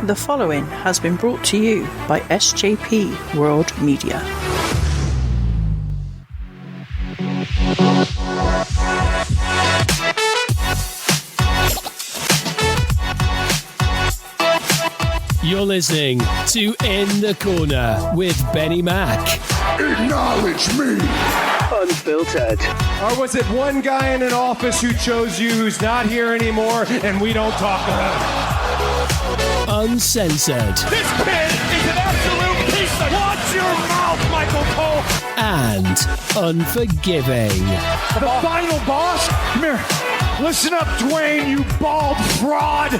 The following has been brought to you by SJP World Media. You're listening to In the Corner with BenNy Mac. Acknowledge me! Unfiltered. Or was it one guy in an office who chose you who's not here anymore and we don't talk about it? Uncensored. This kid is an absolute piece of... Watch your mouth, Michael Cole! And unforgiving. The final boss? Come here. Listen up, Dwayne, you bald fraud!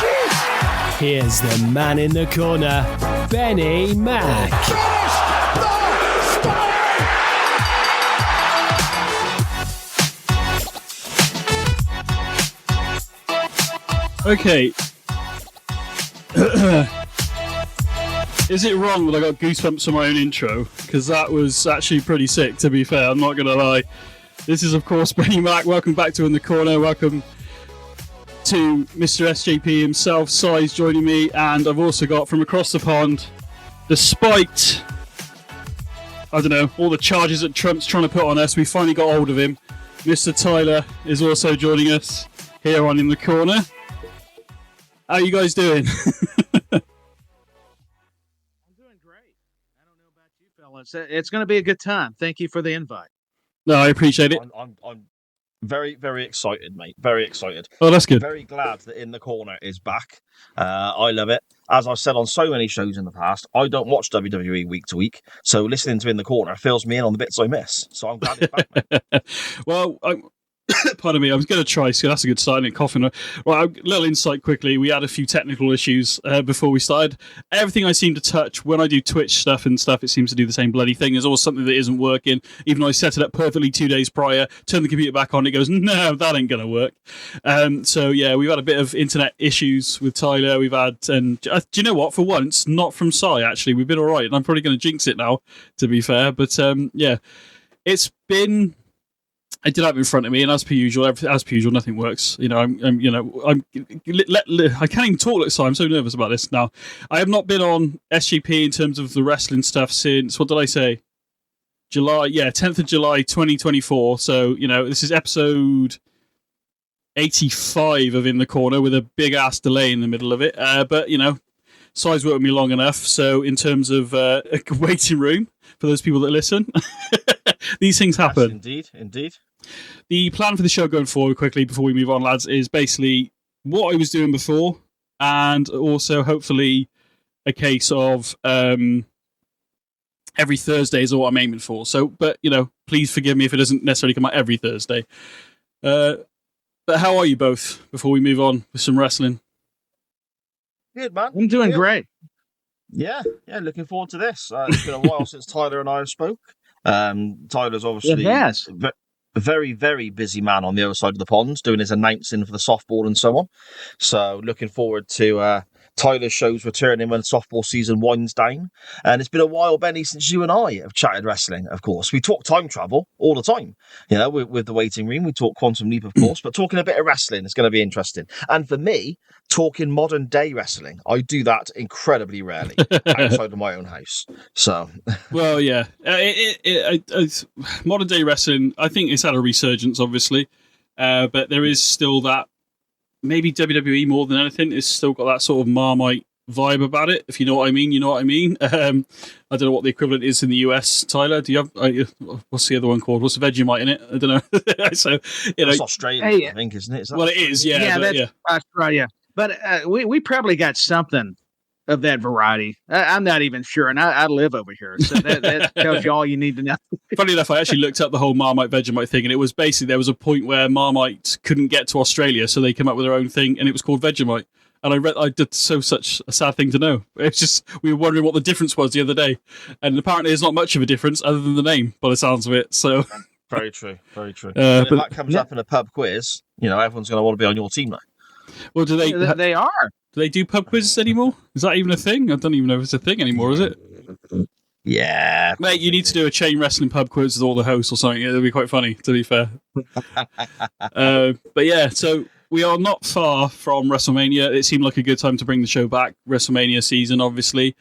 Jeez! Here's the man in the corner, BenNy Mac. Okay. Is it wrong that I got goosebumps on my own intro? Because that was actually pretty sick, to be fair. I'm not going to lie. This is, of course, BenNy Mac. Welcome back to In the Corner. Welcome to Mr SJP himself, Size, joining me. And I've also got from across the pond, despite, I don't know, all the charges that Trump's trying to put on us, we finally got hold of him. Mr. Tyler is also joining us here on In the Corner. How you guys doing? I'm doing great. I don't know about you fellas. It's going to be a good time. Thank you for the invite. No, I appreciate it. I'm very, very excited, mate. Very excited. Oh, that's good. Very glad that In the Corner is back. I love it. As I've said on so many shows in the past, I don't watch WWE week to week, so listening to In the Corner fills me in on the bits I miss. So I'm glad it's back, mate. Well, pardon me, I was going to try, so that's a good sign, coughing. Right, a little insight quickly. We had a few technical issues before we started. Everything I seem to touch, when I do Twitch stuff and stuff, it seems to do the same bloody thing. There's always something that isn't working. Even though I set it up perfectly 2 days prior, turn the computer back on, it goes, no, that ain't going to work. So, yeah, we've had a bit of internet issues with Tyler. We've had, and do you know what? For once, not from Sai, actually. We've been all right, and I'm probably going to jinx it now, to be fair. But, yeah, it's been... I did have it in front of me, and as per usual, nothing works. You know, I can't even talk like so. I'm so nervous about this now. I have not been on SGP in terms of the wrestling stuff since, what did I say? July, 10th of July, 2024. So, you know, this is episode 85 of In the Corner with a big ass delay in the middle of it. But, you know, Si's worked with me long enough. So, in terms of a waiting room for those people that listen, these things happen. Yes, indeed. The plan for the show going forward, quickly, before we move on, lads, is basically what I was doing before, and also hopefully a case of every Thursday is what I'm aiming for. So, but, you know, please forgive me if it doesn't necessarily come out every Thursday. But how are you both before we move on with some wrestling? Good, man. I'm doing great. Yeah, looking forward to this. It's been a while since Tyler and I have spoke. Tyler's obviously a very, very busy man on the other side of the pond, doing his announcing for the softball and so on. So looking forward to Tyler's shows returning when softball season winds down. And it's been a while, BenNy, since you and I have chatted wrestling, of course. We talk time travel all the time, you know, with the waiting room. We talk Quantum Leap, of course, but talking a bit of wrestling is going to be interesting. And for me, talking modern day wrestling, I do that incredibly rarely outside of my own house. So, well, yeah, modern day wrestling, I think it's had a resurgence, obviously, but there is still that. Maybe WWE more than anything is still got that sort of Marmite vibe about it. If you know what I mean, you know what I mean. I don't know what the equivalent is in the US. Tyler, do you have? What's the other one called? What's the Vegemite in it? I don't know. So you know, it's Australian, I think, isn't it? Well, it is. Yeah, that's right. Yeah, but we probably got something of that variety. I'm not even sure, and I live over here, so that tells you all you need to know. Funny enough, I actually looked up the whole Marmite Vegemite thing, and it was basically there was a point where Marmite couldn't get to Australia, so they came up with their own thing, and it was called Vegemite. And I did such a sad thing to know. It's just we were wondering what the difference was the other day, and apparently there's not much of a difference other than the name, by the sounds of it. So very true. But if that comes up in a pub quiz, you know everyone's going to want to be on your team now. Well, do they? They are. Do they do pub quizzes anymore? Is that even a thing? I don't even know if it's a thing anymore, is it? Yeah. Mate, you need to do a chain wrestling pub quiz with all the hosts or something. It'll be quite funny, to be fair. But yeah, so we are not far from WrestleMania. It seemed like a good time to bring the show back. WrestleMania season, obviously.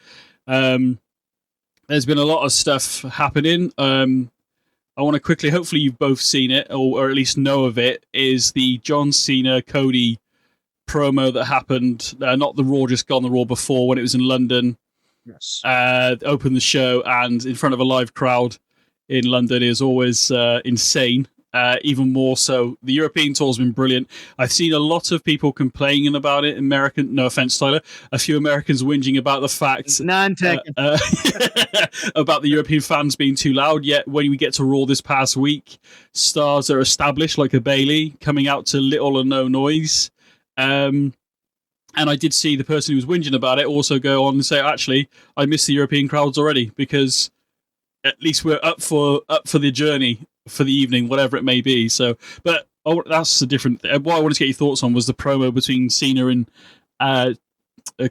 There's been a lot of stuff happening. I want to quickly, hopefully you've both seen it, or at least know of it, is the John Cena Cody promo that happened, not the Raw just gone, the Raw before, when it was in London. Yes. Opened the show, and in front of a live crowd in London is always insane. Even more so, the European tour's been brilliant. I've seen a lot of people complaining about it. No offense, Tyler. A few Americans whinging about the fact about the European fans being too loud. Yet when we get to Raw this past week, stars are established like a Bailey coming out to little or no noise. And I did see the person who was whinging about it also go on and say, actually, I miss the European crowds already, because at least we're up for the journey for the evening, whatever it may be. So, but that's a different thing. What I wanted to get your thoughts on was the promo between Cena and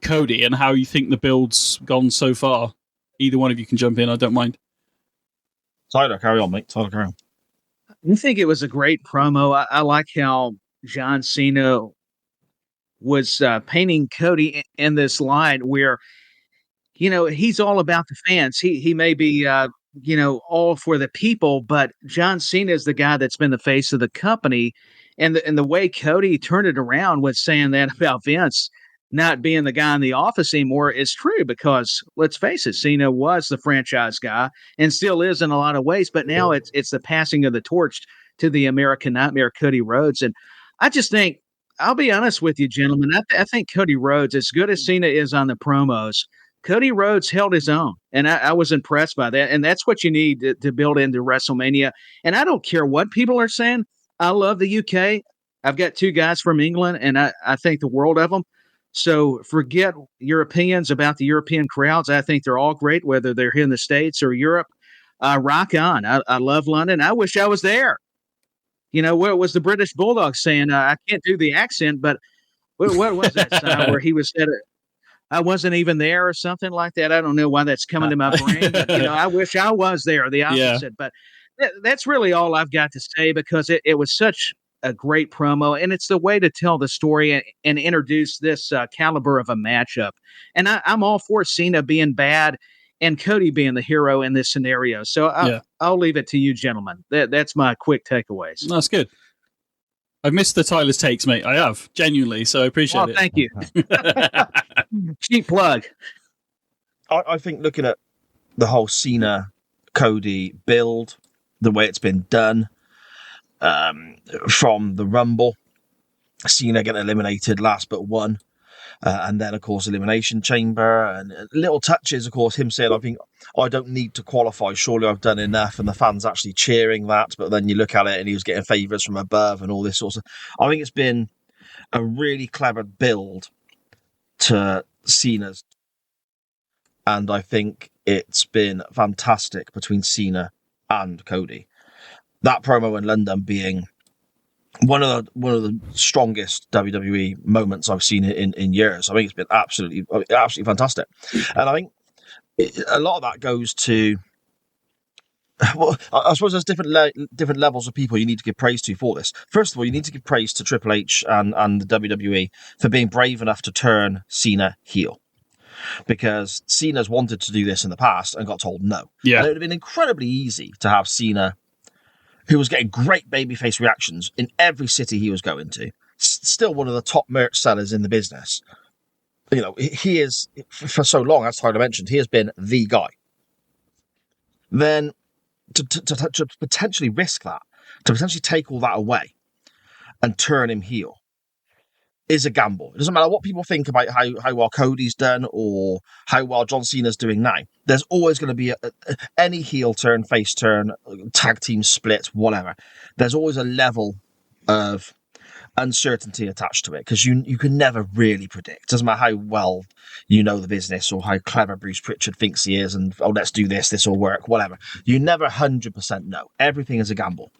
Cody, and how you think the build's gone so far. Either one of you can jump in. I don't mind. Tyler, carry on, mate. Tyler, carry on. I think it was a great promo. I like how John Cena was painting Cody in this light where, he's all about the fans. He may be, all for the people, but John Cena is the guy that's been the face of the company. And the way Cody turned it around with saying that about Vince not being the guy in the office anymore is true, because let's face it, Cena was the franchise guy and still is in a lot of ways, but now it's the passing of the torch to the American Nightmare, Cody Rhodes. And I just think, I'll be honest with you, gentlemen, I think Cody Rhodes, as good as Cena is on the promos, Cody Rhodes held his own, and I was impressed by that. And that's what you need to build into WrestleMania. And I don't care what people are saying. I love the UK. I've got two guys from England, and I think the world of them. So forget your opinions about the European crowds. I think they're all great, whether they're here in the States or Europe. Rock on. I love London. I wish I was there. What was the British Bulldog saying? I can't do the accent, but what was that sign where he was said I wasn't even there or something like that? I don't know why that's coming to my brain. But, I wish I was there, the opposite. Yeah. But that's really all I've got to say, because it was such a great promo, and it's the way to tell the story and introduce this caliber of a matchup. And I'm all for Cena being bad and Cody being the hero in this scenario. So I'll leave it to you, gentlemen. That's my quick takeaways. That's good. I've missed the Tyler's takes, mate. I have, genuinely, so I appreciate it. Thank you. Cheap plug. I think looking at the whole Cena-Cody build, the way it's been done, from the Rumble, Cena getting eliminated last but one, and then, of course, Elimination Chamber, and little touches, of course, him saying, I don't need to qualify, surely I've done enough, and the fans actually cheering that, but then you look at it and he was getting favours from above and all this sort of stuff. I think it's been a really clever build to Cena's, and I think it's been fantastic between Cena and Cody. That promo in London being one of the strongest WWE moments I've seen in years. I think it's been absolutely fantastic, and I think a lot of that goes to, well, I suppose there's different levels of people you need to give praise to for this. First of all, you need to give praise to Triple H and the WWE for being brave enough to turn Cena heel, because Cena's wanted to do this in the past and got told no. Yeah, and it would have been incredibly easy to have Cena, who was getting great babyface reactions in every city he was going to, still one of the top merch sellers in the business. He is, for so long, as Tyler mentioned, he has been the guy. Then to potentially risk that, to potentially take all that away and turn him heel, is a gamble. It doesn't matter what people think about how well Cody's done or how well John Cena's doing now. There's always going to be any heel turn, face turn, tag team split, whatever. There's always a level of uncertainty attached to it, because you can never really predict. It doesn't matter how well you know the business or how clever Bruce Pritchard thinks he is and, let's do this will work, whatever. You never 100% know. Everything is a gamble.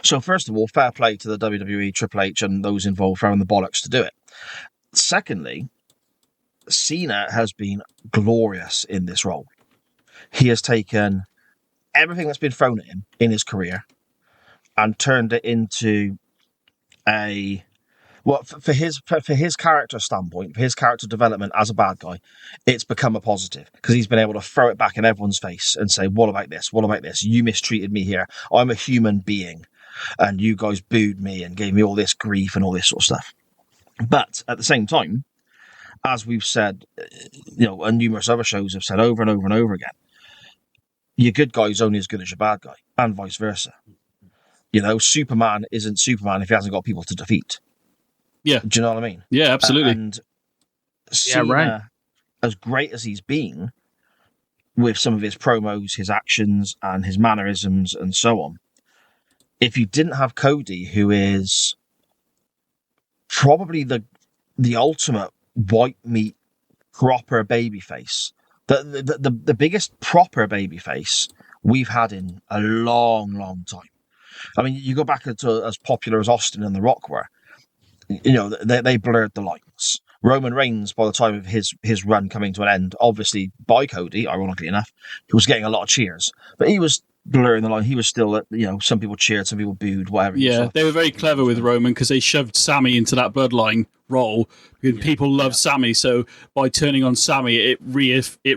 So first of all, fair play to the WWE, Triple H, and those involved throwing the bollocks to do it. Secondly, Cena has been glorious in this role. He has taken everything that's been thrown at him in his career and turned it into a Well, for his character standpoint, for his character development as a bad guy, it's become a positive because he's been able to throw it back in everyone's face and say, "What about this? What about this? You mistreated me here. I'm a human being, and you guys booed me and gave me all this grief and all this sort of stuff." But at the same time, as we've said, and numerous other shows have said over and over and over again, your good guy is only as good as your bad guy, and vice versa. Superman isn't Superman if he hasn't got people to defeat. Yeah. Do you know what I mean? Yeah, absolutely. And Cena, as great as he's been with some of his promos, his actions, and his mannerisms, and so on, if you didn't have Cody, who is probably the ultimate white meat proper babyface, the biggest proper babyface we've had in a long, long time. I mean, you go back to as popular as Austin and The Rock were. They blurred the lines. Roman Reigns, by the time of his run coming to an end, obviously by Cody, ironically enough, he was getting a lot of cheers, but he was blurring the line. He was still, some people cheered, some people booed, whatever. Yeah, they were very clever with Roman because they shoved Sammy into that bloodline role. People love Sammy, so by turning on Sammy, it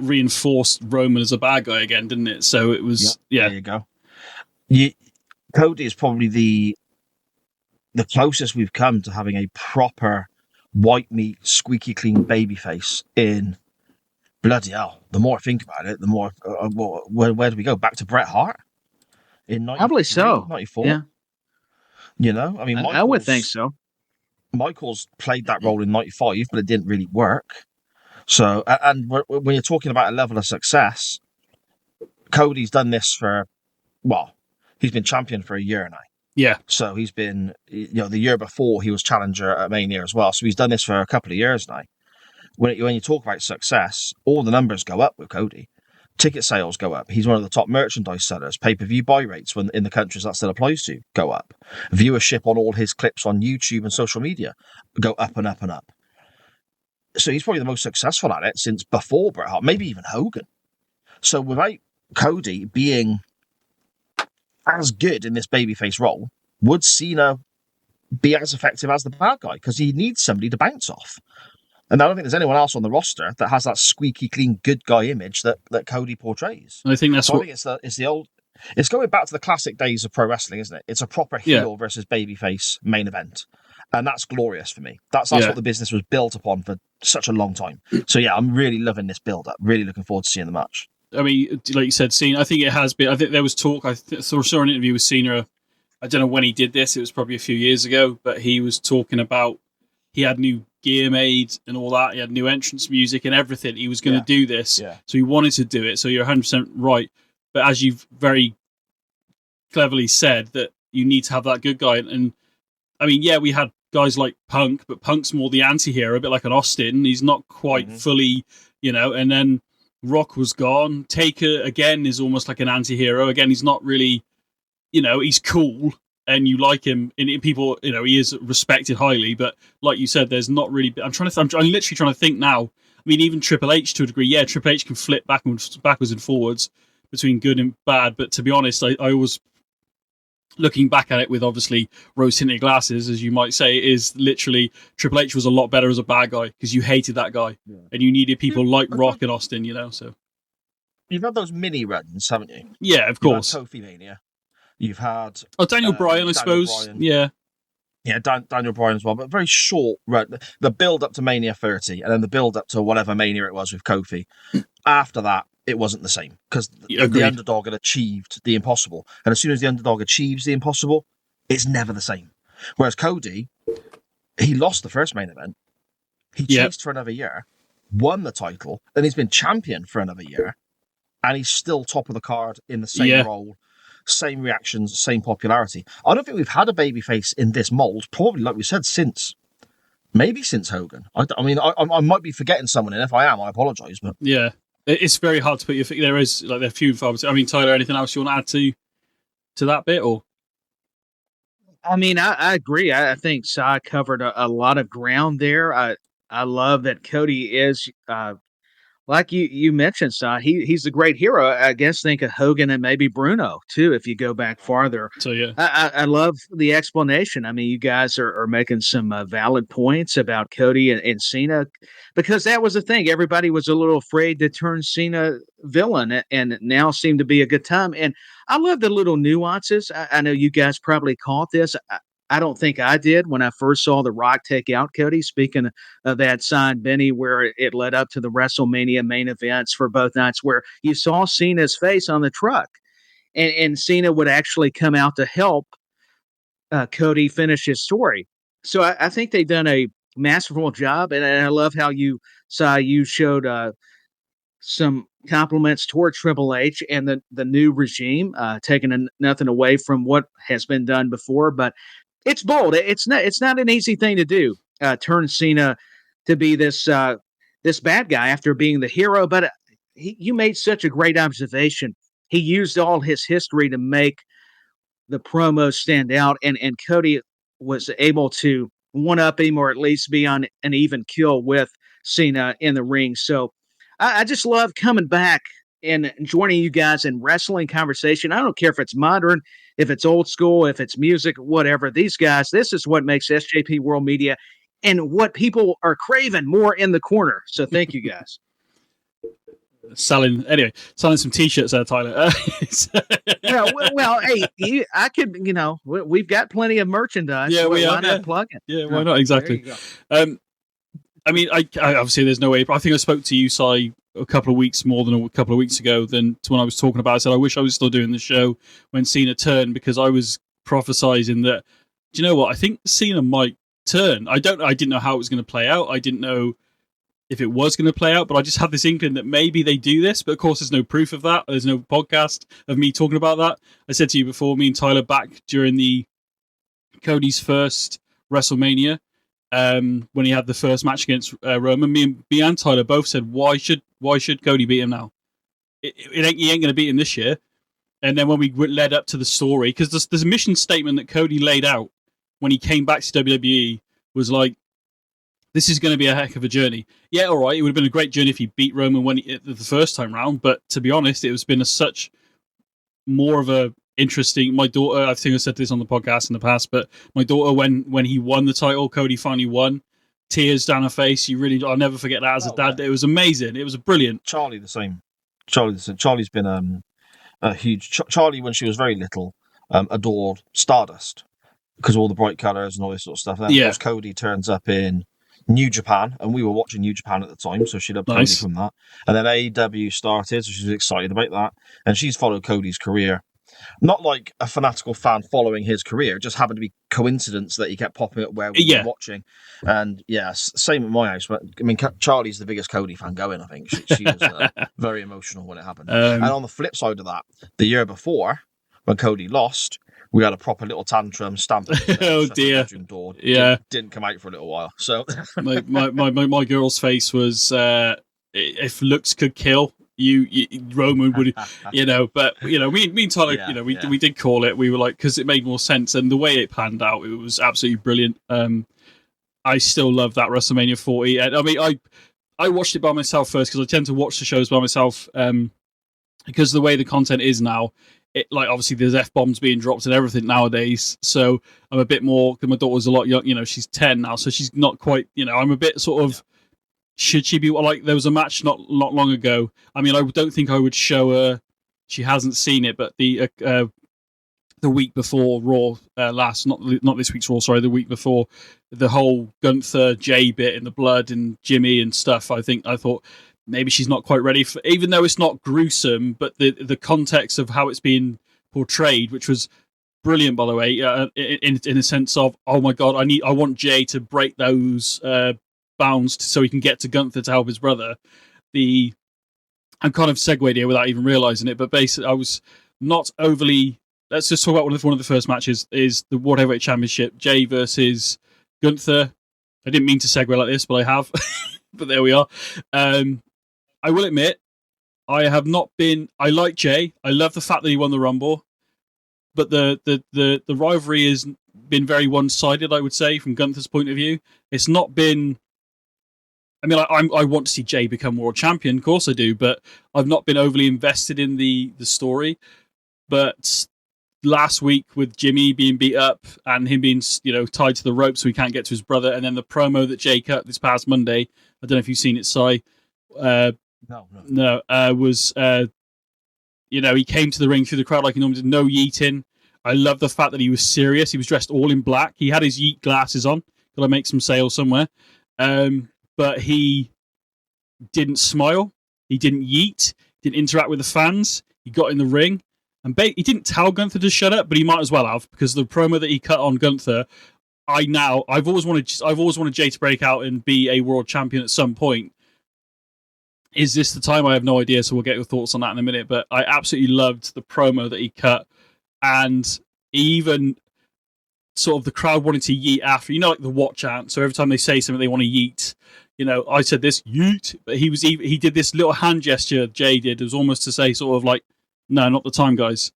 reinforced Roman as a bad guy again, didn't it? So it was, There you go. Cody is probably the closest we've come to having a proper white meat, squeaky clean babyface in bloody hell. The more I think about it, the more where do we go? Back to Bret Hart in 93, probably so. 94. Yeah. I mean, I would think so. Michaels played that role in 95, but it didn't really work. So, and when you're talking about a level of success, Cody's done this he's been champion for a year now. Yeah. So he's been, the year before he was challenger at Mania as well. So he's done this for a couple of years now. When you talk about success, all the numbers go up with Cody. Ticket sales go up. He's one of the top merchandise sellers. Pay-per-view buy rates, when in the countries that still applies to, go up. Viewership on all his clips on YouTube and social media go up and up and up. So he's probably the most successful at it since before Bret Hart, maybe even Hogan. So without Cody being as good in this babyface role, would Cena be as effective as the bad guy? Because he needs somebody to bounce off. And I don't think there's anyone else on the roster that has that squeaky clean good guy image that Cody portrays. I think that's I think it's the old. It's going back to the classic days of pro wrestling, isn't it? It's a proper heel versus babyface main event. And that's glorious for me. That's what the business was built upon for such a long time. So yeah, I'm really loving this build up. Really looking forward to seeing the match. I mean, like you said, Cena, I think it has been. I think there was talk. I saw an interview with Cena. I don't know when he did this. It was probably a few years ago, but he was talking about he had new gear made and all that. He had new entrance music and everything. He was going to do this. Yeah. So he wanted to do it. So you're 100% right. But as you've very cleverly said, that you need to have that good guy. And I mean, we had guys like Punk, but Punk's more the anti-hero, a bit like an Austin. He's not quite fully, and then Rock was gone. Taker, again, is almost like an anti-hero. Again, he's not really, he's cool and you like him. And people, he is respected highly. But like you said, there's not really... I'm literally trying to think now. I mean, even Triple H to a degree. Yeah, Triple H can flip backwards and forwards between good and bad. But to be honest, I always... Looking back at it with obviously rose-tinted glasses, as you might say, is literally Triple H was a lot better as a bad guy because you hated that guy and you needed people like Rock and Austin, so. You've had those mini runs, haven't you? Yeah, of course. Kofi Mania. You've had... Daniel Bryan, I suppose. Bryan. Yeah. Yeah, Daniel Bryan as well, but very short run. The build-up to Mania 30 and then the build-up to whatever Mania it was with Kofi. After that, it wasn't the same because the underdog had achieved the impossible. And as soon as the underdog achieves the impossible, it's never the same. Whereas Cody, he lost the first main event. He chased for another year, won the title, and he's been champion for another year. And he's still top of the card in the same role, same reactions, same popularity. I don't think we've had a babyface in this mold, probably like we said, since Hogan. I mean, I might be forgetting someone, and if I am, I apologise. But yeah. It's very hard to put your... There is, they're few and far between. I mean, Tyler, anything else you want to add to that bit, or? I mean, I agree. I think Sai covered a lot of ground there. I love that Cody is like you mentioned, Si, he's a great hero. I guess think of Hogan and maybe Bruno too, if you go back farther. So yeah, I love the explanation. I mean, you guys are making some valid points about Cody and Cena, because that was the thing. Everybody was a little afraid to turn Cena villain, and now seemed to be a good time. And I love the little nuances. I know you guys probably caught this. I don't think I did when I first saw The Rock take out Cody. Speaking of that sign, BenNy, where it led up to the WrestleMania main events for both nights, where you saw Cena's face on the truck, and Cena would actually come out to help Cody finish his story. So I think they've done a masterful job, and I love how you showed some compliments toward Triple H and the new regime, taking nothing away from what has been done before, but it's bold. It's not an easy thing to do. Turn Cena to be this bad guy after being the hero. But you made such a great observation. He used all his history to make the promos stand out, and Cody was able to one up him, or at least be on an even kill with Cena in the ring. So I just love coming back and joining you guys in wrestling conversation. I don't care if it's modern, if it's old school, if it's music, whatever. These guys, this is what makes SJP World Media and what people are craving more in the corner. So thank you guys. selling some t-shirts there, Tyler. well, hey, I could, we've got plenty of merchandise. Yeah, why not plug it? Yeah, why not? Exactly. I mean, I obviously there's no way, but I think I spoke to you, Si, a couple of weeks ago than to when I was talking about it. I said I wish I was still doing the show when Cena turned, because I was prophesizing that, do you know what? I think Cena might turn. I didn't know how it was going to play out. I didn't know if it was going to play out, but I just had this inkling that maybe they do this. But of course, there's no proof of that. There's no podcast of me talking about that. I said to you before, me and Tyler back during the Cody's first WrestleMania, when he had the first match against Roman, me and Tyler both said, why should Cody beat him now? He ain't going to beat him this year. And then when we led up to the story, because there's a mission statement that Cody laid out when he came back to WWE, was like, this is going to be a heck of a journey. Yeah, all right, it would have been a great journey if he beat Roman the first time round, but to be honest, it was been such more of a interesting. My daughter, I think I said this on the podcast in the past, but my daughter, when he won the title, Cody finally won, tears down her face. I'll never forget that as a dad. It was amazing. It was brilliant. Charlie the same. Charlie's been a huge. Charlie, when she was very little, adored Stardust because of all the bright colours and all this sort of stuff. And then, of course, Cody turns up in New Japan, and we were watching New Japan at the time, so she loved Cody from that. And then AEW started, so she was excited about that. And she's followed Cody's career. Not like a fanatical fan following his career, it just happened to be coincidence that he kept popping up where we were watching. And same at my house. But I mean, Charlie's the biggest Cody fan going, I think. She was very emotional when it happened. And on the flip side of that, the year before, when Cody lost, we had a proper little tantrum, stamping oh dear! The bedroom door. Didn't come out for a little while. So my girl's face was, if looks could kill, you Roman would, But me and Tyler, we did call it. We were like, because it made more sense, and the way it planned out, it was absolutely brilliant. I still love that WrestleMania 40. And I mean, I watched it by myself first because I tend to watch the shows by myself, because the way the content is now. It, like, obviously there's F-bombs being dropped and everything nowadays, so I'm a bit more, because my daughter's a lot young, she's 10 now, so she's not quite, I'm a bit sort of, should she be, like, there was a match not long ago, I mean, I don't think I would show her, she hasn't seen it, but the week before Raw, not this week's Raw, sorry, the week before, the whole Gunther Jay bit and the blood and Jimmy and stuff, I thought, maybe she's not quite ready for, even though it's not gruesome, but the context of how it's being portrayed, which was brilliant, by the way, in a sense of, oh my god, I want Jay to break those bounds so he can get to Gunther to help his brother. I'm kind of segued here without even realizing it, but basically, I was not overly. Let's just talk about one of the first matches is the World Heavyweight Championship, Jay versus Gunther. I didn't mean to segue like this, but I have. But there we are. I will admit, I have not been. I like Jay. I love the fact that he won the Rumble, but the rivalry has been very one-sided. I would say, from Gunther's point of view, it's not been I mean, I want to see Jay become world champion, of course I do, but I've not been overly invested in the story. But last week with Jimmy being beat up and him being, tied to the rope so he can't get to his brother, and then the promo that Jay cut this past Monday, I don't know if you've seen it, Si. No. Was he came to the ring through the crowd like he normally did, no yeeting. I love the fact that he was serious. He was dressed all in black. He had his yeet glasses on. Got to make some sales somewhere. But he didn't smile. He didn't yeet. Didn't interact with the fans. He got in the ring. And he didn't tell Gunther to shut up, but he might as well have, because the promo that he cut on Gunther, I've always wanted Jay to break out and be a world champion at some point. Is this the time? I have no idea, so we'll get your thoughts on that in a minute. But I absolutely loved the promo that he cut, and even sort of the crowd wanted to yeet after, like the what chant. So every time they say something, they want to yeet. I said this yeet, but he did this little hand gesture. Jay did. It was almost to say sort of like, no, not the time, guys.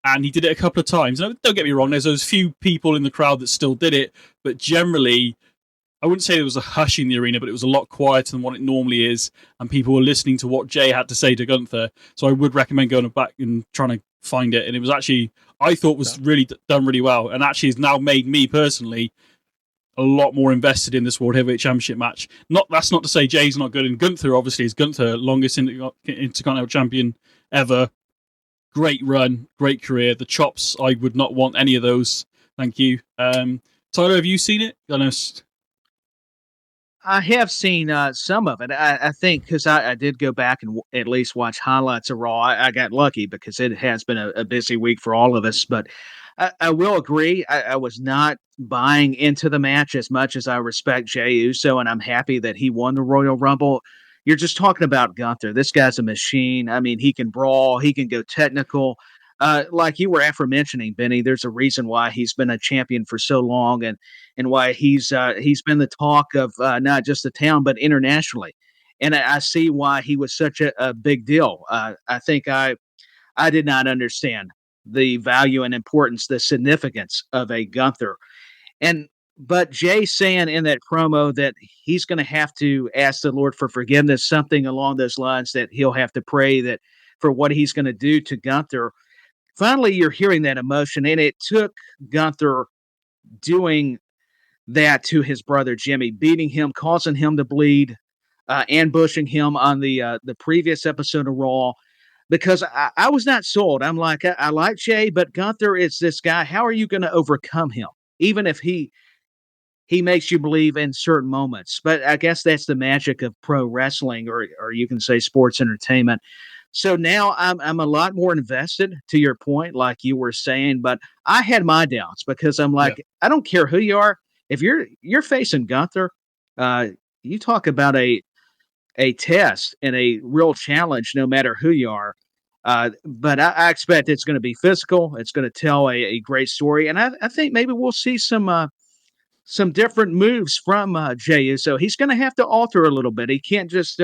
And he did it a couple of times. Now, don't get me wrong, there's those few people in the crowd that still did it, but generally, I wouldn't say there was a hush in the arena, but it was a lot quieter than what it normally is, and people were listening to what Jay had to say to Gunther. So I would recommend going back and trying to find it. And it was actually, I thought was really done really well, and actually has now made me personally a lot more invested in this World Heavyweight Championship match. That's not to say Jay's not good, and Gunther obviously is Gunther, longest Intercontinental Champion ever. Great run, great career. The chops, I would not want any of those. Thank you. Tyler, have you seen it? I have seen some of it. I think because I did go back and at least watch highlights of Raw. I got lucky because it has been a busy week for all of us. But I will agree, I was not buying into the match as much as I respect Jey Uso, and I'm happy that he won the Royal Rumble. You're just talking about Gunther. This guy's a machine. I mean, he can brawl. He can go technical. Like you were aforementioning, BenNy, there's a reason why he's been a champion for so long, and why he's been the talk of not just the town but internationally. And I see why he was such a big deal. I think I did not understand the value and importance, the significance of a Gunther. But Jay saying in that promo that he's going to have to ask the Lord for forgiveness, something along those lines, that he'll have to pray that for what he's going to do to Gunther. Finally, you're hearing that emotion, and it took Gunther doing that to his brother Jimmy, beating him, causing him to bleed, ambushing him on the previous episode of Raw, because I was not sold. I'm like, I like Jay, but Gunther is this guy. How are you going to overcome him, even if he makes you believe in certain moments? But I guess that's the magic of pro wrestling, or you can say sports entertainment. So now I'm a lot more invested, to your point, like you were saying, but I had my doubts because I'm like, I don't care who you are. If you're facing Gunther, you talk about a test and a real challenge, no matter who you are. But I expect it's going to be physical. It's going to tell a great story. And I think maybe we'll see some different moves from Jey Uso. He's going to have to alter a little bit. He can't just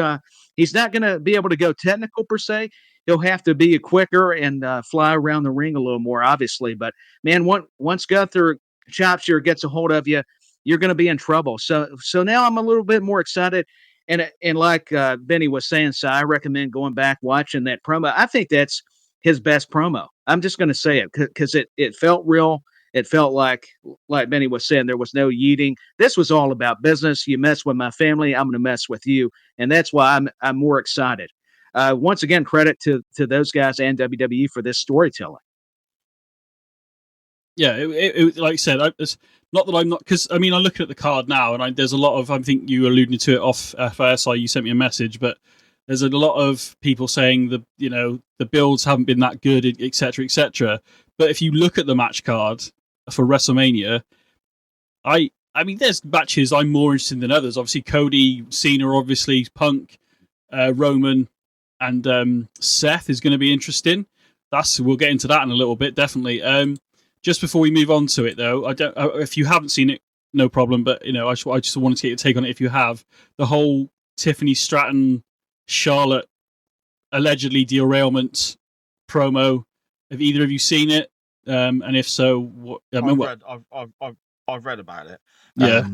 he's not going to be able to go technical per se. He'll have to be quicker and fly around the ring a little more, obviously. But man, once Gunther chops you or gets a hold of you, you're going to be in trouble. So now I'm a little bit more excited. And like BenNy was saying, so I recommend going back, watching that promo. I think that's his best promo. I'm just going to say it because it felt real. It felt like BenNy was saying, there was no yeeting. This was all about business. You mess with my family, I'm going to mess with you. And that's why I'm more excited. Once again, credit to those guys and WWE for this storytelling. Yeah, it like I said, it's not that I'm not, because I mean, I'm looking at the card now, and there's a lot of, I think you alluded to it off FSI, you sent me a message, but there's a lot of people saying the builds haven't been that good, etc., etc. But if you look at the match card for WrestleMania, I mean, there's matches I'm more interested in than others. Obviously, Cody, Cena, obviously Punk, Roman, and Seth is going to be interesting. We'll get into that in a little bit, definitely. Just before we move on to it, though, if you haven't seen it, no problem. But I just wanted to get your take on it. If you have, the whole Tiffany Stratton, Charlotte allegedly derailment promo. Have either of you seen it? And if so, what? I've read about it. Yeah.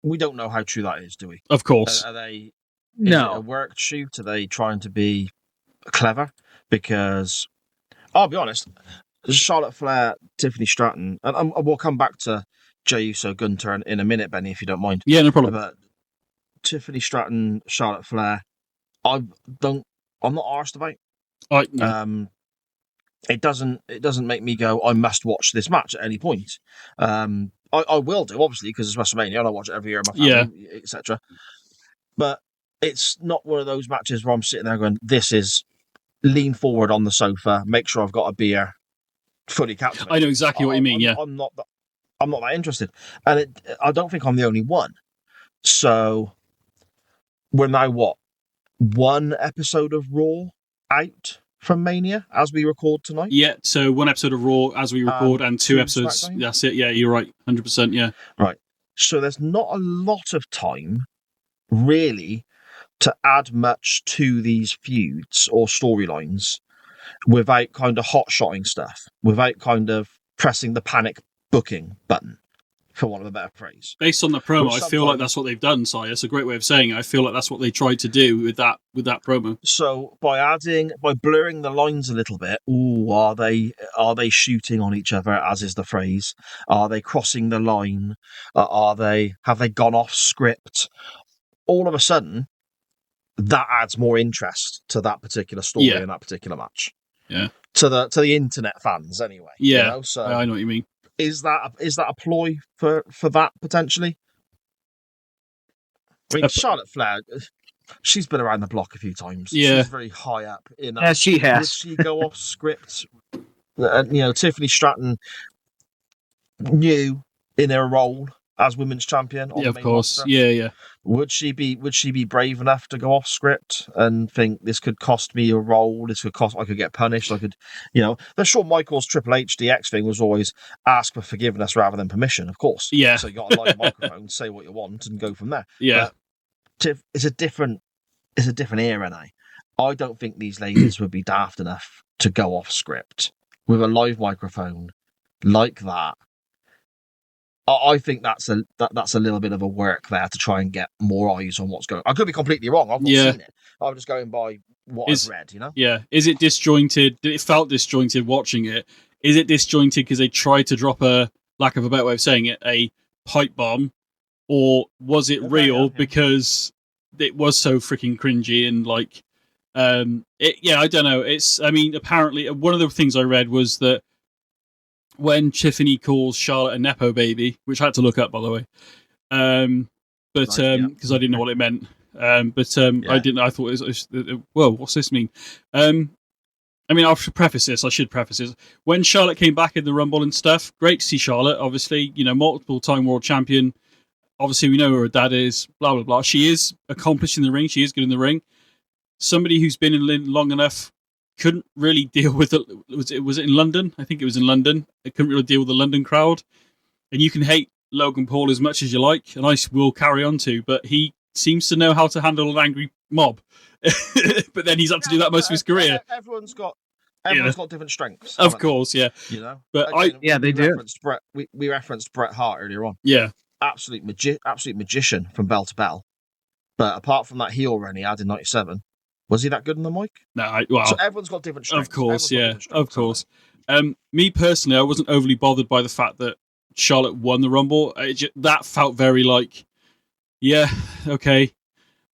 we don't know how true that is, do we? Of course. Are they? No. Is it a work shoot? Are they trying to be clever? Because I'll be honest, Charlotte Flair, Tiffany Stratton, and we'll come back to Jey Uso, Gunter in a minute, Benny, if you don't mind. Yeah, no problem. But Tiffany Stratton, Charlotte Flair, I'm not arsed about. No. It doesn't make me go, I must watch this match at any point. I will do, obviously, because it's WrestleMania and I watch it every year in my family, etc. But it's not one of those matches where I'm sitting there going, this is lean forward on the sofa, make sure I've got a beer, fully captivated. I know exactly what you mean, yeah. I'm not that interested. And I don't think I'm the only one. So we're now, one episode of Raw out from Mania as we record tonight? Yeah, so one episode of Raw as we record and two episodes. SmackDown? That's it, yeah, you're right. 100%, yeah. Right. So there's not a lot of time, really, to add much to these feuds or storylines without kind of hot-shotting stuff, without kind of pressing the panic booking button, for want of a better phrase. Based on the promo, I feel like that's what they've done, Si. That's a great way of saying it. I feel like that's what they tried to do with that promo. So by blurring the lines a little bit, are they shooting on each other, as is the phrase? Are they crossing the line? Have they gone off script? All of a sudden, that adds more interest to that particular story and that particular match. Yeah. To the internet fans, anyway. Yeah. You know? So I know what you mean. Is that a ploy for that potentially? I mean, Charlotte Flair, she's been around the block a few times. Yeah. She's very high up in that. Yeah, she has. Would she go off script? Tiffany Stratton new in her role as women's champion. On of course. Roster. Yeah. Would she be brave enough to go off script and think this could cost me a role? I could get punished. The Shawn Michaels Triple H DX thing was always ask for forgiveness rather than permission. Of course. Yeah. So you got a live microphone, say what you want, and go from there. Yeah. But it's a different era now. I don't think these ladies would be daft enough to go off script with a live microphone like that. I think that's a little bit of a work there to try and get more eyes on what's going on. I could be completely wrong. I've not seen it. I'm just going by what I've read, Yeah. Is it disjointed? It felt disjointed watching it. Is it disjointed because they tried to drop a, lack of a better way of saying it, a pipe bomb? Or was it real because it was so freaking cringy and I don't know. Apparently one of the things I read was that when Tiffany calls Charlotte a Nepo baby, which I had to look up, by the way, because I didn't know what it meant. I didn't. I thought it was whoa, what's this mean? I should preface this. When Charlotte came back in the Rumble and stuff, great to see Charlotte. Obviously, multiple-time world champion. Obviously, we know who her dad is. Blah blah blah. She is accomplished in the ring. She is good in the ring. Somebody who's been in long enough couldn't really deal with it. Was it in London? I think it was in London. It couldn't really deal with the London crowd. And you can hate Logan Paul as much as you like, and I will carry on to, but he seems to know how to handle an angry mob. But then he's had to do that most of his career. Everyone's got different strengths. Of course, yeah. But they do. We referenced Bret Hart earlier on. Yeah. Absolute magician from bell to bell. But apart from that heel run he had in '97, was he that good on the mic? No, so everyone's got different strengths. Of course, yeah, of course. Me personally, I wasn't overly bothered by the fact that Charlotte won the Rumble. That felt very okay.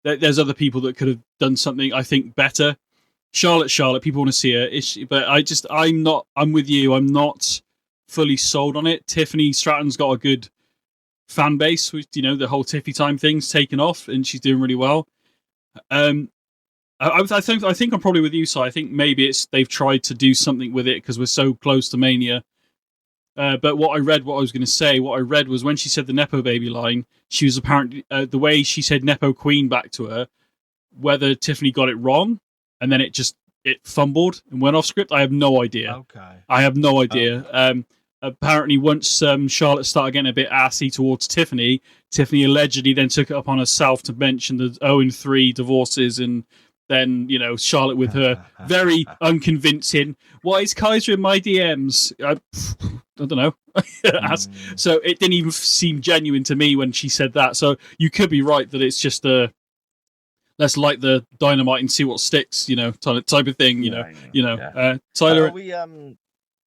There's other people that could have done something, I think, better. Charlotte, people want to see her. But I'm with you. I'm not fully sold on it. Tiffany Stratton's got a good fan base, which, the whole Tiffy time thing's taken off and she's doing really well. I think I'm probably with you, Si. I think maybe they've tried to do something with it because we're so close to Mania. But what I read was when she said the Nepo baby line, she was apparently the way she said Nepo Queen back to her, whether Tiffany got it wrong and then it fumbled and went off script. I have no idea. Okay. I have no idea. Okay. Apparently, once Charlotte started getting a bit assy towards Tiffany allegedly then took it upon herself to mention the 0-3 divorces and Then, Charlotte with her very unconvincing, why is Kaiser in my DMs? I don't know. So it didn't even seem genuine to me when she said that. So you could be right that it's just let's light the dynamite and see what sticks, type of thing, Tyler.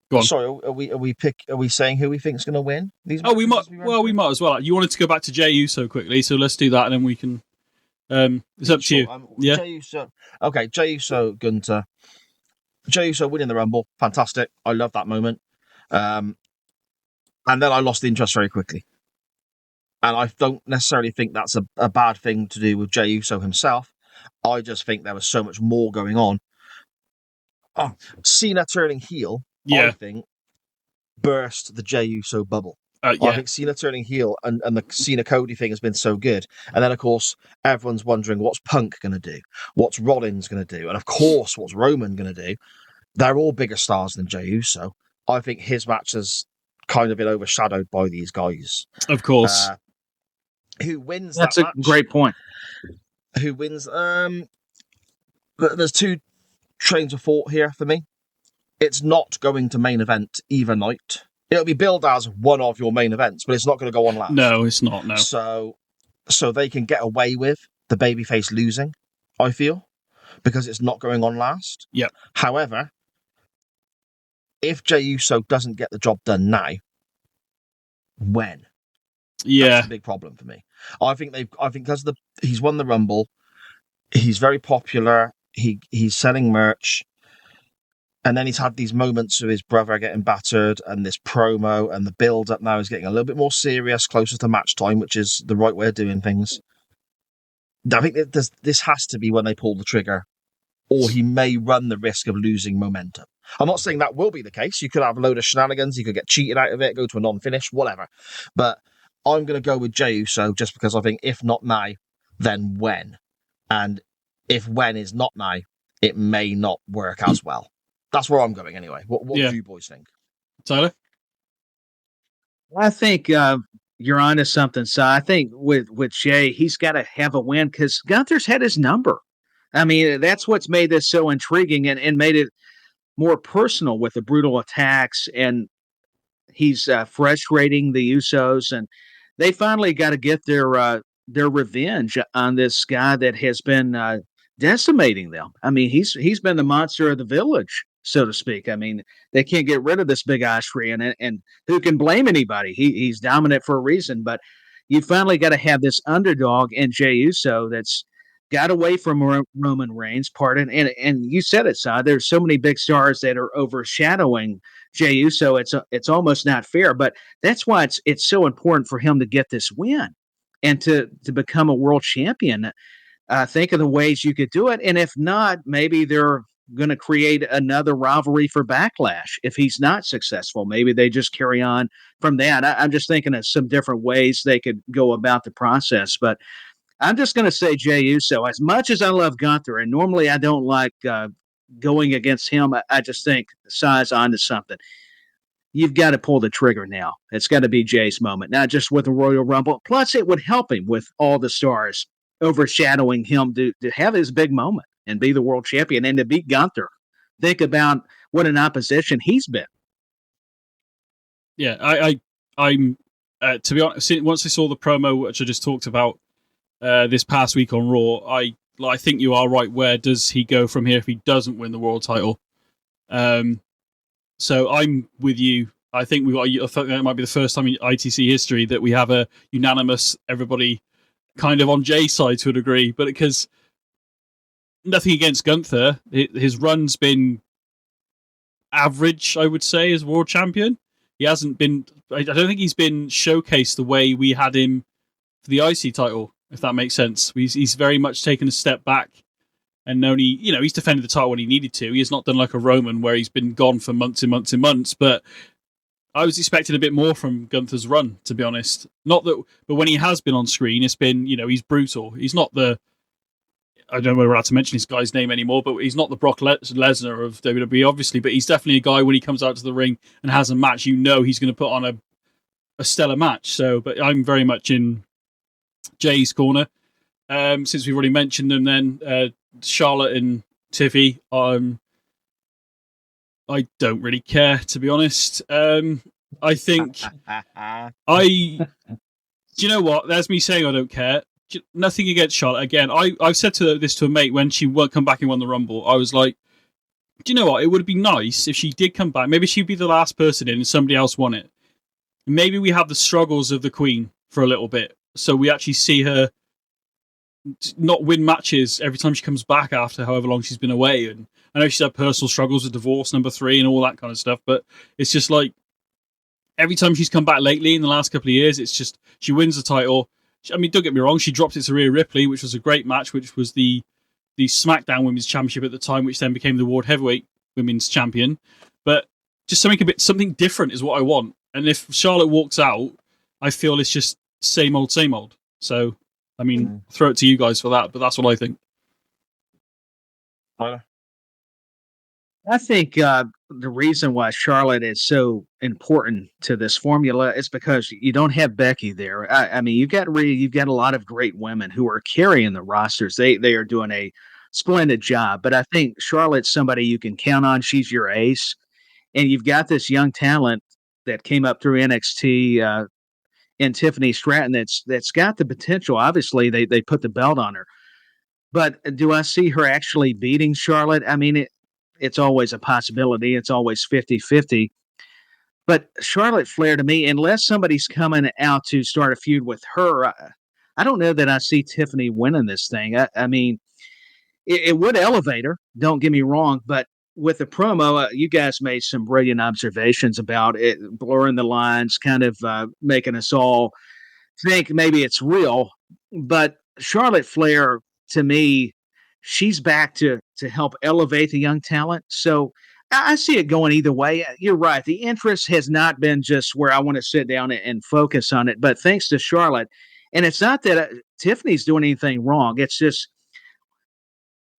Go on. Sorry, are we saying who we think is going to win? We might as well. You wanted to go back to Jey Uso quickly, so let's do that, and then we can. It's up to you. Yeah. Jey Uso, Gunther. Jey Uso winning the Rumble, fantastic. I love that moment. And then I lost interest very quickly. And I don't necessarily think that's a bad thing to do with Jey Uso himself. I just think there was so much more going on. Cena turning heel, I think, burst the Jey Uso bubble. I think Cena turning heel and the Cena Cody thing has been so good. And then, of course, everyone's wondering what's Punk going to do? What's Rollins going to do? And, of course, what's Roman going to do? They're all bigger stars than Jey Uso. I think his match has kind of been overshadowed by these guys. Of course. Who wins That's that match? That's a great point. Who wins? There's two trains of thought here for me. It's not going to main event either night. It'll be billed as one of your main events, but it's not going to go on last. No, it's not, no. So they can get away with the babyface losing, I feel, because it's not going on last. Yeah. However, if Jey Uso doesn't get the job done now, when? Yeah. That's a big problem for me. I think because he's won the Rumble, he's very popular, he's selling merch. And then he's had these moments of his brother getting battered and this promo, and the build-up now is getting a little bit more serious, closer to match time, which is the right way of doing things. I think this has to be when they pull the trigger, or he may run the risk of losing momentum. I'm not saying that will be the case. You could have a load of shenanigans, you could get cheated out of it, go to a non-finish, whatever. But I'm going to go with Jey Uso just because I think if not now, then when? And if when is not now, it may not work as well. That's where I'm going anyway. What do you boys think? Tyler? I think you're onto something. So I think with Jey, he's got to have a win because Gunther's had his number. I mean, that's what's made this so intriguing and made it more personal with the brutal attacks. And he's frustrating the Usos. And they finally got to get their revenge on this guy that has been decimating them. I mean, he's been the monster of the village, so to speak. I mean, they can't get rid of this big Austrian, and who can blame anybody? He's dominant for a reason, but you finally got to have this underdog in Jey Uso that's got away from Roman Reigns, and you said it, Si. There's so many big stars that are overshadowing Jey Uso. It's almost not fair, but that's why it's so important for him to get this win and to become a world champion. Think of the ways you could do it, and if not, maybe they're going to create another rivalry for Backlash. If he's not successful, maybe they just carry on from that. I'm just thinking of some different ways they could go about the process, but I'm just going to say Jey Uso. As much as I love Gunther, and normally I don't like going against him, I just think Si's onto something. You've got to pull the trigger now. It's got to be Jay's moment, not just with the Royal Rumble. Plus, it would help him with all the stars overshadowing him to have his big moment and be the world champion and to beat Gunther. Think about what an opposition he's been. Yeah, I'm to be honest, once I saw the promo, which I just talked about this past week on Raw, I think you are right. Where does he go from here if he doesn't win the world title? So I'm with you. I think I think that might be the first time in ITC history that we have a unanimous everybody kind of on Jay's side to a degree, but because nothing against Gunther, his run's been average, I would say, as world champion. He hasn't been. I don't think he's been showcased the way we had him for the IC title, if that makes sense. He's very much taken a step back and only, he's defended the title when he needed to. He has not done like a Roman where he's been gone for months and months and months, but I was expecting a bit more from Gunther's run, to be honest. Not that, but when he has been on screen, it's been, he's brutal. He's not I don't know whether we're allowed to mention this guy's name anymore, but he's not the Brock Lesnar of WWE, obviously, but he's definitely a guy when he comes out to the ring and has a match, he's going to put on a stellar match. So, but I'm very much in Jay's corner. Since we've already mentioned them then, Charlotte and Tiffy. I don't really care, to be honest. I think do you know what? There's me saying I don't care. Nothing against Charlotte. Again, I've said this to a mate when she come back and won the Rumble. I was like, do you know what? It would be nice if she did come back. Maybe she'd be the last person in and somebody else won it. Maybe we have the struggles of the Queen for a little bit. So we actually see her not win matches every time she comes back after however long she's been away. And I know she's had personal struggles with divorce number 3 and all that kind of stuff. But it's just like every time she's come back lately in the last couple of years, it's just she wins the title. I mean, don't get me wrong, she dropped it to Rhea Ripley, which was a great match, which was the SmackDown Women's Championship at the time, which then became the World Heavyweight Women's Champion. But just something different is what I want. And if Charlotte walks out, I feel it's just same old, same old. So, I mean, throw it to you guys for that, but that's what I think. I think the reason why Charlotte is so important to this formula is because you don't have Becky there. I mean, you've got a lot of great women who are carrying the rosters. They are doing a splendid job. But I think Charlotte's somebody you can count on. She's your ace, and you've got this young talent that came up through NXT and Tiffany Stratton. That's got the potential. Obviously, they put the belt on her. But do I see her actually beating Charlotte? I mean, it's always a possibility. It's always 50-50. But Charlotte Flair, to me, unless somebody's coming out to start a feud with her, I don't know that I see Tiffany winning this thing. I mean, it would elevate her, don't get me wrong, but with the promo, you guys made some brilliant observations about it, blurring the lines, kind of making us all think maybe it's real. But Charlotte Flair, to me, she's back to help elevate the young talent. So I see it going either way. You're right. The interest has not been just where I want to sit down and focus on it, but thanks to Charlotte. And it's not that Tiffany's doing anything wrong. It's just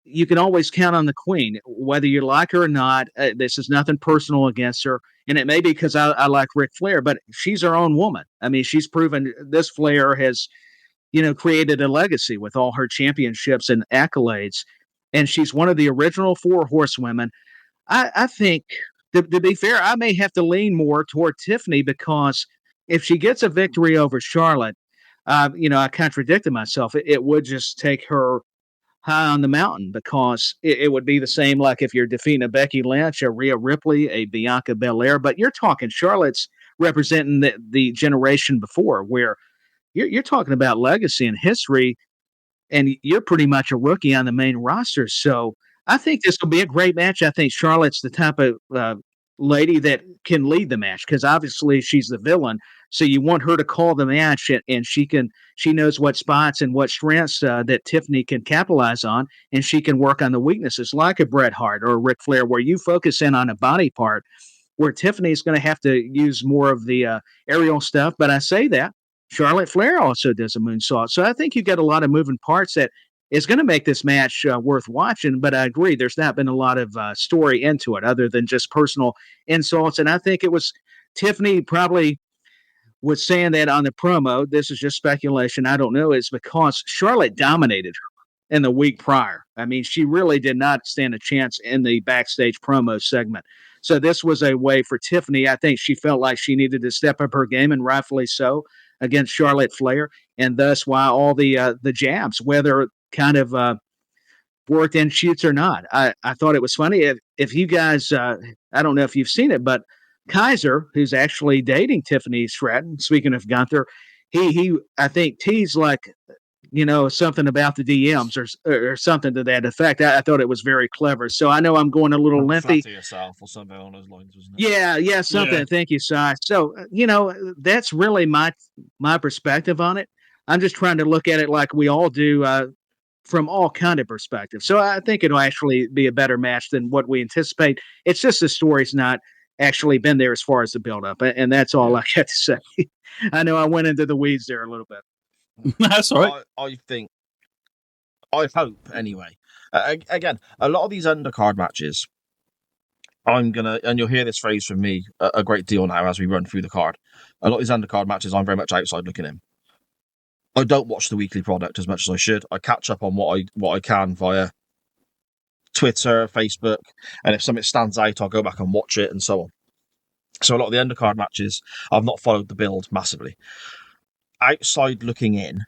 you can always count on the Queen, whether you like her or not. This is nothing personal against her. And it may be because I like Ric Flair, but she's her own woman. I mean, she's proven this Flair has, created a legacy with all her championships and accolades. And she's one of the original 4 horsewomen. I think, to be fair, I may have to lean more toward Tiffany because if she gets a victory over Charlotte, I contradicted myself. It would just take her high on the mountain because it would be the same like if you're defeating a Becky Lynch, a Rhea Ripley, a Bianca Belair, but you're talking Charlotte's representing the generation before where you're talking about legacy and history, and you're pretty much a rookie on the main roster. So I think this will be a great match. I think Charlotte's the type of lady that can lead the match because obviously she's the villain. So you want her to call the match, and she knows what spots and what strengths that Tiffany can capitalize on, and she can work on the weaknesses like a Bret Hart or a Ric Flair, where you focus in on a body part, where Tiffany's going to have to use more of the aerial stuff. But I say that Charlotte Flair also does a moonsault. So I think you've got a lot of moving parts that is going to make this match worth watching. But I agree, there's not been a lot of story into it other than just personal insults. And I think it was Tiffany probably was saying that on the promo. This is just speculation. I don't know. It's because Charlotte dominated her in the week prior. I mean, she really did not stand a chance in the backstage promo segment. So this was a way for Tiffany. I think she felt like she needed to step up her game, and rightfully so, against Charlotte Flair. And thus why all the jabs, whether kind of worked in shoots or not. I thought it was funny. If you guys, I don't know if you've seen it, but Kaiser, who's actually dating Tiffany Stratton, speaking of Gunther, he I think teased like, something about the DMs or something to that effect. I thought it was very clever. So I know I'm going a little lengthy. Flatter yourself or something on those lines, wasn't it? Yeah, something. Yeah. Thank you, Si. So, that's really my perspective on it. I'm just trying to look at it like we all do from all kind of perspectives. So I think it'll actually be a better match than what we anticipate. It's just the story's not actually been there as far as the build-up, and that's all I got to say. I know I went into the weeds there a little bit. That's all right. I hope, anyway. Again, a lot of these undercard matches, and you'll hear this phrase from me a great deal now as we run through the card. A lot of these undercard matches, I'm very much outside looking in. I don't watch the weekly product as much as I should. I catch up on what I can via Twitter, Facebook, and if something stands out, I'll go back and watch it and so on. So a lot of the undercard matches, I've not followed the build massively. Outside looking in,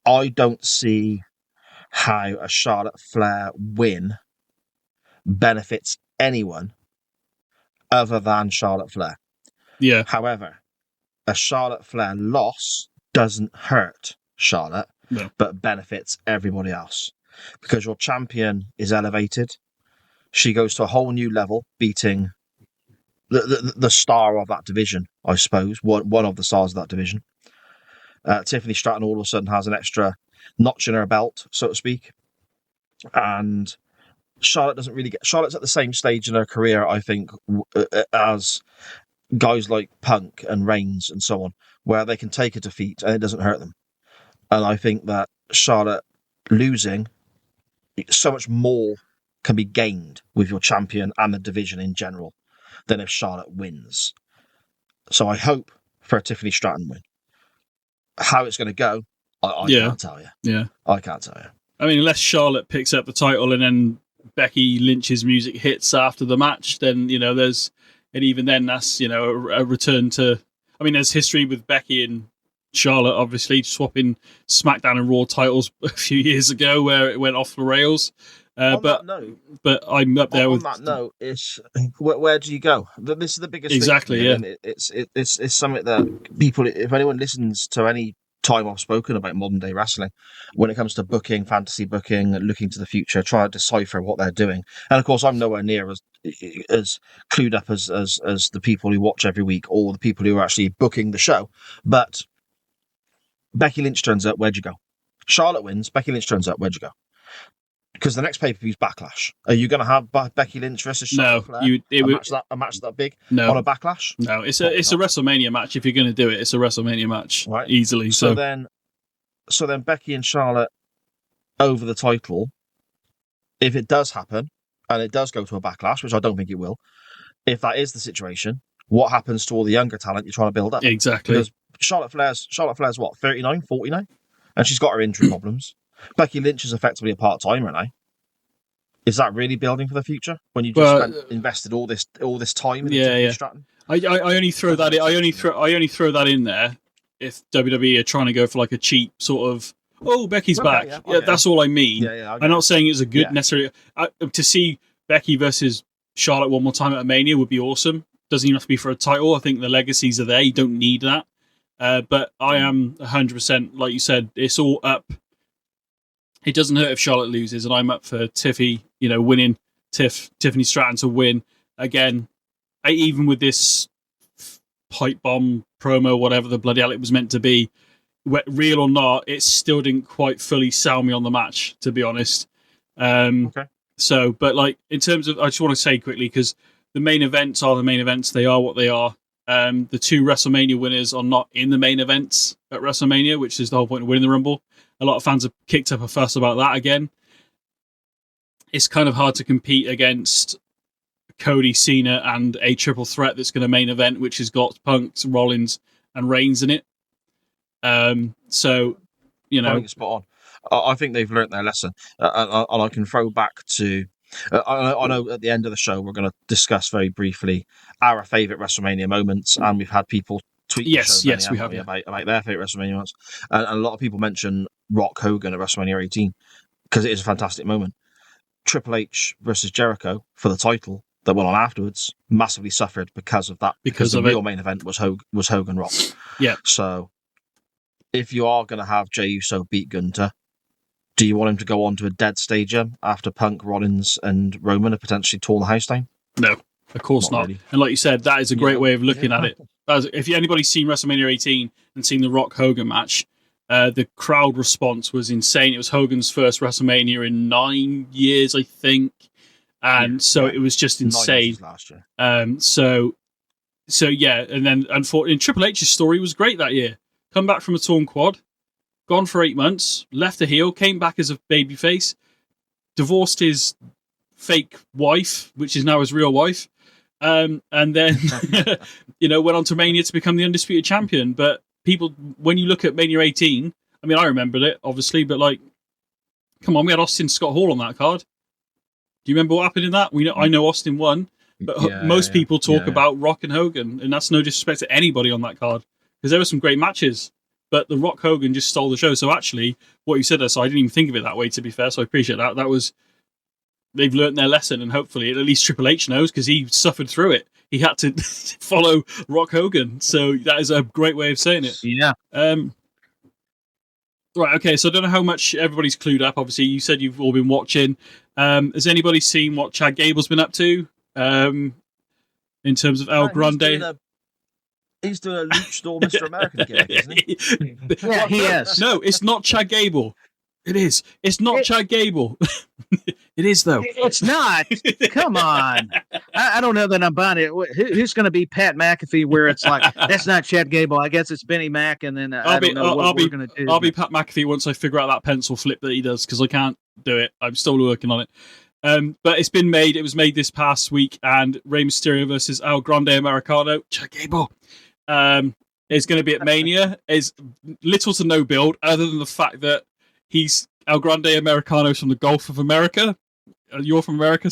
I don't see how a Charlotte Flair win benefits anyone other than Charlotte Flair. Yeah. However, a Charlotte Flair loss doesn't hurt Charlotte, but benefits everybody else. Because your champion is elevated. She goes to a whole new level, beating the star of that division, I suppose. One of the stars of that division. Tiffany Stratton all of a sudden has an extra notch in her belt, so to speak. And Charlotte doesn't really Charlotte's at the same stage in her career, I think, as guys like Punk and Reigns and so on, where they can take a defeat and it doesn't hurt them. And I think that Charlotte losing, so much more can be gained with your champion and the division in general than if Charlotte wins. So I hope for a Tiffany Stratton win. How it's going to go, I can't tell you. Yeah, I can't tell you. I mean, unless Charlotte picks up the title and then Becky Lynch's music hits after the match, then there's, and even then that's a return to. I mean, there's history with Becky and Charlotte, obviously swapping SmackDown and Raw titles a few years ago, where it went off the rails. But I'm up there on with that note. Is where do you go? This is the biggest exactly. Thing yeah, it's something that people, if anyone listens to any time I've spoken about modern day wrestling, when it comes to booking, fantasy booking, looking to the future, try to decipher what they're doing. And of course, I'm nowhere near as clued up as the people who watch every week or the people who are actually booking the show. But Becky Lynch turns up, where'd you go? Charlotte wins, Becky Lynch turns up, where'd you go? Because the next pay-per-view is Backlash. Are you going to have Becky Lynch versus Charlotte Flair? A match that big on a Backlash? No, it's a WrestleMania match. If you're going to do it, it's a WrestleMania match, right? Easily. So then Becky and Charlotte over the title. If it does happen and it does go to a Backlash, which I don't think it will, if that is the situation, what happens to all the younger talent you're trying to build up? Exactly. Because Charlotte Flair's what, 39, 49? And she's got her injury problems. Becky Lynch is effectively a part-timer now. Is that really building for the future when you just invested all this time in Tiffany Stratton? I only throw that in. I only throw that in there if WWE are trying to go for like a cheap sort of Becky's back. Yeah, that's all I mean. I'm not saying it's a good necessarily to see Becky versus Charlotte one more time at a Mania would be awesome. Doesn't even have to be for a title. I think the legacies are there. You don't need that. But I am 100%, like you said, it's all up. It doesn't hurt if Charlotte loses, and I'm up for Tiffy, winning. Tiffany Stratton to win again. Even with this pipe bomb promo, whatever the bloody hell it was meant to be, real or not, it still didn't quite fully sell me on the match, to be honest. Okay. So, but like in terms of, I just want to say quickly because the main events are the main events. They are what they are. The two WrestleMania winners are not in the main events at WrestleMania, which is the whole point of winning the Rumble. A lot of fans have kicked up a fuss about that again. It's kind of hard to compete against Cody, Cena, and a triple threat that's going to main event, which has got Punk, Rollins, and Reigns in it. So, I think it's spot on. I think they've learnt their lesson. And I can throw back to... I know at the end of the show we're going to discuss very briefly our favourite WrestleMania moments, and we've had people tweet yes, we have about their favourite WrestleMania moments, and a lot of people mention Rock Hogan at WrestleMania 18 because it is a fantastic moment. Triple H versus Jericho for the title that went on afterwards massively suffered because of that, because the real main event was Hogan Rock. Yeah. So if you are going to have Jey Uso beat Gunther, do you want him to go on to a dead stadium after Punk, Rollins, and Roman have potentially torn the house down? No, of course not. Really. And like you said, that is a great way of looking at it. If anybody's seen WrestleMania 18 and seen the Rock Hogan match, the crowd response was insane. It was Hogan's first WrestleMania in 9 years, I think. And it was just insane. Last year. So yeah, and then and Triple H's story was great that year. Come back from a torn quad, gone for 8 months, left a heel, came back as a babyface, divorced his fake wife, which is now his real wife, and then went on to Mania to become the undisputed champion. But people, when you look at Mania 18, I mean, I remembered it obviously, but like Come on, we had Austin Scott Hall on that card. Do you remember what happened in that? I know Austin won, but most people talk about Rock and Hogan, and that's no disrespect to anybody on that card, because there were some great matches, but the Rock Hogan just stole the show. So actually, what you said there, so I didn't even think of it that way, to be fair, so I appreciate that. That was, they've learned their lesson, and hopefully at least Triple H knows, because he suffered through it. He had to follow Rock Hogan, so that is a great way of saying it. Yeah. Right, okay, so I don't know how much everybody's clued up. Obviously, you said you've all been watching. Has anybody seen what Chad Gable's been up to in terms of El Grande? He's doing a luchador Mr. American gimmick, isn't he? Yeah, he is. No, it's not Chad Gable. It is. It's not Chad Gable. It is, though. It's not. Come on. I don't know that I'm buying it. Who's going to be Pat McAfee where it's like, that's not Chad Gable. I guess it's Benny Mac, and then I don't know what we're going to do. I'll be Pat McAfee once I figure out that pencil flip that he does, because I can't do it. I'm still working on it. But it's been made. It was made this past week, and Rey Mysterio versus El Grande Americano, Chad Gable, is going to be at Mania. Is little to no build, other than the fact that he's El Grande Americano's from the Gulf of America. You're from America,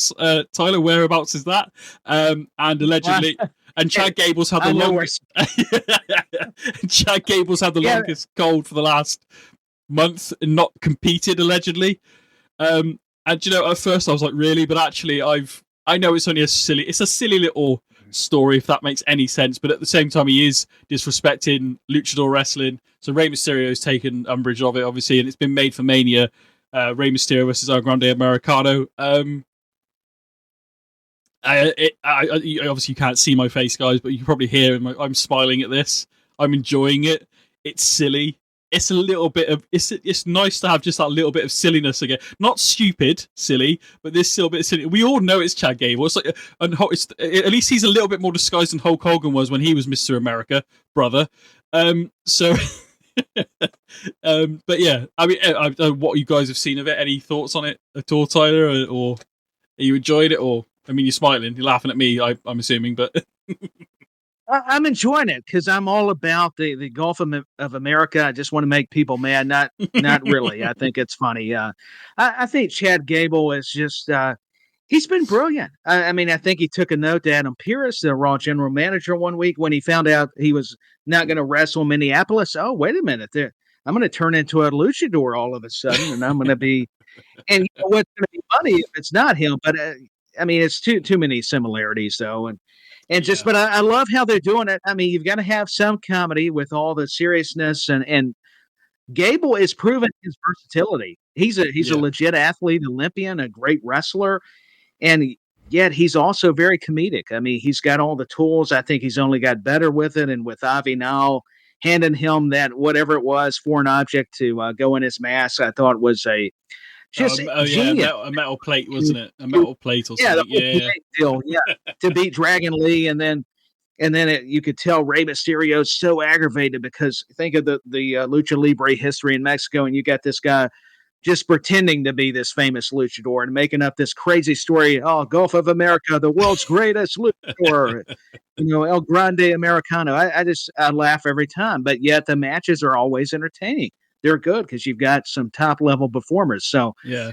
Tyler. Whereabouts is that? And allegedly, and Chad Gable's had the longest. Chad Gable's had the longest cold for the last month and not competed, allegedly. And you know, at first I was like, really, but actually, I know it's only a silly little story, if that makes any sense. But at the same time, he is disrespecting luchador wrestling. So Rey Mysterio's taken umbrage of it, obviously, and it's been made for Mania. Rey Mysterio versus El Grande Americano. Obviously you can't see my face, guys, but you can probably hear I'm smiling at this. I'm enjoying it. It's silly. It's a little bit of it's nice to have just that little bit of silliness again. Not stupid, silly, but this still bit of silly. We all know it's Chad Gable. It's like, at least he's a little bit more disguised than Hulk Hogan was when he was Mr. America, brother. So. But yeah, I mean, I don't know what you guys have seen of it. Any thoughts on it at all, Tyler? Or are you enjoyed it? Or I mean, you're smiling, you're laughing at me. I'm assuming, but I'm enjoying it because I'm all about the Gulf of America. I just want to make people mad. Not really. I think it's funny. I think Chad Gable is just. He's been brilliant. I mean, I think he took a note to Adam Pearce, the Raw general manager, one week when he found out he was not going to wrestle in Minneapolis. Oh, wait a minute. I'm going to turn into a luchador all of a sudden, and I'm going to be – and you know what's going to be funny if it's not him. But, I mean, it's too many similarities, though. But I love how they're doing it. I mean, you've got to have some comedy with all the seriousness, and Gable is proven his versatility. He's a legit athlete, Olympian, a great wrestler. And yet he's also very comedic. I mean, he's got all the tools. I think he's only got better with it. And with Avi now handing him that whatever it was, foreign object to go in his mask, I thought was a metal plate, wasn't it? A metal plate or something. Yeah, deal. Yeah, to beat Dragon Lee, and then you could tell Rey Mysterio's so aggravated because think of the Lucha Libre history in Mexico, and you got this guy just pretending to be this famous luchador and making up this crazy story. Oh, Gulf of America, the world's greatest luchador, El Grande Americano. I laugh every time, but yet the matches are always entertaining. They're good because you've got some top level performers. So yeah,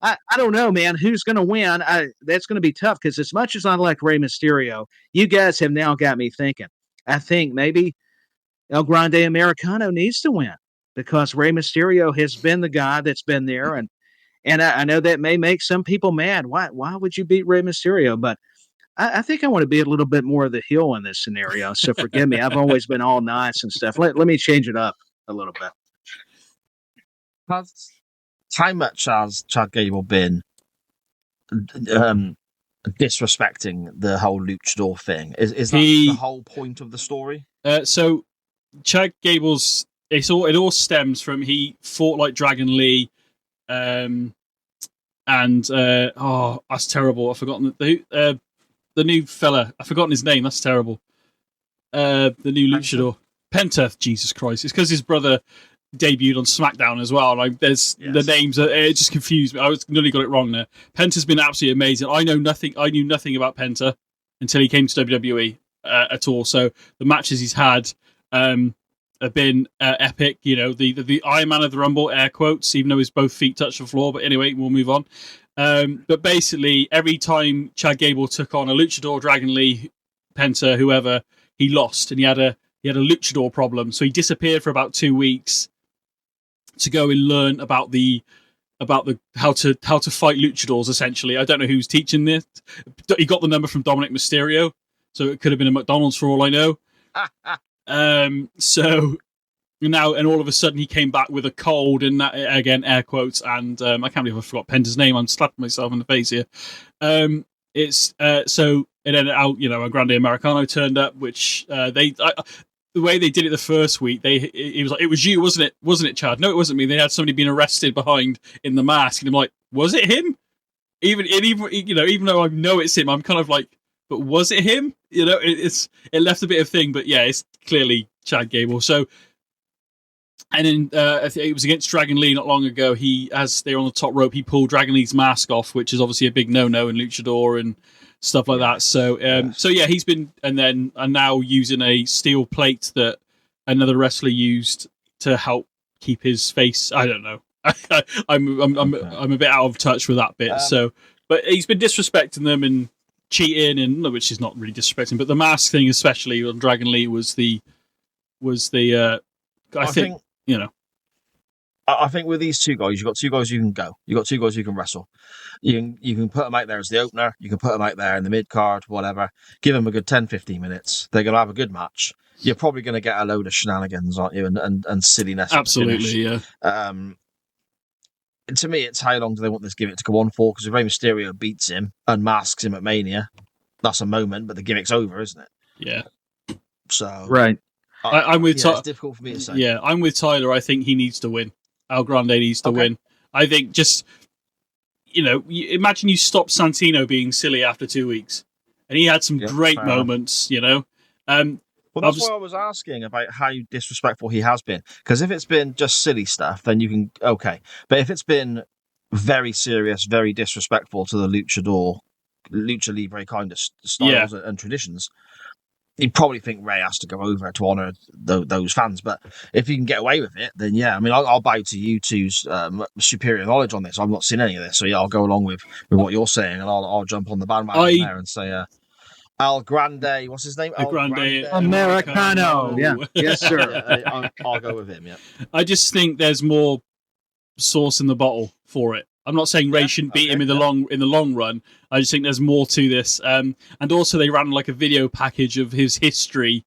I don't know, man, who's going to win? That's going to be tough because as much as I like Rey Mysterio, you guys have now got me thinking. I think maybe El Grande Americano needs to win. Because Rey Mysterio has been the guy that's been there, and I know that may make some people mad. Why would you beat Rey Mysterio? But I think I want to be a little bit more of the heel in this scenario. So forgive me. I've always been all nice and stuff. Let me change it up a little bit. How much has Chad Gable been disrespecting the whole luchador thing? Is that the whole point of the story? So Chad Gable's. It all stems from he fought like Dragon Lee, and that's terrible. I've forgotten the new fella. I've forgotten his name. That's terrible. The new luchador, Penta. Jesus Christ! It's because his brother debuted on SmackDown as well. Like the names. It just confused me. I nearly got it wrong there. Penta's been absolutely amazing. I knew nothing about Penta until he came to WWE at all. So the matches he's had. have been epic. You know, the Iron Man of the Rumble, air quotes, even though his both feet touch the floor. But anyway, we'll move on. But basically, every time Chad Gable took on a luchador, Dragon Lee, Penta, whoever, he lost, and he had a luchador problem. So he disappeared for about 2 weeks to go and learn about the how to fight luchadors. Essentially, I don't know who's teaching this. He got the number from Dominic Mysterio, so it could have been a McDonald's for all I know. So now, and all of a sudden, he came back with a cold, and that, again, air quotes. And I can't believe I forgot Penta's name. I'm slapping myself in the face here. So. And then out, a Grande Americano turned up, which the way they did it the first week, it was like, it was you, wasn't it, Chad? No, it wasn't me. They had somebody being arrested behind in the mask, and I'm like, was it him? Even though I know it's him, I'm kind of like, but was it him? It left a bit of thing, but yeah, it's clearly Chad Gable. So, and then I think it was against Dragon Lee not long ago. As they were on the top rope, he pulled Dragon Lee's mask off, which is obviously a big no-no in luchador and stuff like that. So, so yeah, he's been, and now using a steel plate that another wrestler used to help keep his face. I don't know. I'm a bit out of touch with that bit. But he's been disrespecting them and cheating, and which is not really disrespecting, but the mask thing, especially on Dragon Lee, was the. I think I think with these two guys, you've got two guys who can go. You've got two guys who can wrestle. You can put them out there as the opener. You can put them out there in the mid-card, whatever. Give them a good 10, 15 minutes. They're going to have a good match. You're probably going to get a load of shenanigans, aren't you, and silliness. Absolutely, yeah. To me, it's how long do they want this gimmick to go on for? Because if Rey Mysterio beats him, unmasks him at Mania, that's a moment, but the gimmick's over, isn't it? Yeah. So right. I'm with Tyler. It's difficult for me to say. Yeah, I'm with Tyler. I think he needs to win. El Grande needs to win. I think just, imagine you stop Santino being silly after 2 weeks. And he had some great moments, Well, that's why I was asking about how disrespectful he has been. Because if it's been just silly stuff, then you can, okay. But if it's been very serious, very disrespectful to the lucha libre kind of styles and traditions, you'd probably think Ray has to go over to honour those fans. But if you can get away with it, then yeah. I mean, I'll bow to you two's superior knowledge on this. I've not seen any of this, so yeah, I'll go along with what you're saying, and I'll jump on the bandwagon there and say Al Grande. What's his name? El Grande Americano. Yeah, yes, sir. I'll go with him. Yeah. I just think there's more sauce in the bottle for it. I'm not saying Ray shouldn't beat him in the long run. I just think there's more to this. And also they ran like a video package of his history,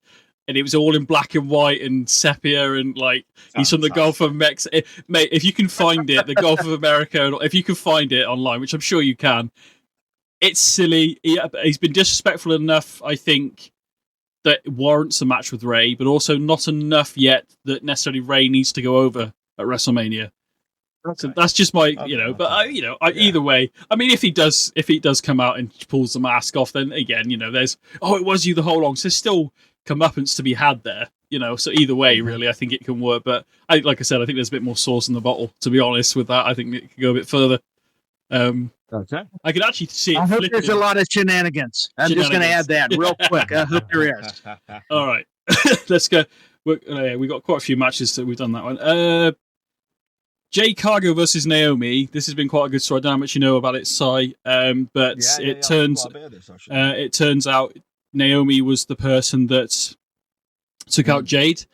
and it was all in black and white and sepia, and like he's from the Gulf of Mexico. Mate, if you can find it, the Gulf of America, if you can find it online, which I'm sure you can, it's silly. He's been disrespectful enough, I think, that warrants a match with Ray, but also not enough yet that necessarily Ray needs to go over at WrestleMania. So that's just my, but either way, I mean, if he does come out and pulls the mask off, then again, there's, it was you the whole long. So there's still comeuppance to be had there, so either way, really, I think it can work. But like I said, I think there's a bit more sauce in the bottle, to be honest with that. I think it could go a bit further. Okay. I could actually see it. I hope there's a lot of shenanigans. I'm just going to add that real quick. I hope there is. All right. Let's go. We got quite a few matches that we've done that one. Jade Cargill versus Naomi. This has been quite a good story. I don't know how much you know about it, Si. But it turns out Naomi was the person that took out Jade.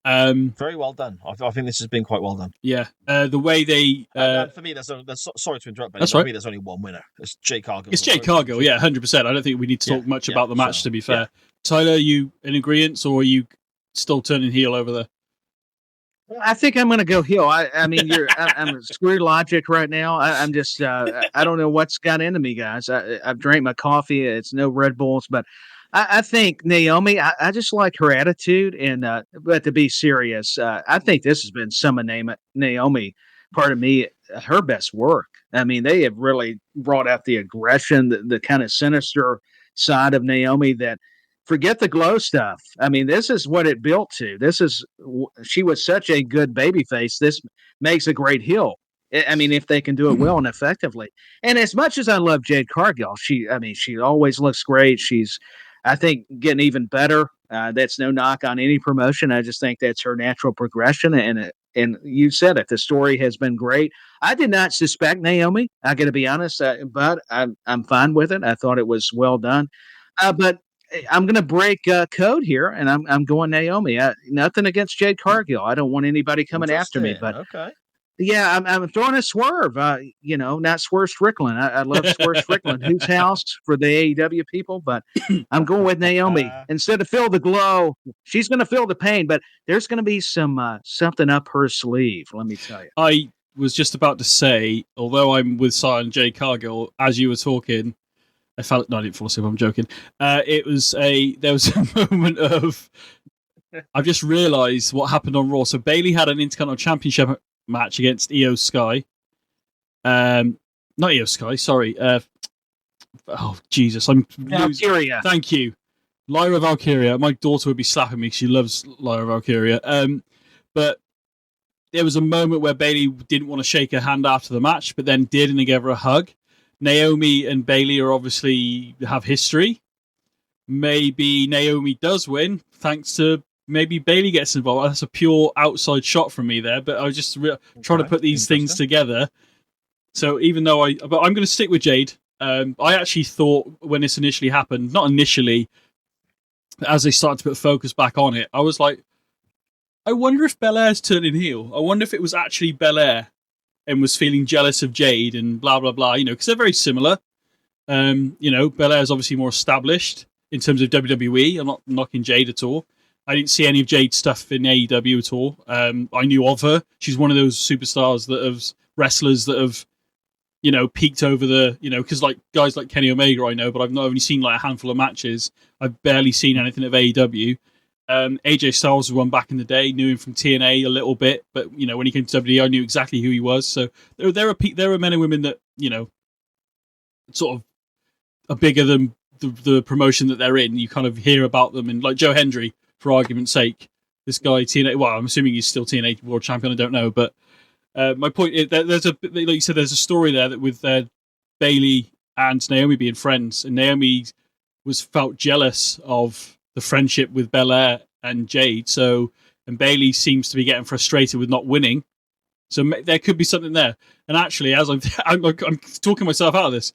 Very well done. I think this has been quite well done. Yeah. The way they... for me, sorry to interrupt, but for me, there's only one winner. It's Jade Cargill. It's Jade Cargill, yeah, 100%. I don't think we need to talk much about the match, to be fair. Yeah. Tyler, are you in agreement, or are you still turning heel over there? I think I'm going to go heel. I mean, I'm screwed logic right now. I'm just, I don't know what's got into me, guys. I've drank my coffee. It's no Red Bulls, but I think Naomi, I just like her attitude. And, but to be serious, I think this has been some of Naomi, pardon me, her best work. I mean, they have really brought out the aggression, the kind of sinister side of Naomi that, forget the glow stuff. I mean, this is what it built to. She was such a good babyface. This makes a great heel. I mean, if they can do it well and effectively. And as much as I love Jade Cargill, she always looks great. She's, I think, getting even better That's no knock on any promotion. I just think that's her natural progression. And you said it, the story has been great. I did not suspect Naomi. I got to be honest, but I'm fine with it. I thought it was well done. But I'm going to break code here, and I'm going Naomi. Nothing against Jade Cargill. I don't want anybody coming after me, but okay. Yeah, I'm throwing a swerve. Not Swerve Strickland. I love Swerve Strickland. Whose house for the AEW people? But I'm going with Naomi. Instead of feel the glow, she's going to feel the pain. But there's going to be some something up her sleeve. Let me tell you. I was just about to say, although I'm with Cy and Jay Cargill, as you were talking, I didn't fall asleep. I'm joking. There was a moment of. I've just realised what happened on Raw. So Bayley had an Intercontinental Championship match against Io Sky. Not Io Sky, sorry. Oh, Jesus. Valkyria. Thank you. Lyra Valkyria. My daughter would be slapping me. She loves Lyra Valkyria. But there was a moment where Bayley didn't want to shake her hand after the match, but then did and they gave her a hug. Naomi and Bayley are obviously have history. Maybe Naomi does win, thanks to maybe Bayley gets involved. That's a pure outside shot from me there, but I was just trying to put these things together. So even though but I'm going to stick with Jade. I actually thought when this initially happened, not initially, as they started to put focus back on it, I was like, I wonder if Belair's turning heel. I wonder if it was actually Belair and was feeling jealous of Jade and blah, blah, blah, because they're very similar. Belair's obviously more established in terms of WWE. I'm not knocking Jade at all. I didn't see any of Jade's stuff in AEW at all. I knew of her. She's one of those superstars wrestlers that have, peaked over the, because like guys like Kenny Omega I know, but I've not only seen like a handful of matches. I've barely seen anything of AEW. AJ Styles was one back in the day, knew him from TNA a little bit, but when he came to WWE, I knew exactly who he was. So there are men and women that sort of are bigger than the promotion that they're in. You kind of hear about them, and like Joe Hendry, for argument's sake, this guy TNA. Well, I'm assuming he's still TNA World Champion. I don't know, but my point is that there's like you said, there's a story there that with Bayley and Naomi being friends, and Naomi felt jealous of the friendship with Belair and Jade. And Bayley seems to be getting frustrated with not winning. So there could be something there. And actually, as I'm talking myself out of this,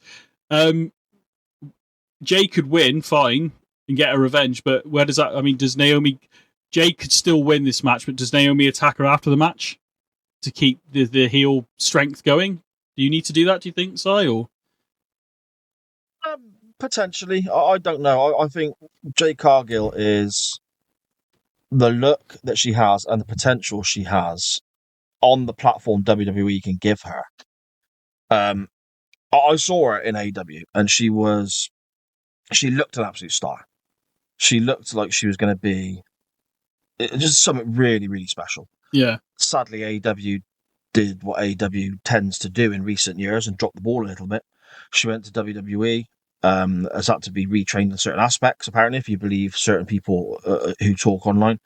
Jade could win, fine, and get a revenge. But where does that? I mean, does Naomi? Jade could still win this match, but does Naomi attack her after the match to keep the heel strength going? Do you need to do that? Do you think, Si? Or potentially, I don't know. I think Jade Cargill is the look that she has and the potential she has on the platform WWE can give her. I saw her in AEW, and she looked an absolute star. She looked like she was going to be just something really, really special. Yeah. Sadly, AEW did what AEW tends to do in recent years and dropped the ball a little bit. She went to WWE. Has had to be retrained in certain aspects, apparently, if you believe certain people who talk online.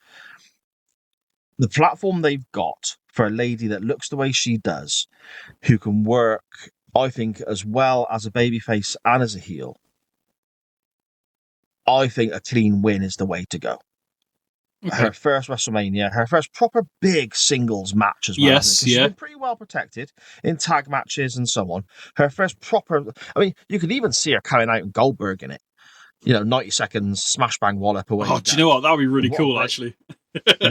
The platform they've got for a lady that looks the way she does, who can work, I think, as well as a babyface and as a heel, I think a clean win is the way to go. Okay. Her first WrestleMania, her first proper big singles match as well. Yes, She's been pretty well protected in tag matches and so on. Her first proper, I mean, you could even see her coming out in Goldberg in it. 90 seconds, smash bang wallop away. Oh, do you know what? That would be really cool, actually.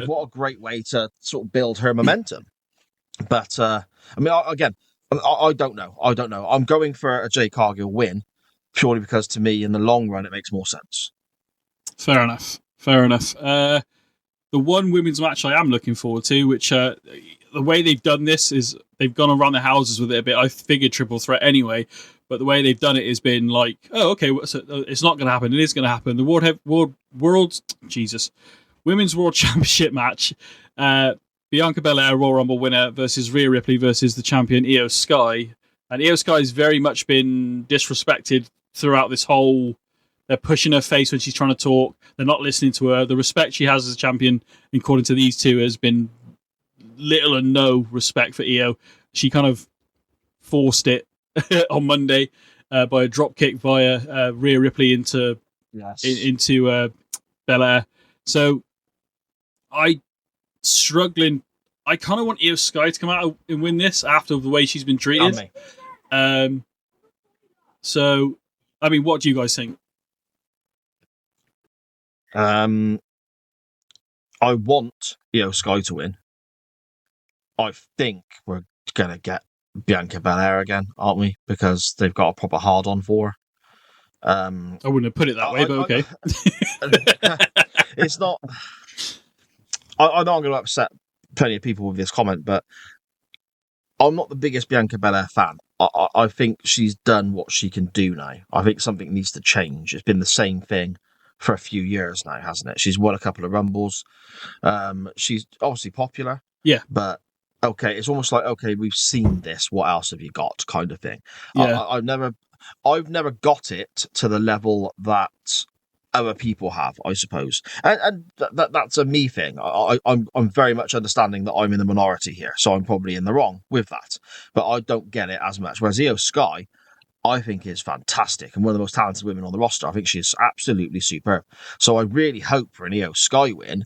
What a great way to sort of build her momentum. But, I mean, I don't know. I'm going for a Jade Cargill win, purely because to me, in the long run, it makes more sense. Fair enough. The one women's match I am looking forward to, which the way they've done this is they've gone around the houses with it a bit. I figured triple threat anyway, but the way they've done it has been like, oh, okay, so it's not going to happen. It is going to happen. The Women's World Championship match. Bianca Belair, Royal Rumble winner, versus Rhea Ripley versus the champion Io Sky. And Io Sky has very much been disrespected throughout this whole. They're pushing her face when she's trying to talk. They're not listening to her. The respect she has as a champion, according to these two, has been little and no respect for Io. She kind of forced it on Monday by a drop kick via Rhea Ripley into Belair. So I struggling. I kind of want Io Sky to come out and win this after the way she's been treated. So, I mean, what do you guys think? I want Io Sky to win. I think we're going to get Bianca Belair again, aren't we? Because they've got a proper hard-on for her. I wouldn't have put it that way, but okay. It's not... I know I'm going to upset plenty of people with this comment, but I'm not the biggest Bianca Belair fan. I think she's done what she can do now. I think something needs to change. It's been the same thing for a few years now, hasn't it? She's won a couple of Rumbles. She's obviously popular. Yeah. But, okay, it's almost like, okay, we've seen this. What else have you got? Kind of thing. Yeah. I've never got it to the level that other people have, I suppose, and that's a me thing. I'm very much understanding that I'm in the minority here, so I'm probably in the wrong with that. But I don't get it as much. Whereas Io Sky, I think, is fantastic and one of the most talented women on the roster. I think she's absolutely superb. So I really hope for an Io Sky win.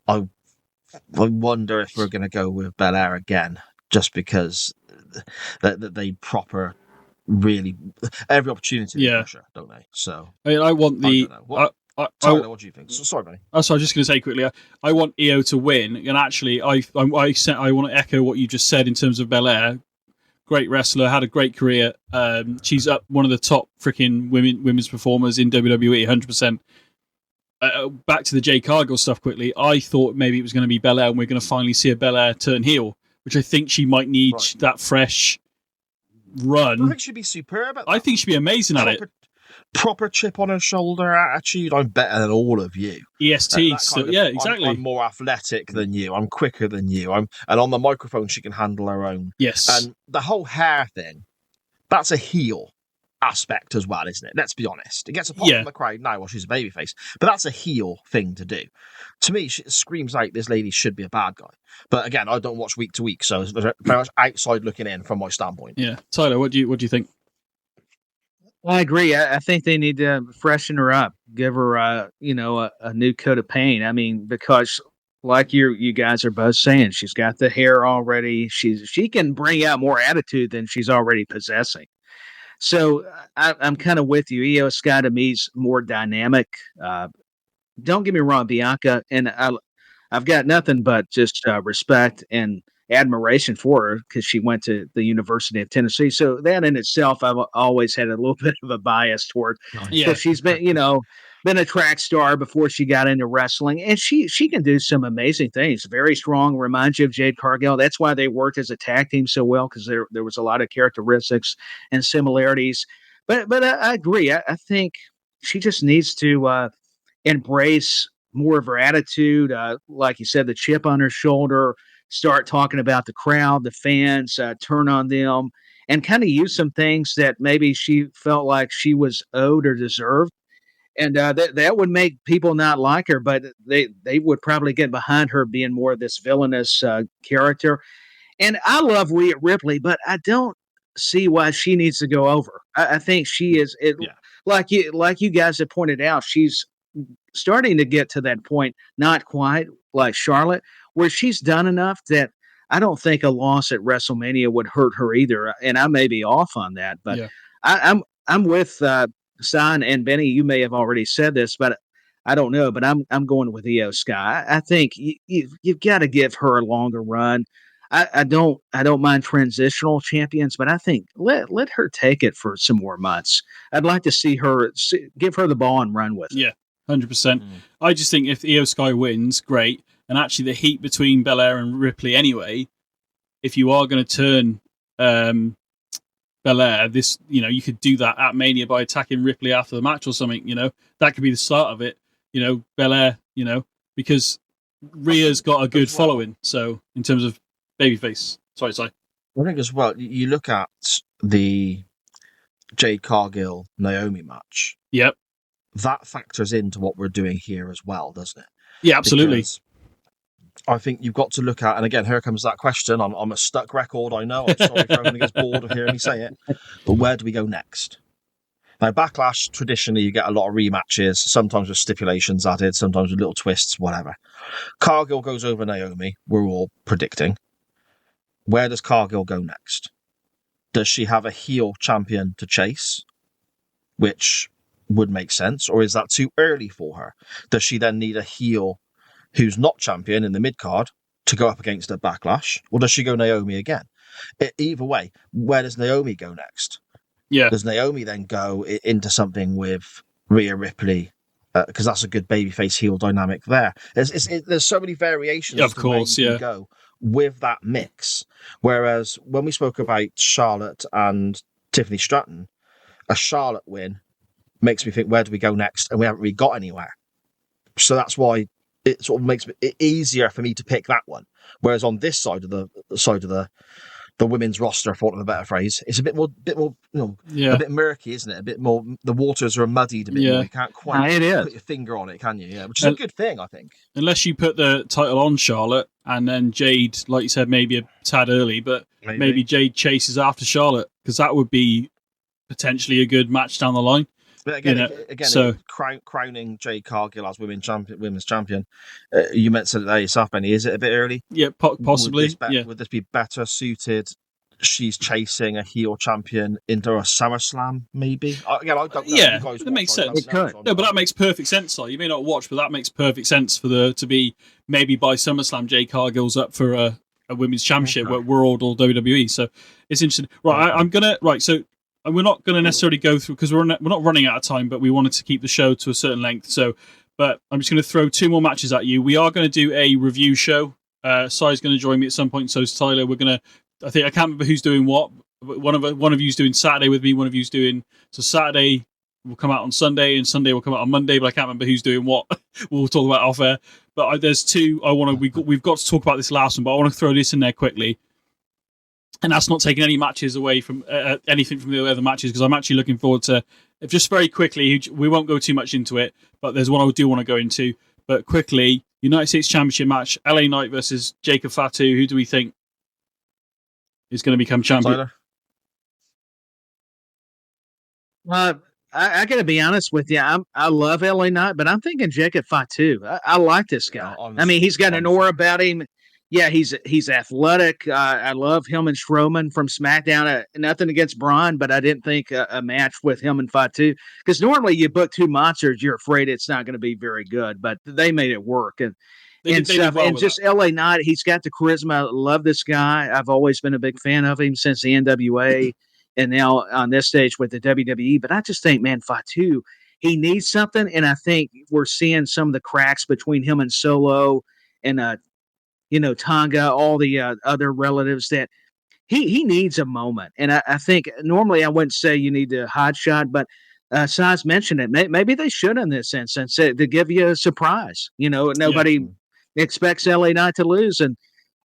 I wonder if we're going to go with Belair again, just because they proper. Really, every opportunity, don't they? So I mean, I want the. Tyler, what do you think? Sorry, Benny. So I was just going to say quickly. I want Io to win, and actually, I want to echo what you just said in terms of Belair. Great wrestler, had a great career. She's up one of the top freaking women's performers in WWE, 100%. Back to the Jade Cargill stuff quickly. I thought maybe it was going to be Belair, and we're going to finally see a Belair turn heel, which I think she might need that fresh run. I think she'd be superb at that. I think she'd be amazing at it. Proper chip on her shoulder attitude. I'm better than all of you. EST. So, yeah, exactly. I'm more athletic than you. I'm quicker than you. And on the microphone, she can handle her own. Yes. And the whole hair thing, that's a heel aspect as well, isn't it? Let's be honest. It gets a pop from the crowd now while she's a babyface, but that's a heel thing to do. To me, it screams like this lady should be a bad guy. But again, I don't watch week to week, so it's very much outside looking in from my standpoint. Yeah, Tyler, what do you think? I agree. I think they need to freshen her up, give her a new coat of paint. I mean, because like you guys are both saying, she's got the hair already. She can bring out more attitude than she's already possessing. So I'm kind of with you. Io Sky to me is more dynamic. Don't get me wrong, Bianca, and I've got nothing but just respect and admiration for her because she went to the University of Tennessee. So that in itself, I've always had a little bit of a bias toward. Yeah, she's been a track star before she got into wrestling, and she can do some amazing things. Very strong, reminds you of Jade Cargill. That's why they worked as a tag team so well, because there was a lot of characteristics and similarities. But I agree. I think she just needs to embrace more of her attitude. Like you said, the chip on her shoulder, start talking about the crowd, the fans, turn on them, and kind of use some things that maybe she felt like she was owed or deserved. And that would make people not like her, but they would probably get behind her being more of this villainous character. And I love Rhea Ripley, but I don't see why she needs to go over. I think she is like you guys have pointed out, she's starting to get to that point, not quite like Charlotte, where she's done enough that I don't think a loss at WrestleMania would hurt her either. And I may be off on that, but I'm with Son and BenNy. You may have already said this, but I don't know. But I'm going with Io Sky. I think you've got to give her a longer run. I don't mind transitional champions, but I think let her take it for some more months. I'd like to see her give her the ball and run with it. Yeah, 100%. I just think if Io Sky wins, great. And actually, the heat between Belair and Ripley, anyway. If you are going to turn Belair, you could do that at Mania by attacking Ripley after the match or something. That could be the start of it. Belair. Because Rhea's got a good following. So in terms of babyface, sorry. I think as well, you look at the Jade Cargill Naomi match. Yep. That factors into what we're doing here as well, doesn't it? Yeah, absolutely. Because I think you've got to look at, and again, here comes that question. I'm a stuck record, I know. I'm sorry for everyone who gets bored of hearing me say it. But where do we go next? Now, Backlash, traditionally, you get a lot of rematches, sometimes with stipulations added, sometimes with little twists, whatever. Cargill goes over Naomi, we're all predicting. Where does Cargill go next? Does she have a heel champion to chase? Which would make sense. Or is that too early for her? Does she then need a heel who's not champion in the mid-card to go up against a Backlash? Or does she go Naomi again? Either way, where does Naomi go next? Yeah. Does Naomi then go into something with Rhea Ripley? Because that's a good babyface heel dynamic there. There's so many variations of course, you can go with that mix. Whereas when we spoke about Charlotte and Tiffany Stratton, a Charlotte win makes me think, where do we go next? And we haven't really got anywhere. So that's why it sort of makes it easier for me to pick that one. Whereas on this side of the women's roster, for want of a better phrase, it's a bit more, a bit murky, isn't it? A bit more, the waters are muddied a bit more. You can't quite put your finger on it, can you? Yeah, which is a good thing, I think. Unless you put the title on Charlotte and then Jade, like you said, maybe a tad early, but maybe Jade chases after Charlotte, because that would be potentially a good match down the line. But again, crowning Jade Cargill as women's champion. You mentioned it there yourself, BenNy. Is it a bit early? Yeah, possibly. Would this be better suited? She's chasing a heel champion into a SummerSlam, maybe. Again, I don't know. Yeah, that makes sense. No, but that makes perfect sense. You may not watch, but that makes perfect sense for to be maybe by SummerSlam, Jade Cargill's up for a women's championship, world or WWE. So it's interesting. Right, So. And we're not going to necessarily go through, because we're not running out of time, but we wanted to keep the show to a certain length. But I'm just going to throw 2 more matches at you. We are going to do a review show. Sai's going to join me at some point, so is Tyler. We're going to, I can't remember who's doing what. But one of you's doing Saturday with me. One of you's doing, so Saturday will come out on Sunday, and Sunday will come out on Monday. But I can't remember who's doing what. We'll talk about off air. But there's 2. We've got to talk about this last one, but I want to throw this in there quickly. And that's not taking any matches away from anything from the other matches, because I'm actually looking forward to, just very quickly, we won't go too much into it, but there's one I do want to go into. But quickly, United States Championship match, LA Knight versus Jacob Fatu. Who do we think is going to become champion? I got to be honest with you. I love LA Knight, but I'm thinking Jacob Fatu. I like this guy. He's got an aura about him. Yeah, he's athletic. I love him and Strowman from SmackDown. Nothing against Braun, but I didn't think a match with him and Fatu, because normally you book 2 monsters, you're afraid it's not going to be very good. But they made it work, and just LA Knight. He's got the charisma. I love this guy. I've always been a big fan of him since the NWA, and now on this stage with the WWE. But I just think, man, Fatu, he needs something, and I think we're seeing some of the cracks between him and Solo and Tonga, all the other relatives, that he needs a moment. And I think normally I wouldn't say you need to hot shot, but Saz mentioned it. Maybe they should in this instance to give you a surprise. Nobody expects LA Knight to lose. And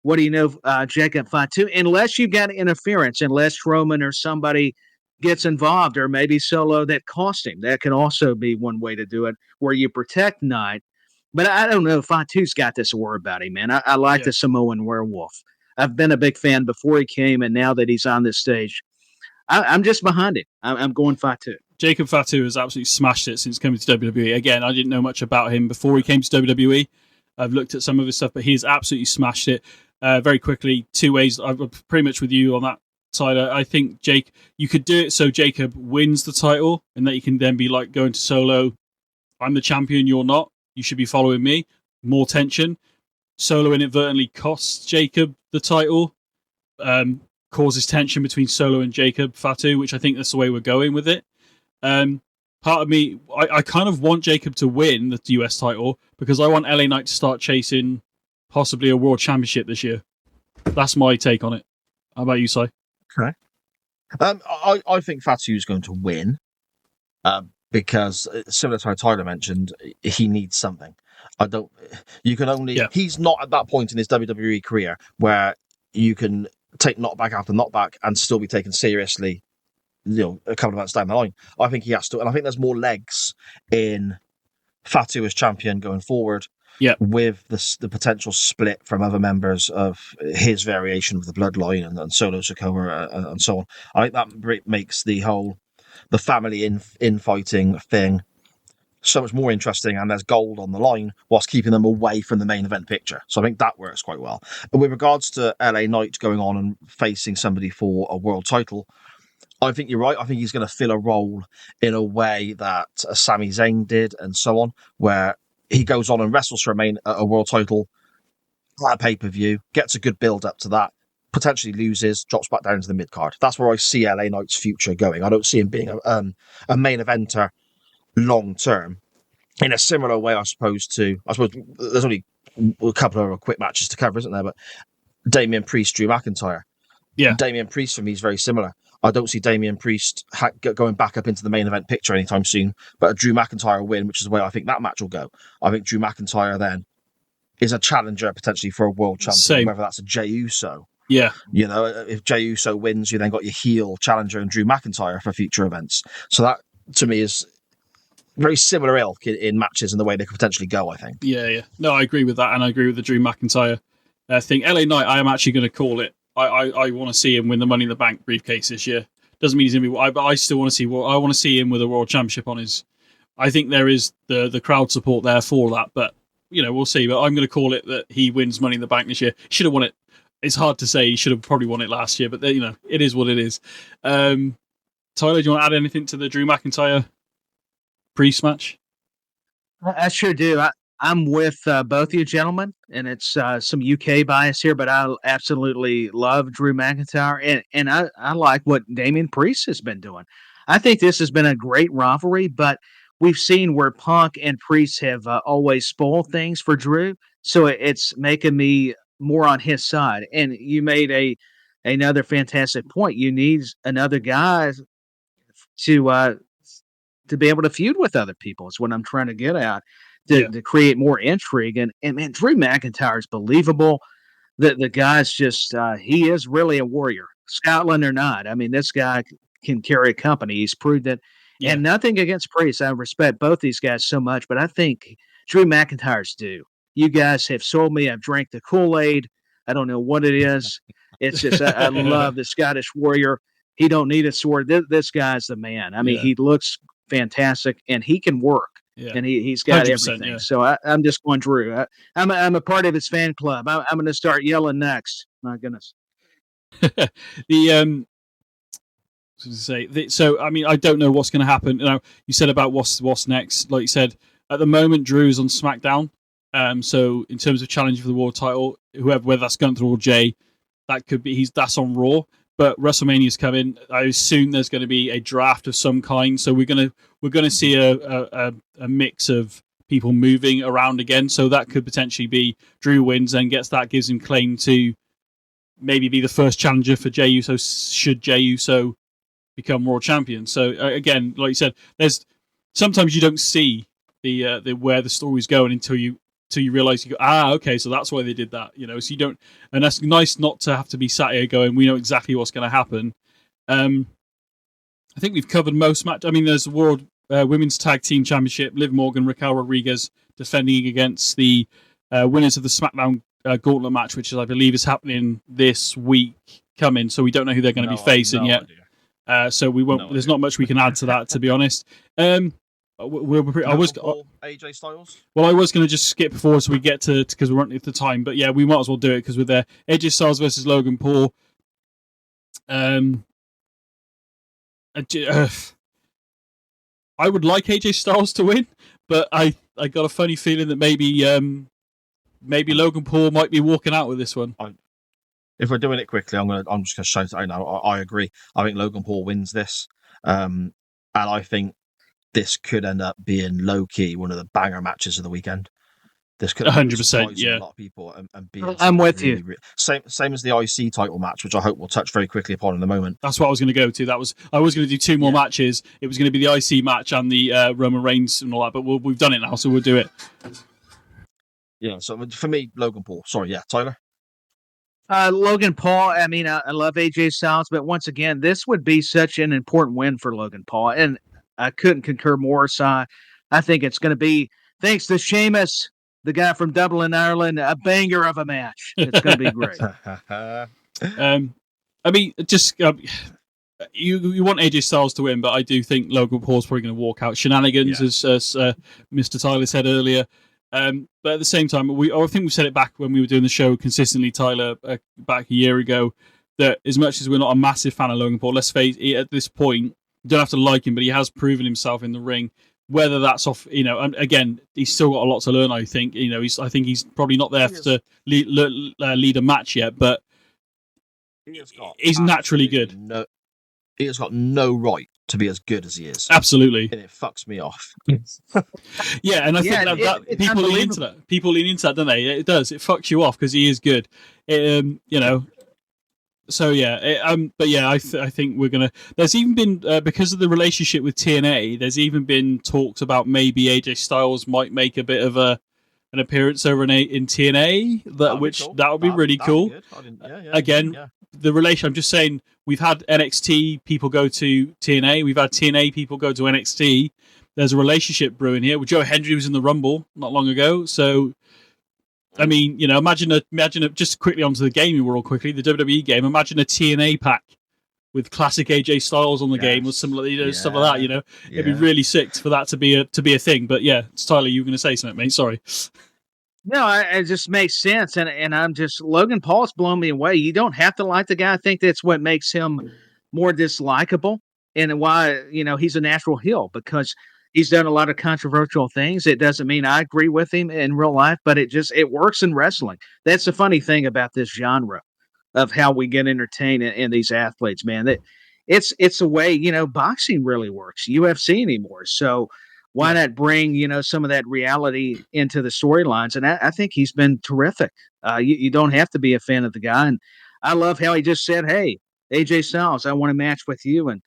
what do you know, Jacob Fatu? Unless you got interference, unless Strowman or somebody gets involved, or maybe Solo that cost him. That can also be one way to do it, where you protect Knight. But I don't know if Fatu's got this aura about him, man. I like the Samoan werewolf. I've been a big fan before he came, and now that he's on this stage, I'm just behind it. I'm going Fatu. Jacob Fatu has absolutely smashed it since coming to WWE. Again, I didn't know much about him before he came to WWE. I've looked at some of his stuff, but he's absolutely smashed it. Very quickly, 2 ways. I'm pretty much with you on that side. I think, you could do it so Jacob wins the title, and that you can then be like going to Solo, I'm the champion, you're not. You should be following me. More tension. Solo inadvertently costs Jacob the title, causes tension between Solo and Jacob Fatu, which I think that's the way we're going with it. Part of me, I kind of want Jacob to win the US title, because I want LA Knight to start chasing possibly a world championship this year. That's my take on it. How about you, Si? Okay. I think Fatu's going to win. Because similar to how Tyler mentioned, he needs something. He's not at that point in his WWE career where you can take knockback after knockback and still be taken seriously, a couple of months down the line. I think he has to, and I think there's more legs in Fatu as champion going forward. Yeah, with the potential split from other members of his variation of the bloodline and Solo Sikoa and so on. I think that makes the whole the family infighting thing so much more interesting, and there's gold on the line whilst keeping them away from the main event picture. So I think that works quite well. But with regards to LA Knight going on and facing somebody for a world title, I think you're right. I think he's going to fill a role in a way that Sami Zayn did and so on, where he goes on and wrestles for a world title at a pay-per-view, gets a good build-up to that, potentially loses, drops back down into the mid-card. That's where I see LA Knight's future going. I don't see him being a main eventer long-term. In a similar way, I suppose there's only a couple of quick matches to cover, isn't there? But Damian Priest, Drew McIntyre. Yeah. Damian Priest for me is very similar. I don't see Damian Priest going back up into the main event picture anytime soon, but a Drew McIntyre win, which is the way I think that match will go. I think Drew McIntyre then is a challenger potentially for a world champion, whether that's a Jey Uso. Yeah. You know, if Jey Uso wins, you then got your heel challenger and Drew McIntyre for future events. So that, to me, is very similar ilk in matches and the way they could potentially go, I think. Yeah. No, I agree with that, and I agree with the Drew McIntyre thing. LA Knight, I am actually going to call it. I want to see him win the Money in the Bank briefcase this year. Doesn't mean he's going to be. But I still want to see. I want to see him with a world championship on his. I think there is the crowd support there for that, but we'll see. But I'm going to call it that he wins Money in the Bank this year. Should have won it. It's hard to say. He should have probably won it last year, but it is what it is. Tyler, do you want to add anything to the Drew McIntyre Priest match? I sure do. I'm with both of you gentlemen, and it's some UK bias here, but I absolutely love Drew McIntyre, and I like what Damian Priest has been doing. I think this has been a great rivalry, but we've seen where Punk and Priest have always spoiled things for Drew, so it's making me more on his side. And you made another fantastic point. You need another guy to be able to feud with other people. Is what I'm trying to get at. To create more intrigue. And man, Drew McIntyre is believable. The guy's just, he is really a warrior, Scotland or not. I mean, this guy can carry a company. He's proved it. Yeah. And nothing against Priest. I respect both these guys so much, but I think Drew McIntyre's due. You guys have sold me. I've drank the Kool-Aid. I don't know what it is. It's just, I love the Scottish warrior. He don't need a sword. This guy's the man. I mean, he looks fantastic, and he can work. Yeah. And he's got everything. Yeah. So I'm just going Drew. I'm a part of his fan club. I'm going to start yelling next. My goodness. So I mean, I don't know what's going to happen. You said about what's next. Like you said, at the moment, Drew's on SmackDown. So in terms of challenging for the world title, whether that's Gunther or Jay, that could be that's on Raw. But WrestleMania's coming. I assume there's going to be a draft of some kind. So we're going to see a mix of people moving around again. So that could potentially be Drew wins and gives him claim to maybe be the first challenger for Jey Uso should Jey Uso become world champion. So again, like you said, there's sometimes you don't see the where the story's going until you realize you go, okay, so that's why they did that, so you don't, and that's nice not to have to be sat here going, we know exactly what's going to happen. I think we've covered most match. I mean, there's the World Women's Tag Team Championship, Liv Morgan, Raquel Rodriguez defending against the winners of the SmackDown Gauntlet match, which I believe is happening this week coming, so we don't know who they're going to be facing yet. So we won't. There's not much we can add to that, to be honest. AJ Styles. Well, I was going to just skip forward so we get to because we're running at the time, but yeah, we might as well do it because we're there. AJ Styles versus Logan Paul. I would like AJ Styles to win, but I got a funny feeling that maybe Logan Paul might be walking out with this one. If we're doing it quickly, I'm just going to shout it out now. I agree. I think Logan Paul wins this, and I think this could end up being low-key one of the banger matches of the weekend. This could 100%, a lot of people and be. I'm with you. Same as the IC title match, which I hope we'll touch very quickly upon in a moment. That's what I was going to go to. I was going to do two more matches. It was going to be the IC match and the Roman Reigns and all that, but we've done it now, so we'll do it. Yeah. So for me, Logan Paul. Sorry, yeah, Tyler. Logan Paul. I mean, I love AJ Styles, but once again, this would be such an important win for Logan Paul, and I couldn't concur more. So I think it's going to be, thanks to Sheamus, the guy from Dublin, Ireland, a banger of a match. It's going to be great. I mean, just you want AJ Styles to win, but I do think Logan Paul's probably going to walk out. Shenanigans, as Mr. Tyler said earlier. But at the same time, I think we said it back when we were doing the show consistently, Tyler, back a year ago, that as much as we're not a massive fan of Logan Paul, let's face it, at this point, you don't have to like him, but he has proven himself in the ring. Whether that's off, and again, he's still got a lot to learn. I think, I think he's probably not there to lead a match yet, but he's naturally good. He has got no right to be as good as he is. Absolutely, and it fucks me off. Yeah, and I think that people lean into that. People lean into that, don't they? It does. It fucks you off because he is good. So yeah, but yeah, I think we're gonna. There's even been because of the relationship with TNA. There's even been talks about maybe AJ Styles might make a bit of an appearance over in TNA. That would be really cool. The relation. I'm just saying, we've had NXT people go to TNA. We've had TNA people go to NXT. There's a relationship brewing here. Joe Hendry was in the Rumble not long ago, so. I mean, imagine just quickly onto the gaming world quickly, the WWE game. Imagine a TNA pack with classic AJ Styles on the game or similar, stuff like that. It'd be really sick for that to be a thing. But yeah, Tyler, you were going to say something, mate. Sorry. No, it just makes sense, and I'm just Logan Paul's blown me away. You don't have to like the guy. I think that's what makes him more dislikable, and why he's a natural heel, because he's done a lot of controversial things. It doesn't mean I agree with him in real life, but it works in wrestling. That's the funny thing about this genre of how we get entertained in these athletes, man. That it's a way, boxing really works, UFC anymore. So why not bring, some of that reality into the storylines? And I think he's been terrific. You don't have to be a fan of the guy. And I love how he just said, hey, AJ Styles, I want to match with you. And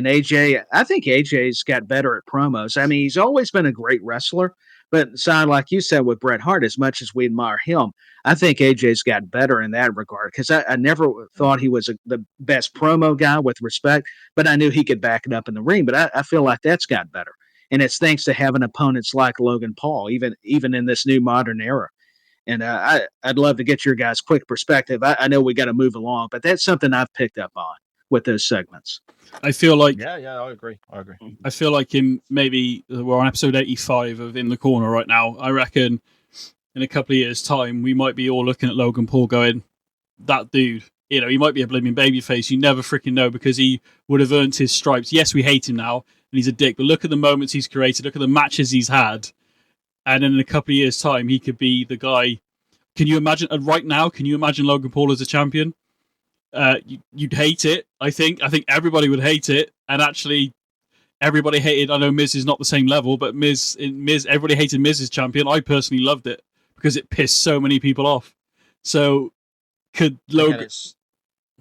AJ, I think AJ's got better at promos. I mean, he's always been a great wrestler, but like you said with Bret Hart, as much as we admire him, I think AJ's got better in that regard, because I never thought he was the best promo guy with respect, but I knew he could back it up in the ring. But I feel like that's got better. And it's thanks to having opponents like Logan Paul, even in this new modern era. And I'd love to get your guys' quick perspective. I know we got to move along, but that's something I've picked up on with those segments. I feel like I agree. I feel like maybe we're on episode 85 of In the Corner right now. I reckon in a couple of years' time we might be all looking at Logan Paul going, that dude, he might be a blaming babyface. You never freaking know, because he would have earned his stripes. Yes, we hate him now and he's a dick, but look at the moments he's created, look at the matches he's had, and then in a couple of years' time he could be the guy. Can you imagine right now? Can you imagine Logan Paul as a champion? You'd hate it. I think everybody would hate it, and actually, everybody hated. I know Miz is not the same level, but Miz, everybody hated Miz as champion. I personally loved it because it pissed so many people off. So, could Logan? Again,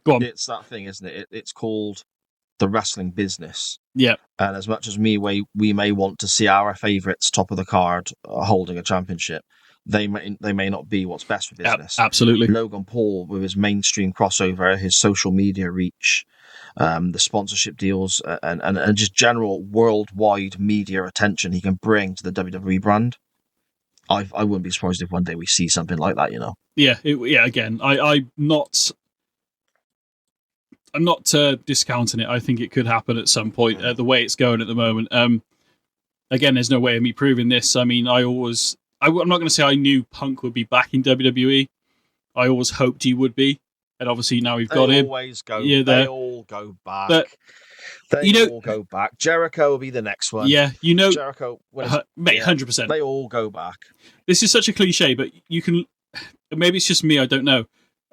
go on. It's that thing, isn't it? It's called the wrestling business. Yeah. And as much as we may want to see our favourites top of the card holding a championship, they may not be what's best for business. Absolutely. Logan Paul, with his mainstream crossover, his social media reach, the sponsorship deals, and just general worldwide media attention he can bring to the WWE brand, I wouldn't be surprised if one day we see something like that. Yeah. Again, I'm not discounting it. I think it could happen at some point. The way it's going at the moment. Again, there's no way of me proving this. I mean, I'm not going to say I knew Punk would be back in WWE. I always hoped he would be, and obviously now we've got him. They all go back. But they all go back. Jericho will be the next one. Yeah, Jericho, mate, 100%. They all go back. This is such a cliche, but you can. Maybe it's just me. I don't know.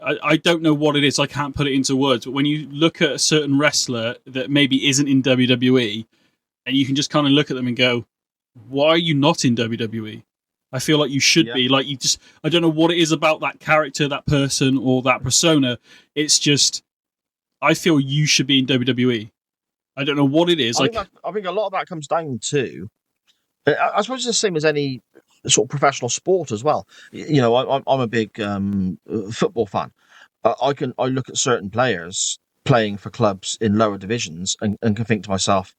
I don't know what it is. I can't put it into words. But when you look at a certain wrestler that maybe isn't in WWE, and you can just kind of look at them and go, "Why are you not in WWE?" I feel like you should be. Like, I don't know what it is about that character, that person, or that persona. It's just, I feel you should be in WWE. I don't know what it is. I think a lot of that comes down to, I suppose it's the same as any sort of professional sport as well. I'm a big football fan. I look at certain players playing for clubs in lower divisions and can think to myself,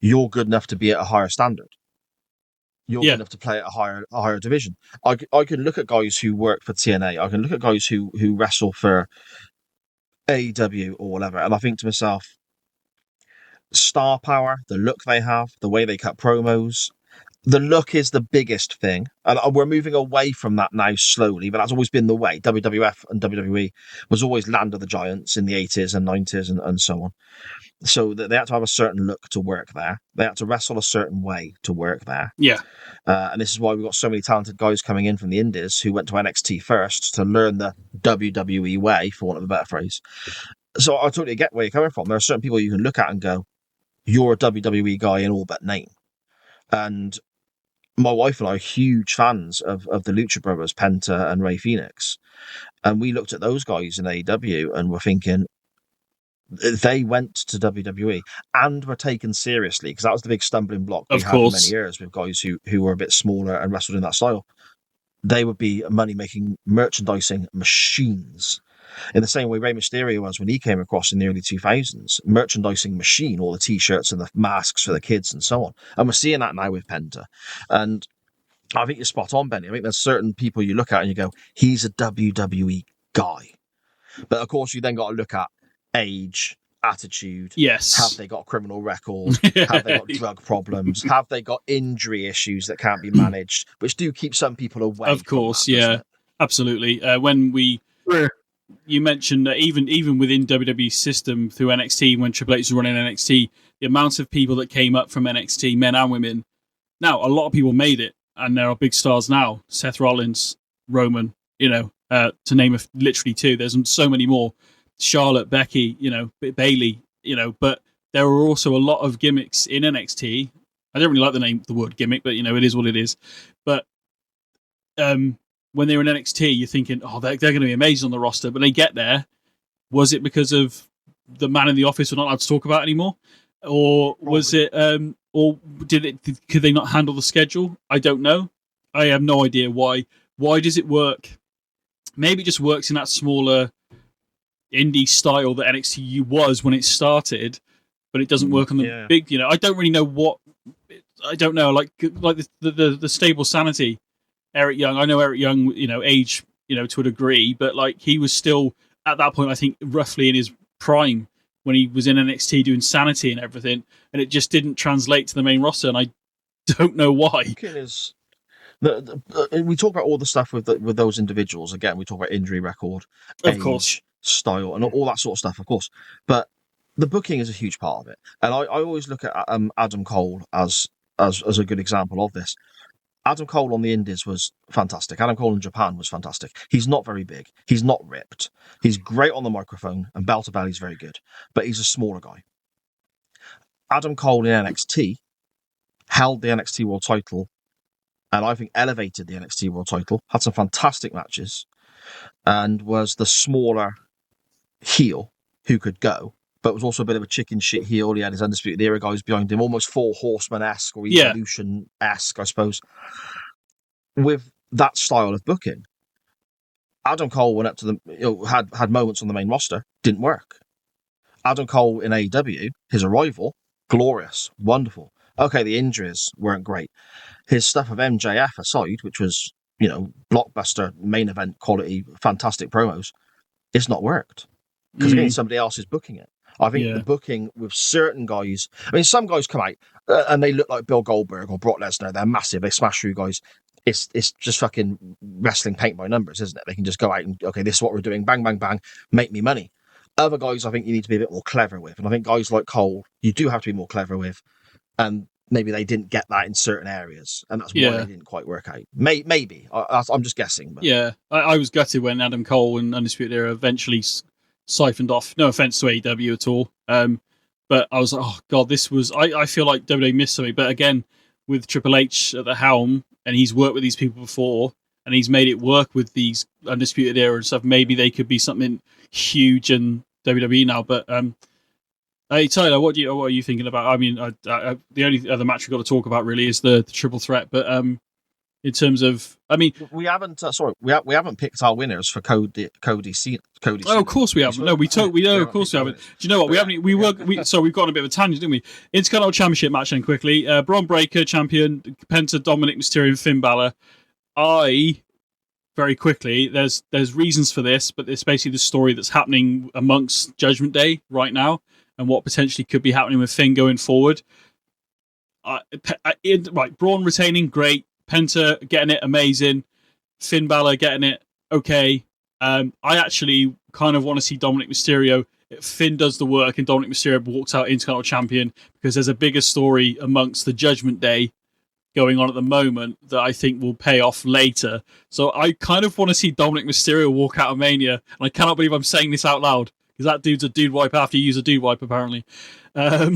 you're good enough to be at a higher standard. You're good enough to play at a higher division. I can look at guys who work for TNA. I can look at guys who wrestle for AEW or whatever, and I think to myself, star power, the look they have, the way they cut promos. The look is the biggest thing, and we're moving away from that now slowly, but that's always been the way. WWF and WWE was always land of the giants in the 80s and 90s and so on. So they had to have a certain look to work there. They had to wrestle a certain way to work there. Yeah. And this is why we've got so many talented guys coming in from the indies who went to NXT first to learn the WWE way, for want of a better phrase. So I totally get where you're coming from. There are certain people you can look at and go, you're a WWE guy in all but name. And my wife and I are huge fans of the Lucha Brothers, Penta and Rey Fenix. And we looked at those guys in AEW and were thinking, they went to WWE and were taken seriously, because that was the big stumbling block we had for many years with guys who were a bit smaller and wrestled in that style. They would be money-making merchandising machines. In the same way Rey Mysterio was when he came across in the early 2000s, merchandising machine, all the T-shirts and the masks for the kids and so on. And we're seeing that now with Penta. And I think you're spot on, BenNy. I think there's certain people you look at and you go, he's a WWE guy. But of course, you then got to look at age, attitude. Yes. Have they got a criminal record? Have they got drug problems? Have they got injury issues that can't be managed, which do keep some people away? Of course, yeah, absolutely. When you mentioned that even within WWE system through NXT, when Triple H was running NXT, the amount of people that came up from NXT, men and women. Now, a lot of people made it, and there are big stars now. Seth Rollins, Roman, to name literally two. There's so many more. Charlotte, Becky, Bailey, but there are also a lot of gimmicks in NXT. I don't really like the word gimmick, but it is what it is. But when they were in NXT, you're thinking, oh, they're going to be amazing on the roster. But they get there. Was it because of the man in the office we're not allowed to talk about anymore? Or was it, or could they not handle the schedule? I don't know. I have no idea why. Why does it work? Maybe it just works in that smaller indie style that NXT was when it started, but it doesn't work on the big, I don't really know what, I don't know, like the stable sanity. Eric Young, I know Eric Young, age, to a degree, but like he was still at that point, I think, roughly in his prime when he was in NXT doing sanity and everything, and it just didn't translate to the main roster, and I don't know why. We talk about all the stuff with those individuals. Again, we talk about injury record, of course, style, and all that sort of stuff, of course. But the booking is a huge part of it, and I always look at Adam Cole as a good example of this. Adam Cole on the Indies was fantastic. Adam Cole in Japan was fantastic. He's not very big. He's not ripped. He's great on the microphone, and bell to belly is very good. But he's a smaller guy. Adam Cole in NXT held the NXT World title, and I think elevated the NXT World title, had some fantastic matches, and was the smaller heel who could go, but was also a bit of a chicken shit heel. He had his Undisputed Era guys behind him, almost Four Horsemen-esque or Evolution-esque, I suppose. With that style of booking, Adam Cole went up to had moments on the main roster, didn't work. Adam Cole in AEW, his arrival, glorious, wonderful. Okay, the injuries weren't great. His stuff of MJF aside, which was, blockbuster, main event quality, fantastic promos, it's not worked. Because again, somebody else is booking it. I think the booking with certain guys, some guys come out and they look like Bill Goldberg or Brock Lesnar. They're massive. They smash through guys. It's just fucking wrestling paint by numbers, isn't it? They can just go out and, okay, this is what we're doing. Bang, bang, bang. Make me money. Other guys, I think you need to be a bit more clever with. And I think guys like Cole, you do have to be more clever with. And maybe they didn't get that in certain areas. And that's why they didn't quite work out. Maybe. I'm just guessing. But. Yeah. I was gutted when Adam Cole and Undisputed Era eventually siphoned off. No offense to AEW at all, but I was like, oh god, this was. I feel like WWE missed something. But again, with Triple H at the helm, and he's worked with these people before, and he's made it work with these Undisputed Era and stuff. Maybe they could be something huge in WWE now. But hey Tyler, what are you thinking about? I mean, the only other match we've got to talk about really is the triple threat. But in terms of, we haven't. We haven't picked our winners for Cody. Oh, of course we haven't. No, we know. Of course we haven't. Do you know what? We haven't. So we've got on a bit of a tangent, didn't we? Intercontinental Championship match then quickly. Braun Breaker champion, Penta, Dominic Mysterio, and Finn Balor. Very quickly. There's reasons for this, but it's basically the story that's happening amongst Judgment Day right now, and what potentially could be happening with Finn going forward. Right, Braun retaining, great. Penta getting it, amazing. Finn Balor getting it, okay. I actually kind of want to see Dominic Mysterio. Finn does the work and Dominic Mysterio walks out Intercontinental Champion, because there's a bigger story amongst the Judgment Day going on at the moment that I think will pay off later. So I kind of want to see Dominic Mysterio walk out of Mania, and I cannot believe I'm saying this out loud, because that dude's a dude wipe after you use a dude wipe, apparently. But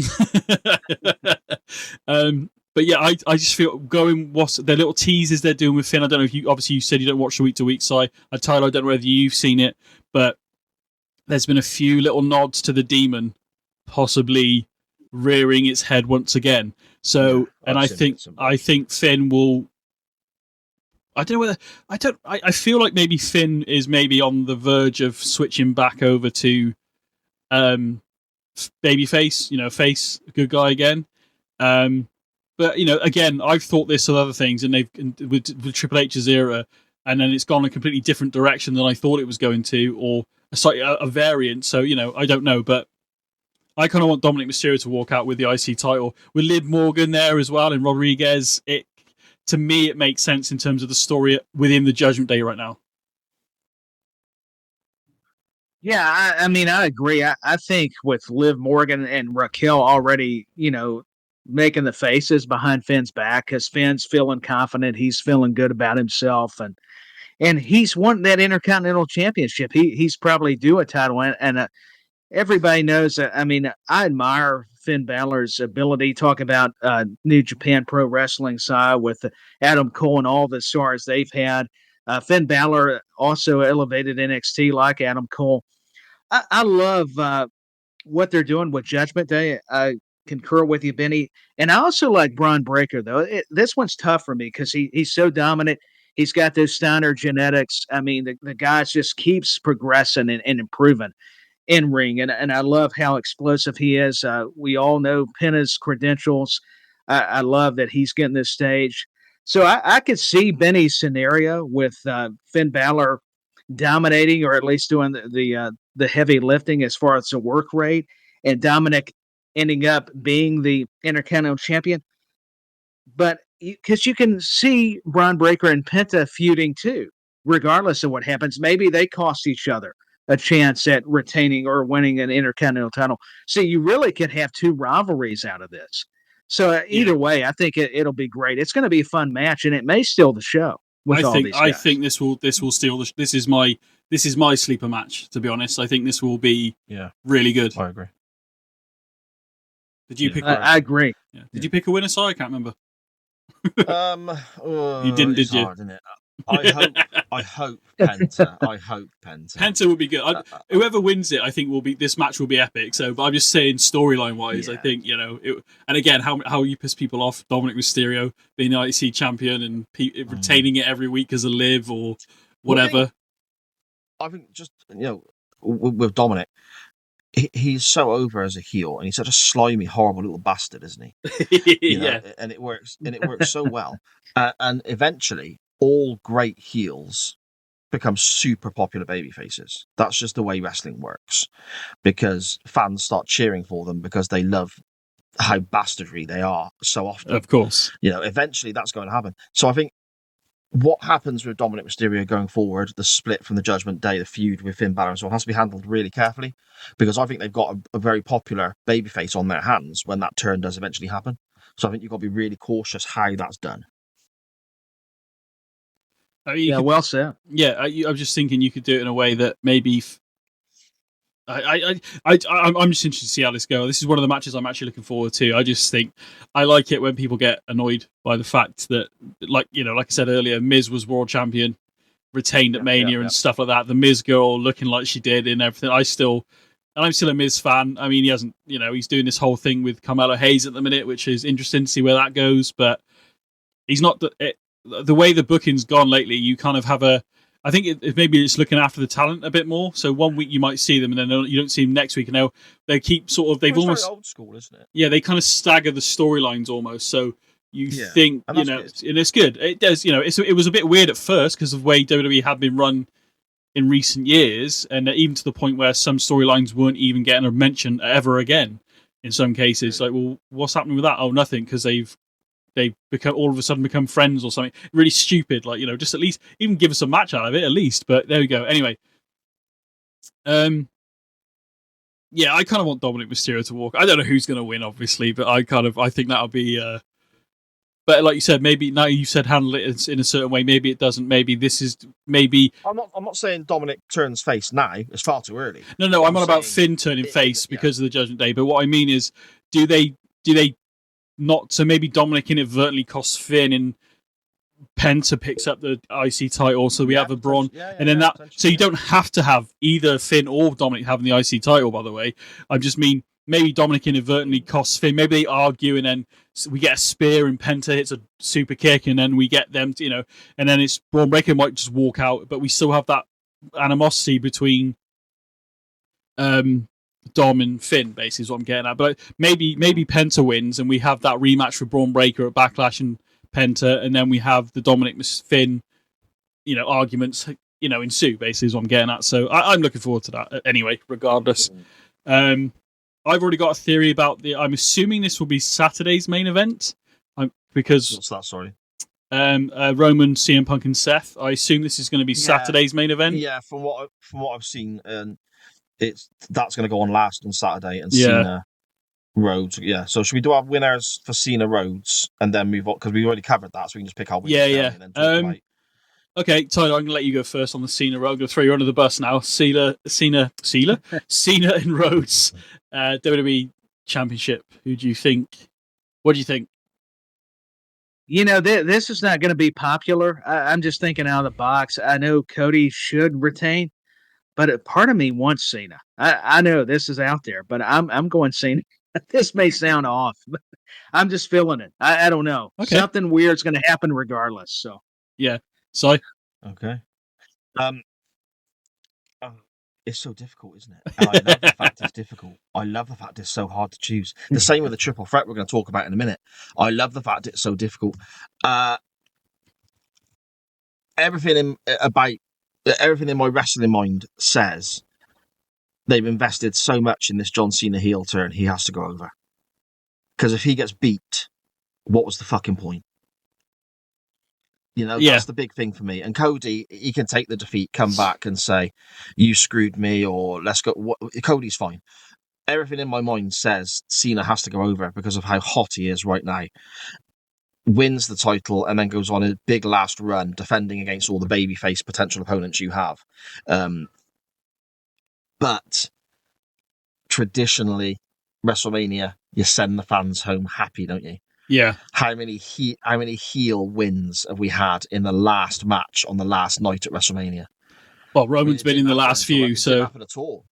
yeah, I just feel what's the little teases they're doing with Finn. I don't know if you said you don't watch the week to week, so Tyler, I don't know whether you've seen it, but there's been a few little nods to the Demon possibly rearing its head once again. So, and I think Finn will. I don't know whether I feel like maybe Finn is maybe on the verge of switching back over to babyface, face good guy again. But again, I've thought this with other things, and they've with Triple H's era, and then it's gone a completely different direction than I thought it was going to, or a variant. So I don't know, but I kind of want Dominic Mysterio to walk out with the IC title with Liv Morgan there as well, and Rodriguez. To me, it makes sense in terms of the story within the Judgment Day right now. Yeah, I agree. I think with Liv Morgan and Raquel already, making the faces behind Finn's back, because Finn's feeling confident, he's feeling good about himself, and he's won that Intercontinental Championship. He's probably due a title, and everybody knows. I admire Finn Balor's ability. Talk about New Japan Pro Wrestling side with Adam Cole and all the stars they've had. Finn Balor also elevated NXT like Adam Cole. I love what they're doing with Judgment Day. I concur with you, BenNy. And I also like Braun Breaker, though. This one's tough for me because he's so dominant. He's got those Steiner genetics. The guy just keeps progressing and improving in ring. And I love how explosive he is. We all know Penta's credentials. I love that he's getting this stage. So I could see BenNy's scenario with Finn Balor dominating, or at least doing the heavy lifting as far as the work rate, and Dominic ending up being the Intercontinental Champion. But because you can see Braun Breaker and Penta feuding too, regardless of what happens. Maybe they cost each other a chance at retaining or winning an Intercontinental title. So you really could have two rivalries out of this. So either way, I think it'll be great. It's going to be a fun match, and it may steal the show. I think this will steal the. This is my sleeper match. To be honest, I think this will be really good. I agree. Did you pick? I agree. Yeah. Did you pick a winner? Sorry, I can't remember. You didn't, did you? Hard, isn't it? I hope Penta. Penta would be good. Whoever wins it, I think this match will be epic. So, but I'm just saying, storyline wise, I think and again, how you piss people off, Dominic Mysterio being the IC champion and retaining it every week as a Liv or whatever. I think just with Dominic, he's so over as a heel, and he's such a slimy, horrible little bastard, isn't he? And it works so well, and eventually all great heels become super popular baby faces. That's just the way wrestling works, because fans start cheering for them because they love how bastardry they are so often. Of course. Eventually that's going to happen. So I think what happens with Dominic Mysterio going forward, the split from the Judgment Day, the feud with Finn Balor, has to be handled really carefully, because I think they've got a very popular babyface on their hands when that turn does eventually happen. So I think you've got to be really cautious how that's done. Well said. Yeah, I'm just thinking you could do it in a way that maybe. I'm just interested to see how this goes. This is one of the matches I'm actually looking forward to. I just think I like it when people get annoyed by the fact that, like I said earlier, Miz was world champion, retained at Mania and stuff like that. The Miz girl looking like she did and everything. I'm still a Miz fan. He hasn't, he's doing this whole thing with Carmelo Hayes at the minute, which is interesting to see where that goes. But he's not the way the booking's gone lately. You kind of have I think it maybe it's looking after the talent a bit more. So one week you might see them, and then you don't see them next week. And they keep sort of almost very old school, isn't it? Yeah, they kind of stagger the storylines almost. So you think and it's good. It does. It was a bit weird at first because of the way WWE had been run in recent years, and even to the point where some storylines weren't even getting a mention ever again. In some cases, like, well, what's happening with that? Oh, nothing, because they've become all of a sudden become friends or something. Really stupid. Like, just at least even give us a match out of it at least. But there we go. Anyway, yeah, I kind of want Dominic Mysterio to walk. I don't know who's going to win, obviously, but I think that'll be. But like you said, maybe now you said handle it in a certain way. Maybe it doesn't. Maybe this is maybe. I'm not saying Dominic turns face now. It's far too early. No. I'm on about Finn turning face because of the Judgment Day. But what I mean is, do they not? So maybe Dominic inadvertently costs Finn, and Penta picks up the IC title. So we have a Braun, and then that. So you don't have to have either Finn or Dominic having the IC title. By the way, I just mean. Maybe Dominic inadvertently costs Finn. Maybe they argue, and then we get a spear, and Penta hits a super kick, and then we get them, and then it's Braun Breaker might just walk out, but we still have that animosity between Dom and Finn. Basically, is what I'm getting at. But maybe Penta wins, and we have that rematch with Braun Breaker at Backlash and Penta, and then we have the Dominic Finn, arguments, ensue. Basically, is what I'm getting at. So I'm looking forward to that. Anyway, regardless. I've already got a theory about I'm assuming this will be Saturday's main event, because what's that? Sorry, Roman, CM Punk, and Seth. I assume this is going to be Saturday's main event. Yeah, from what I've seen, that's going to go on last on Saturday, and Cena Rhodes. Yeah, so should we do our winners for Cena Rhodes and then move on, because we've already covered that, so we can just pick our winners. And then okay, Tyler, I'm going to let you go first on the Cena Rhodes. I'm going to throw you under the bus now. Cena and Rhodes, WWE Championship. Who do you think? What do you think? This is not going to be popular. I'm just thinking out of the box. I know Cody should retain, but part of me wants Cena. I know this is out there, but I'm going Cena. This may sound off, but I'm just feeling it. I don't know. Okay. Something weird's going to happen regardless. So yeah. So okay. It's so difficult, isn't it? And I love the fact it's difficult. I love the fact it's so hard to choose. The same with the triple threat we're going to talk about in a minute. I love the fact it's so difficult. Everything in my wrestling mind says they've invested so much in this John Cena heel turn, he has to go over. Because if he gets beat, what was the fucking point? That's the big thing for me. And Cody, he can take the defeat, come back and say, you screwed me, or let's go. Cody's fine. Everything in my mind says Cena has to go over because of how hot he is right now. Wins the title and then goes on a big last run, defending against all the babyface potential opponents you have. But traditionally, WrestleMania, you send the fans home happy, don't you? Yeah. How many heel wins have we had in the last match on the last night at WrestleMania? Well, Roman's been in the last few, so... It didn't happen at all.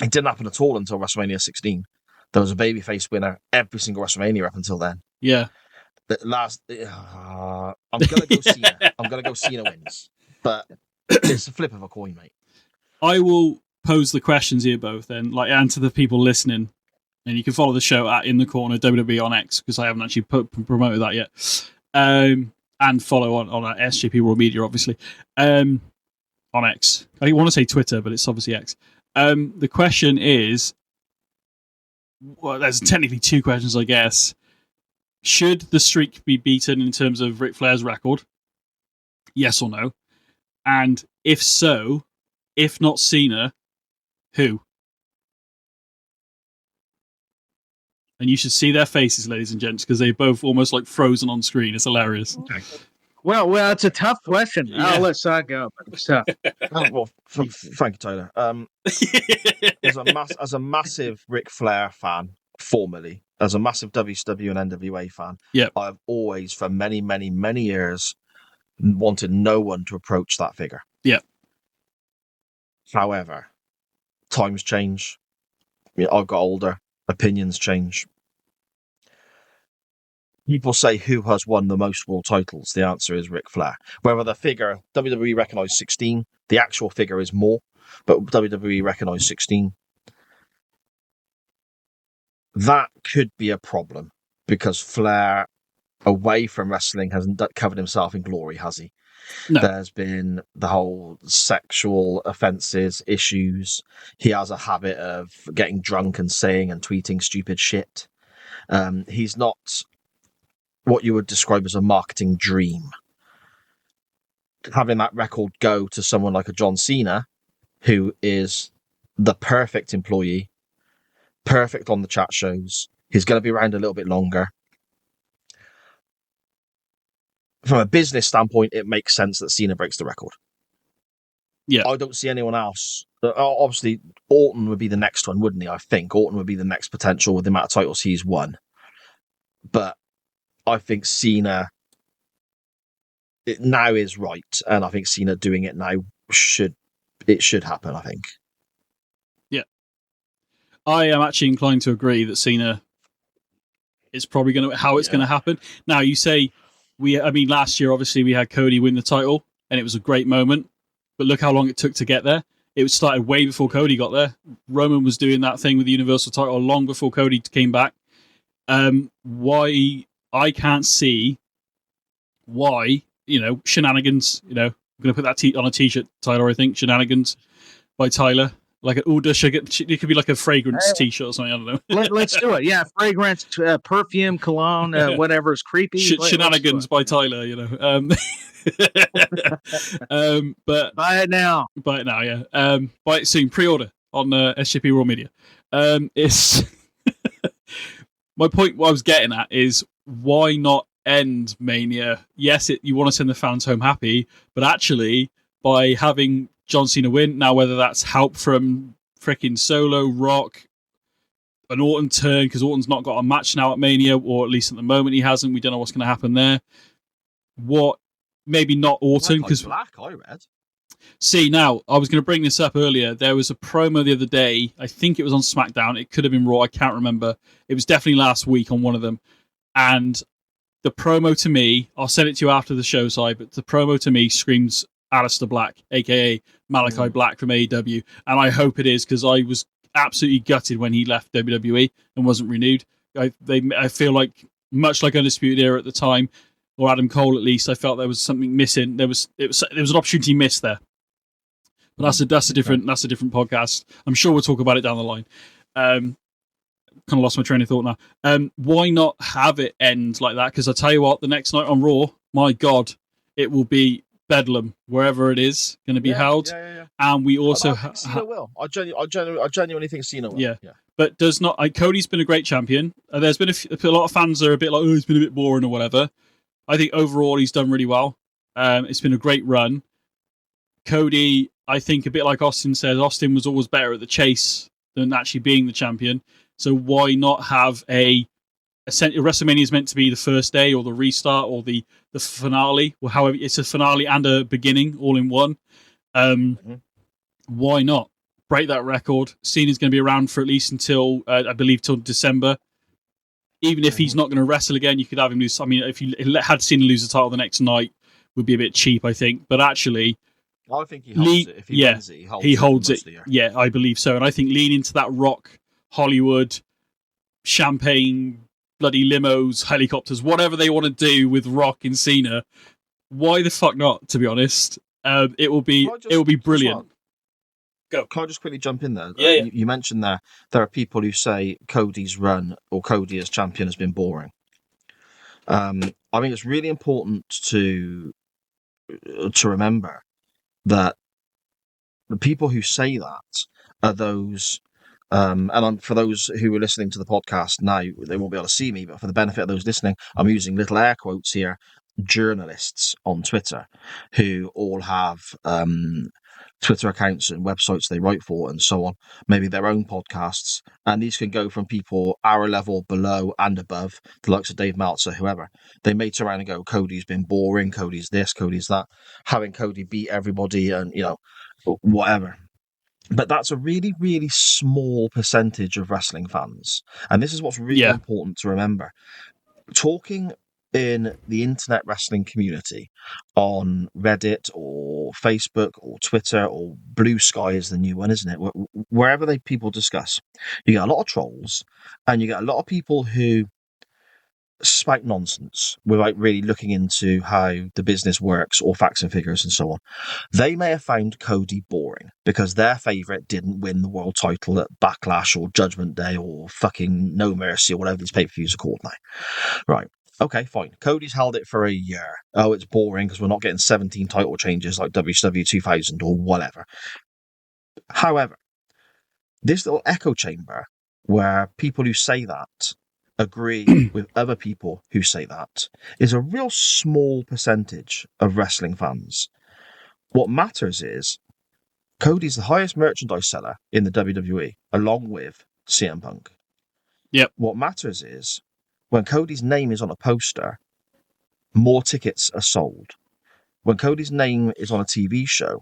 It didn't happen at all until WrestleMania 16. There was a babyface winner every single WrestleMania up until then. Yeah. The last... I'm going to go Cena. I'm going to go Cena wins. But it's a flip of a coin, mate. I will pose the questions here both then, and to the people listening. And you can follow the show at InTheCorner WWE on X, because I haven't actually promoted that yet. And follow on SJP World Media, obviously. On X. I want to say Twitter, but it's obviously X. The question is, well, there's technically two questions, I guess. Should the streak be beaten in terms of Ric Flair's record? Yes or no? And if so, if not Cena, who? And you should see their faces, ladies and gents, because they're both almost like frozen on screen. It's hilarious. Okay. Well, it's a tough question. Yeah. I'll let Sai go, but it's tough. Thank you, Tyler. As a massive Ric Flair fan, formerly, as a massive WCW and NWA fan, I've always, for many, many, many years, wanted no one to approach that figure. Yeah. However, times change. I've got older. Opinions change. People say who has won the most world titles. The answer is Ric Flair. Whether the figure, WWE recognised 16, the actual figure is more, but WWE recognised 16. That could be a problem because Flair, away from wrestling, hasn't covered himself in glory, has he? No. There's been the whole sexual offences issues. He has a habit of getting drunk and saying and tweeting stupid shit. He's not what you would describe as a marketing dream. Having that record go to someone like a John Cena, who is the perfect employee, perfect on the chat shows. He's going to be around a little bit longer. From a business standpoint, it makes sense that Cena breaks the record. Yeah. I don't see anyone else. Obviously, Orton would be the next one, wouldn't he? I think Orton would be the next potential with the amount of titles he's won. But I think Cena now is right, and I think Cena doing it now should happen, I think. Yeah. I am actually inclined to agree that Cena is probably going to going to happen. Now, you say last year obviously we had Cody win the title and it was a great moment, but look how long it took to get there. It started way before Cody got there. Roman was doing that thing with the Universal title long before Cody came back. Why I can't see why, shenanigans, I'm going to put that on a t-shirt, Tyler, I think, shenanigans by Tyler. Like it could be like a fragrance t-shirt or something. I don't know. Let's do it. Yeah, fragrance, perfume, cologne, whatever is creepy. Shenanigans by Tyler. But buy it now. Yeah. Buy it soon. Pre-order on SJP Raw Media. It's my point. What I was getting at is why not end Mania? Yes, you want to send the fans home happy, but actually by having John Cena win. Now, whether that's help from freaking Solo, Rock, an Orton turn, because Orton's not got a match now at Mania, or at least at the moment he hasn't. We don't know what's going to happen there. Maybe not Orton, because Black, I read. See, now, I was going to bring this up earlier. There was a promo the other day. I think it was on SmackDown. It could have been Raw. I can't remember. It was definitely last week on one of them. And the promo to me, I'll send it to you after the show side, but the promo to me screams Aleister Black, a.k.a. Malachi Black from AEW. And I hope it is, because I was absolutely gutted when he left WWE and wasn't renewed. I feel like, much like Undisputed Era at the time, or Adam Cole at least, I felt there was something missing. There was an opportunity missed there. But that's a different podcast. I'm sure we'll talk about it down the line. Kind of lost my train of thought now. Why not have it end like that? Because I tell you what, the next night on Raw, my God, it will be Bedlam wherever it is going to be held. Yeah. And we also Cena will. I genuinely think Cena will. Yeah. But does not. Cody's been a great champion. There's been a lot of fans are a bit like, oh, he's been a bit boring or whatever. I think overall he's done really well. It's been a great run. Cody, I think, a bit like Austin says, Austin was always better at the chase than actually being the champion. So why not have WrestleMania is meant to be the first day or the restart or the finale, or however it's a finale and a beginning all in one. Why not break that record? Cena's going to be around for at least until I believe till December. Even if he's not going to wrestle again, you could have him lose. I mean, if you had Cena lose the title the next night, would be a bit cheap, I think. But actually, I think he holds it. If he wins it, he holds it. Yeah, I believe so. And I think lean into that Rock, Hollywood, champagne, bloody limos, helicopters, whatever they want to do with Rock and Cena. Why the fuck not? To be honest, it will be brilliant. Go. Can I just quickly jump in there? Yeah. You mentioned there are people who say Cody's run or Cody as champion has been boring. I think it's really important to remember that the people who say that are those, for those who are listening to the podcast now, they won't be able to see me, but for the benefit of those listening, I'm using little air quotes here, journalists on Twitter who all have Twitter accounts and websites they write for and so on, maybe their own podcasts, and these can go from people our level, below and above, the likes of Dave Meltzer, whoever. They may turn around and go, Cody's been boring, Cody's this, Cody's that, having Cody beat everybody and, whatever. But that's a really, really small percentage of wrestling fans. And this is what's really important to remember. Talking in the internet wrestling community on Reddit or Facebook or Twitter or Blue Sky is the new one, isn't it? Wherever people discuss, you get a lot of trolls and you get a lot of people who spout nonsense without really looking into how the business works or facts and figures and so on. They may have found Cody boring because their favourite didn't win the world title at Backlash or Judgment Day or fucking No Mercy or whatever these pay-per-views are called now. Right. Okay, fine. Cody's held it for a year. Oh, it's boring because we're not getting 17 title changes like WCW 2000 or whatever. However, this little echo chamber where people who say that agree with other people who say that is a real small percentage of wrestling fans. What matters is Cody's the highest merchandise seller in the WWE, along with CM Punk. Yep. What matters is when Cody's name is on a poster, more tickets are sold. When Cody's name is on a TV show,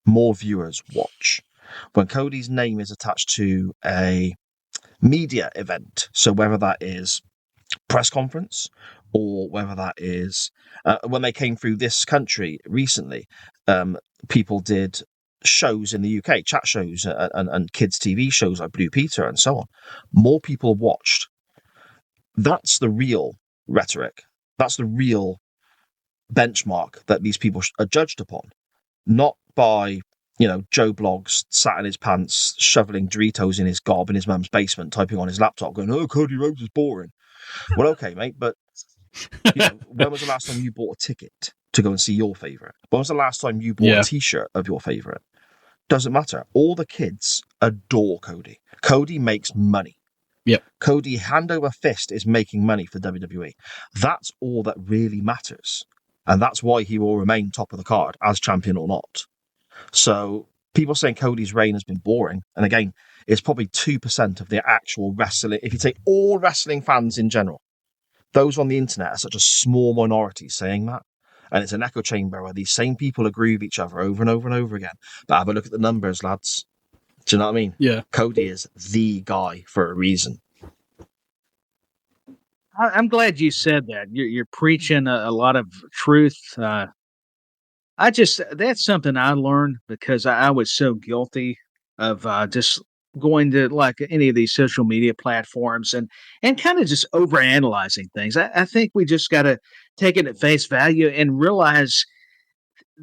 more viewers watch. When Cody's name is attached to a media event, so whether that is press conference or whether that is when they came through this country recently, people did shows in the UK, chat shows and kids TV shows like Blue Peter and so on. More people watched. That's the real rhetoric. That's the real benchmark that these people are judged upon, not by Joe Bloggs sat in his pants, shoveling Doritos in his gob in his mum's basement, typing on his laptop, going, "Oh, Cody Rhodes is boring." Well, okay, mate, but when was the last time you bought a ticket to go and see your favourite? When was the last time you bought a T-shirt of your favourite? Doesn't matter. All the kids adore Cody. Cody makes money. Yep. Cody, hand over fist, is making money for WWE. That's all that really matters. And that's why he will remain top of the card, as champion or not. So people saying Cody's reign has been boring, and again, it's probably 2% of the actual wrestling. If you take all wrestling fans in general, those on the internet are such a small minority saying that. And it's an echo chamber where these same people agree with each other over and over and over again. But have a look at the numbers, lads. Do you know what I mean? Yeah. Cody is the guy for a reason. I'm glad you said that. You're preaching a lot of truth. That's something I learned because I was so guilty of just going to like any of these social media platforms and kind of just overanalyzing things. I think we just got to take it at face value and realize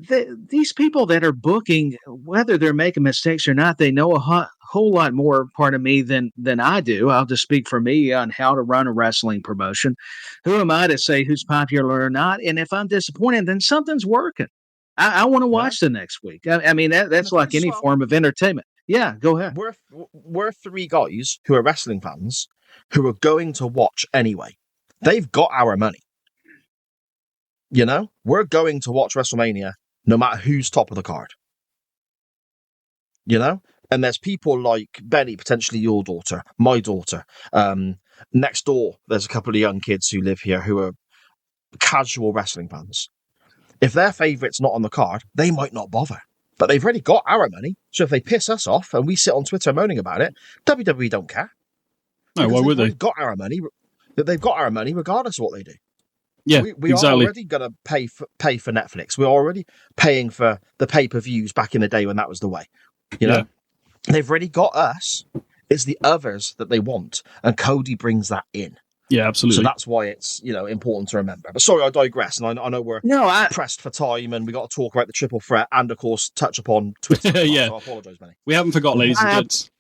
that these people that are booking, whether they're making mistakes or not, they know a whole lot more, part of me, than I do. I'll just speak for me on how to run a wrestling promotion. Who am I to say who's popular or not? And if I'm disappointed, then something's working. I want to watch the next week. I mean, that's like any form of entertainment. Yeah, go ahead. We're three guys who are wrestling fans who are going to watch anyway. They've got our money. We're going to watch WrestleMania no matter who's top of the card. And there's people like BenNy, potentially your daughter, my daughter. Next door, there's a couple of young kids who live here who are casual wrestling fans. If their favourite's not on the card, they might not bother. But they've already got our money. So if they piss us off and we sit on Twitter moaning about it, WWE don't care. No, why would they? They've got our money. They've got our money regardless of what they do. Yeah, we exactly. are already going to pay for Netflix. We're already paying for the pay-per-views back in the day when that was the way. They've already got us. It's the others that they want. And Cody brings that in. Yeah, absolutely. So that's why it's important to remember. But sorry, I digress, and I know we're pressed for time, and we got to talk about the triple threat, and of course touch upon Twitter. Yeah, so I apologise, BenNy. We haven't forgot, ladies and gents.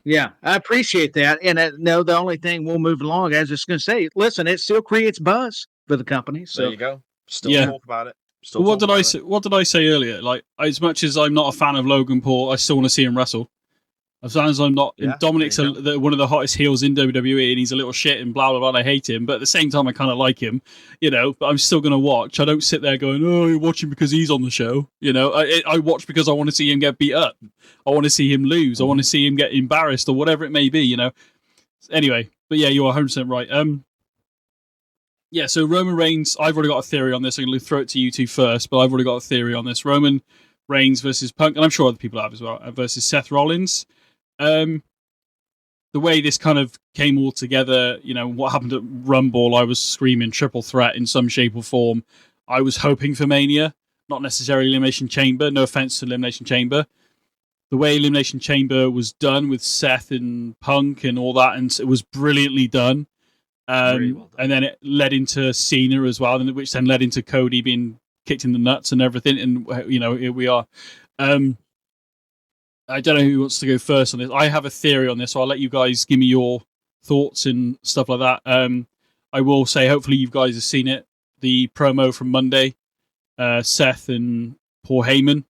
Yeah, I appreciate that. And the only thing we'll move along, I was just going to say, listen, it still creates buzz for the company. So there you go. Still talk about it. What did I say earlier? Like, as much as I'm not a fan of Logan Paul, I still want to see him wrestle. As long as I'm not, Dominic's one of the hottest heels in WWE, and he's a little shit and blah blah blah. And I hate him, but at the same time, I kind of like him, But I'm still going to watch. I don't sit there going, "Oh, you're watching because he's on the show." I watch because I want to see him get beat up. I want to see him lose. I want to see him get embarrassed or whatever it may be. Anyway, but yeah, you are 100% right. So Roman Reigns. I've already got a theory on this. I'm going to throw it to you two first, but I've already got a theory on this. Roman Reigns versus Punk, and I'm sure other people have as well, versus Seth Rollins. The way this kind of came all together, what happened at Rumble, I was screaming triple threat in some shape or form. I was hoping for Mania, not necessarily Elimination Chamber. No offense to Elimination Chamber. The way Elimination Chamber was done with Seth and Punk and all that, and it was brilliantly done. And then it led into Cena as well, which then led into Cody being kicked in the nuts and everything. And, here we are. I don't know who wants to go first on this. I have a theory on this, so I'll let you guys give me your thoughts and stuff like that. I will say, hopefully you guys have seen it. The promo from Monday, Seth and Paul Heyman,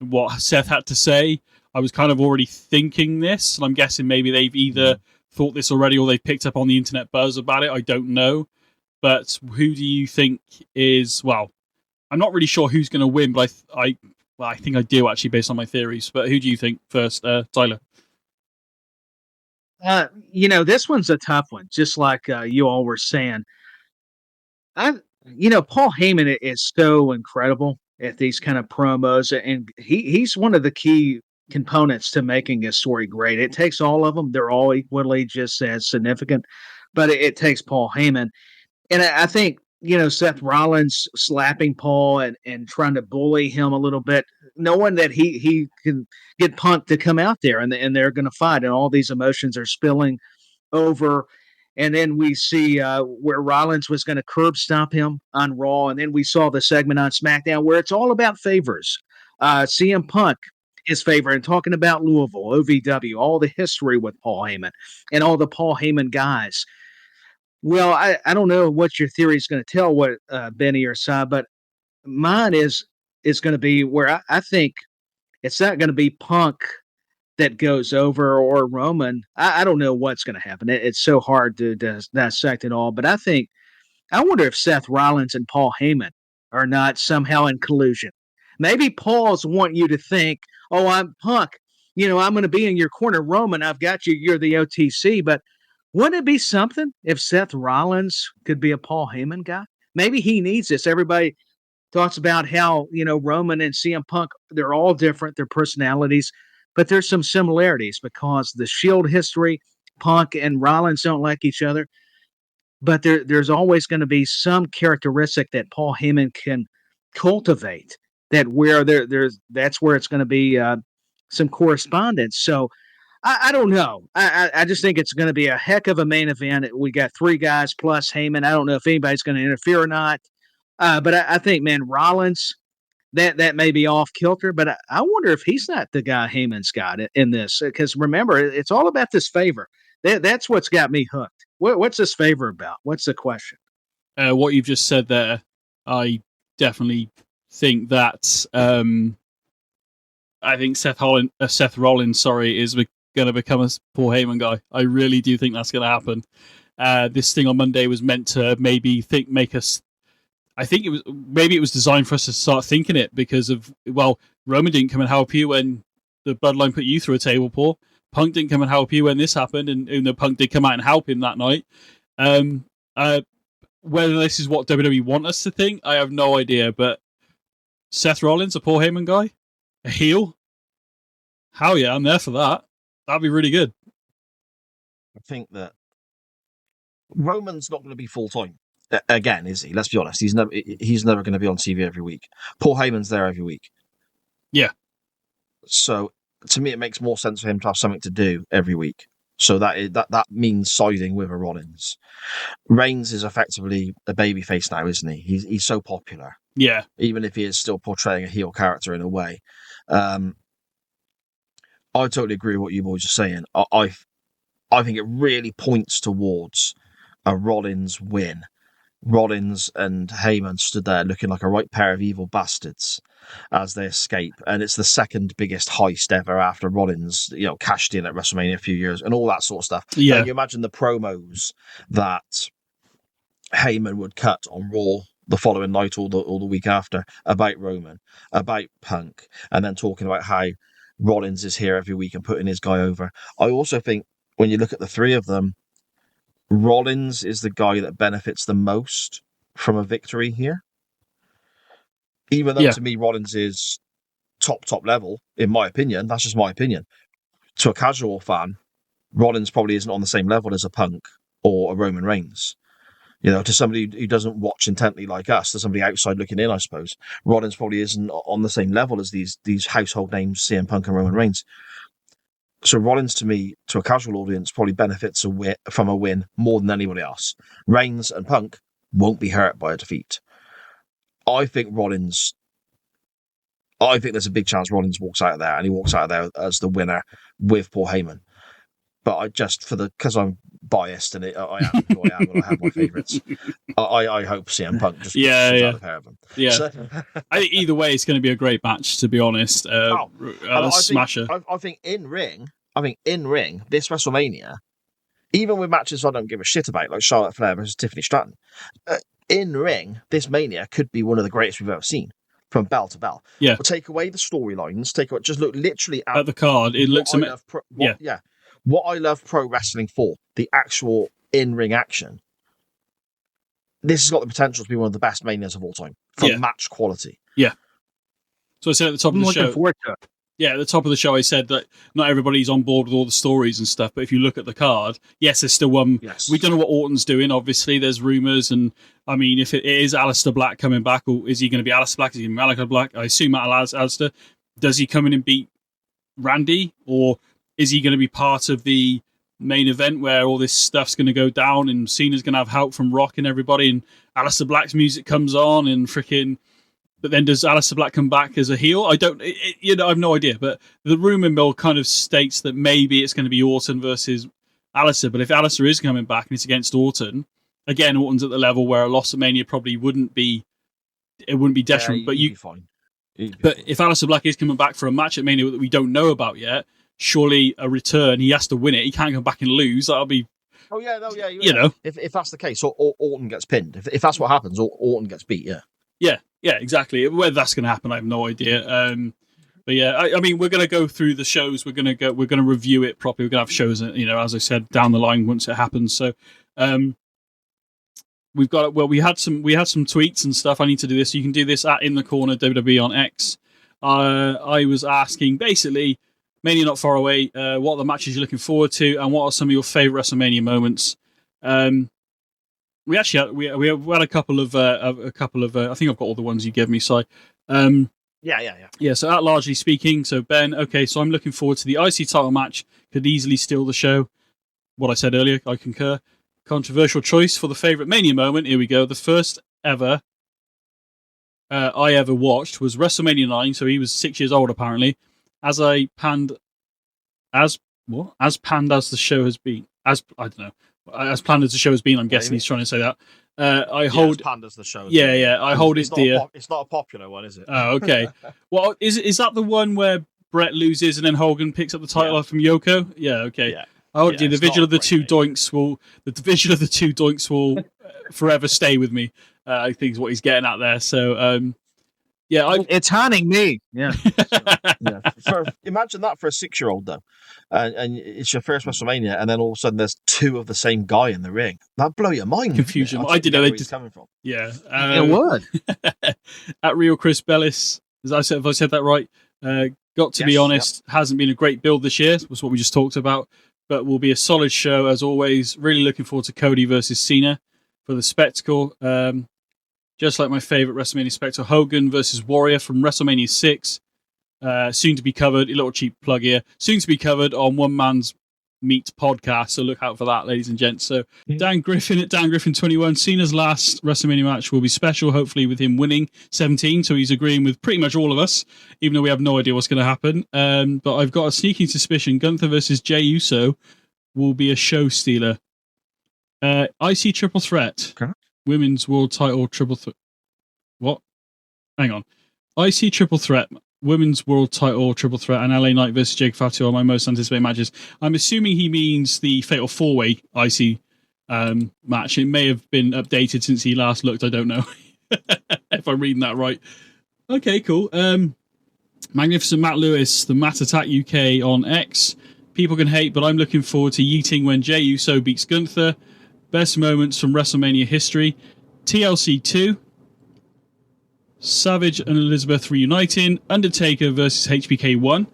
what Seth had to say. I was kind of already thinking this, and I'm guessing maybe they've either thought this already or they picked up on the internet buzz about it. I don't know. But who do you think is, well, I'm not really sure who's going to win, but I think I do actually based on my theories. But who do you think first, Tyler? This one's a tough one, just like you all were saying. Paul Heyman is so incredible at these kind of promos, and he's one of the key components to making a story great. It takes all of them; they're all equally just as significant, but it takes Paul Heyman, and I think Seth Rollins slapping Paul and trying to bully him a little bit, knowing that he can get Punk to come out there and they're going to fight, and all these emotions are spilling over. And then we see where Rollins was going to curb stomp him on Raw, and then we saw the segment on SmackDown where it's all about favors. CM Punk, his favor, and talking about Louisville, OVW, all the history with Paul Heyman and all the Paul Heyman guys. Well, I don't know what your theory is going to tell, what BenNy or Si, but mine is going to be where I think it's not going to be Punk that goes over or Roman. I don't know what's going to happen. It's so hard to dissect it all, but I wonder if Seth Rollins and Paul Heyman are not somehow in collusion. Maybe Paul's wanting you to think, oh, I'm Punk. I'm going to be in your corner, Roman. I've got you. You're the OTC, but wouldn't it be something if Seth Rollins could be a Paul Heyman guy? Maybe he needs this. Everybody talks about how, Roman and CM Punk, they're all different, their personalities, but there's some similarities because the Shield history, Punk and Rollins don't like each other, but there's always going to be some characteristic that Paul Heyman can cultivate that's where it's going to be some correspondence. So I don't know. I just think it's going to be a heck of a main event. We got three guys plus Heyman. I don't know if anybody's going to interfere or not. But I think, man, Rollins, that may be off kilter, but I wonder if he's not the guy Heyman's got in this. Because remember, it's all about this favor. That's what's got me hooked. What's this favor about? What's the question? What you've just said there, I definitely think that I think Seth Rollins, is going to become a Paul Heyman guy. I really do think that's going to happen. This thing on Monday was meant to make us. I think it was designed for us to start thinking it because of, well, Roman didn't come and help you when the Bloodline put you through a table, Paul. Punk didn't come and help you when this happened, and the Punk did come out and help him that night. Whether this is what WWE want us to think, I have no idea. But Seth Rollins, a Paul Heyman guy, a heel, hell yeah, I'm there for that. That'd be really good. I think that Roman's not going to be full time again, is he? Let's be honest. He's never going to be on TV every week. Paul Heyman's there every week. Yeah. So to me, it makes more sense for him to have something to do every week. So that means siding with a Rollins. Reigns is effectively a babyface now, isn't he? He's so popular. Yeah. Even if he is still portraying a heel character in a way. I totally agree with what you boys are saying. I think it really points towards a Rollins win. Rollins and Heyman stood there looking like a right pair of evil bastards as they escape, and it's the second biggest heist ever after Rollins, cashed in at WrestleMania a few years and all that sort of stuff. Yeah, and you imagine the promos that Heyman would cut on Raw the following night or the week after about Roman, about Punk, and then talking about how Rollins is here every week and putting his guy over. I also think when you look at the three of them, Rollins is the guy that benefits the most from a victory here. Even though to me Rollins is top level, in my opinion, that's just my opinion. To a casual fan, Rollins probably isn't on the same level as a Punk or a Roman Reigns. To somebody who doesn't watch intently like us, to somebody outside looking in, I suppose, Rollins probably isn't on the same level as these household names, CM Punk and Roman Reigns. So Rollins, to me, to a casual audience, probably benefits from a win more than anybody else. Reigns and Punk won't be hurt by a defeat. I think there's a big chance Rollins walks out of there, and he walks out of there as the winner with Paul Heyman. But because I'm biased and I am who I am and I have my favourites, I hope CM Punk just out of pair of them. Yeah, so, I think either way, it's going to be a great match. To be honest, smasher. I think in ring, this WrestleMania, even with matches I don't give a shit about, like Charlotte Flair versus Tiffany Stratton, in ring, this Mania could be one of the greatest we've ever seen. From bell to bell. Yeah. But take away the storylines, just look literally at the card. It looks amazing. What I love pro wrestling for, the actual in-ring action. This has got the potential to be one of the best Manias of all time for match quality. Yeah. So I said at the top of the show. Yeah, at the top of the show, I said that not everybody's on board with all the stories and stuff. But if you look at the card, yes, there's still one. Yes. We don't know what Orton's doing. Obviously, there's rumors, and I mean, if it is Aleister Black coming back, or is he going to be Aleister Black? Is he going to be Malachi Black? I assume Aleister. Does he come in and beat Randy, or is he going to be part of the main event where all this stuff's going to go down and Cena's going to have help from Rock and everybody, and Aleister Black's music comes on and freaking. But then does Aleister Black come back as a heel? I have no idea. But the rumor mill kind of states that maybe it's going to be Orton versus Aleister. But if Aleister is coming back and it's against Orton, again, Orton's at the level where a loss at Mania probably wouldn't be detriment. But be fine. But if Aleister Black is coming back for a match at Mania that we don't know about yet, surely a return, he has to win it. He can't come back and lose. That'll be. Oh yeah, no, yeah. You know, if that's the case, or Orton gets pinned. If that's what happens, Orton gets beat. Yeah. Yeah, exactly. Whether that's going to happen, I have no idea. But yeah, I mean, we're going to go through the shows. We're going to review it properly. We're going to have shows, as I said, down the line once it happens. So, we had some tweets and stuff. I need to do this. So you can do this at InTheCorner WWE on X. I was asking basically, Mania not far away. What are the matches you're looking forward to, and what are some of your favorite WrestleMania moments? We actually we had a couple of I think I've got all the ones you gave me, Si. Yeah. So that largely speaking, so Ben, okay, so I'm looking forward to the IC title match. Could easily steal the show. What I said earlier, I concur. Controversial choice for the favorite Mania moment. Here we go. The first ever I ever watched was WrestleMania 9. So he was 6 years old apparently. As planned as the show has been. As planned as the show has been, I'm guessing he's trying to say that. As planned as the show. I hold it dear. It's not a popular one, is it? Oh, okay. Well, is that the one where Brett loses and then Hogan picks up the title from Yoko? Yeah, okay. Yeah. I hold it dear. The vision of the two doinks will forever stay with me. I think is what he's getting at there. So, it's haunting me. Yeah. Imagine that for a 6-year-old though, and it's your first WrestleMania, and then all of a sudden there's two of the same guy in the ring. That'd blow your mind. Confusion. I didn't know where he's coming from. Yeah, it would. At Real Chris Bellis, if I said that right. Got to be honest, hasn't been a great build this year. Was what we just talked about, but will be a solid show as always. Really looking forward to Cody versus Cena for the spectacle. Just like my favorite WrestleMania spectacle, Hogan versus Warrior from WrestleMania 6. Soon to be covered, a little cheap plug here, soon to be covered on One Man's Meat podcast. So look out for that, ladies and gents. So Dan Griffin at Dan Griffin 21. Cena's last WrestleMania match will be special, hopefully with him winning 17. So he's agreeing with pretty much all of us, even though we have no idea what's going to happen. But I've got a sneaking suspicion Gunther versus Jey Uso will be a show stealer. IC triple threat. Okay. Women's World Title Triple Threat. What? Hang on. IC Triple Threat, Women's World Title Triple Threat, and LA Knight versus Jake Fatu are my most anticipated matches. I'm assuming he means the Fatal 4-Way IC match. It may have been updated since he last looked. I don't know if I'm reading that right. Okay, cool. Magnificent Matt Lewis, the Matt Attack UK on X. People can hate, but I'm looking forward to yeeting when Jey Uso beats Gunther. Best moments from WrestleMania history. TLC 2. Savage and Elizabeth reuniting. Undertaker versus HBK 1.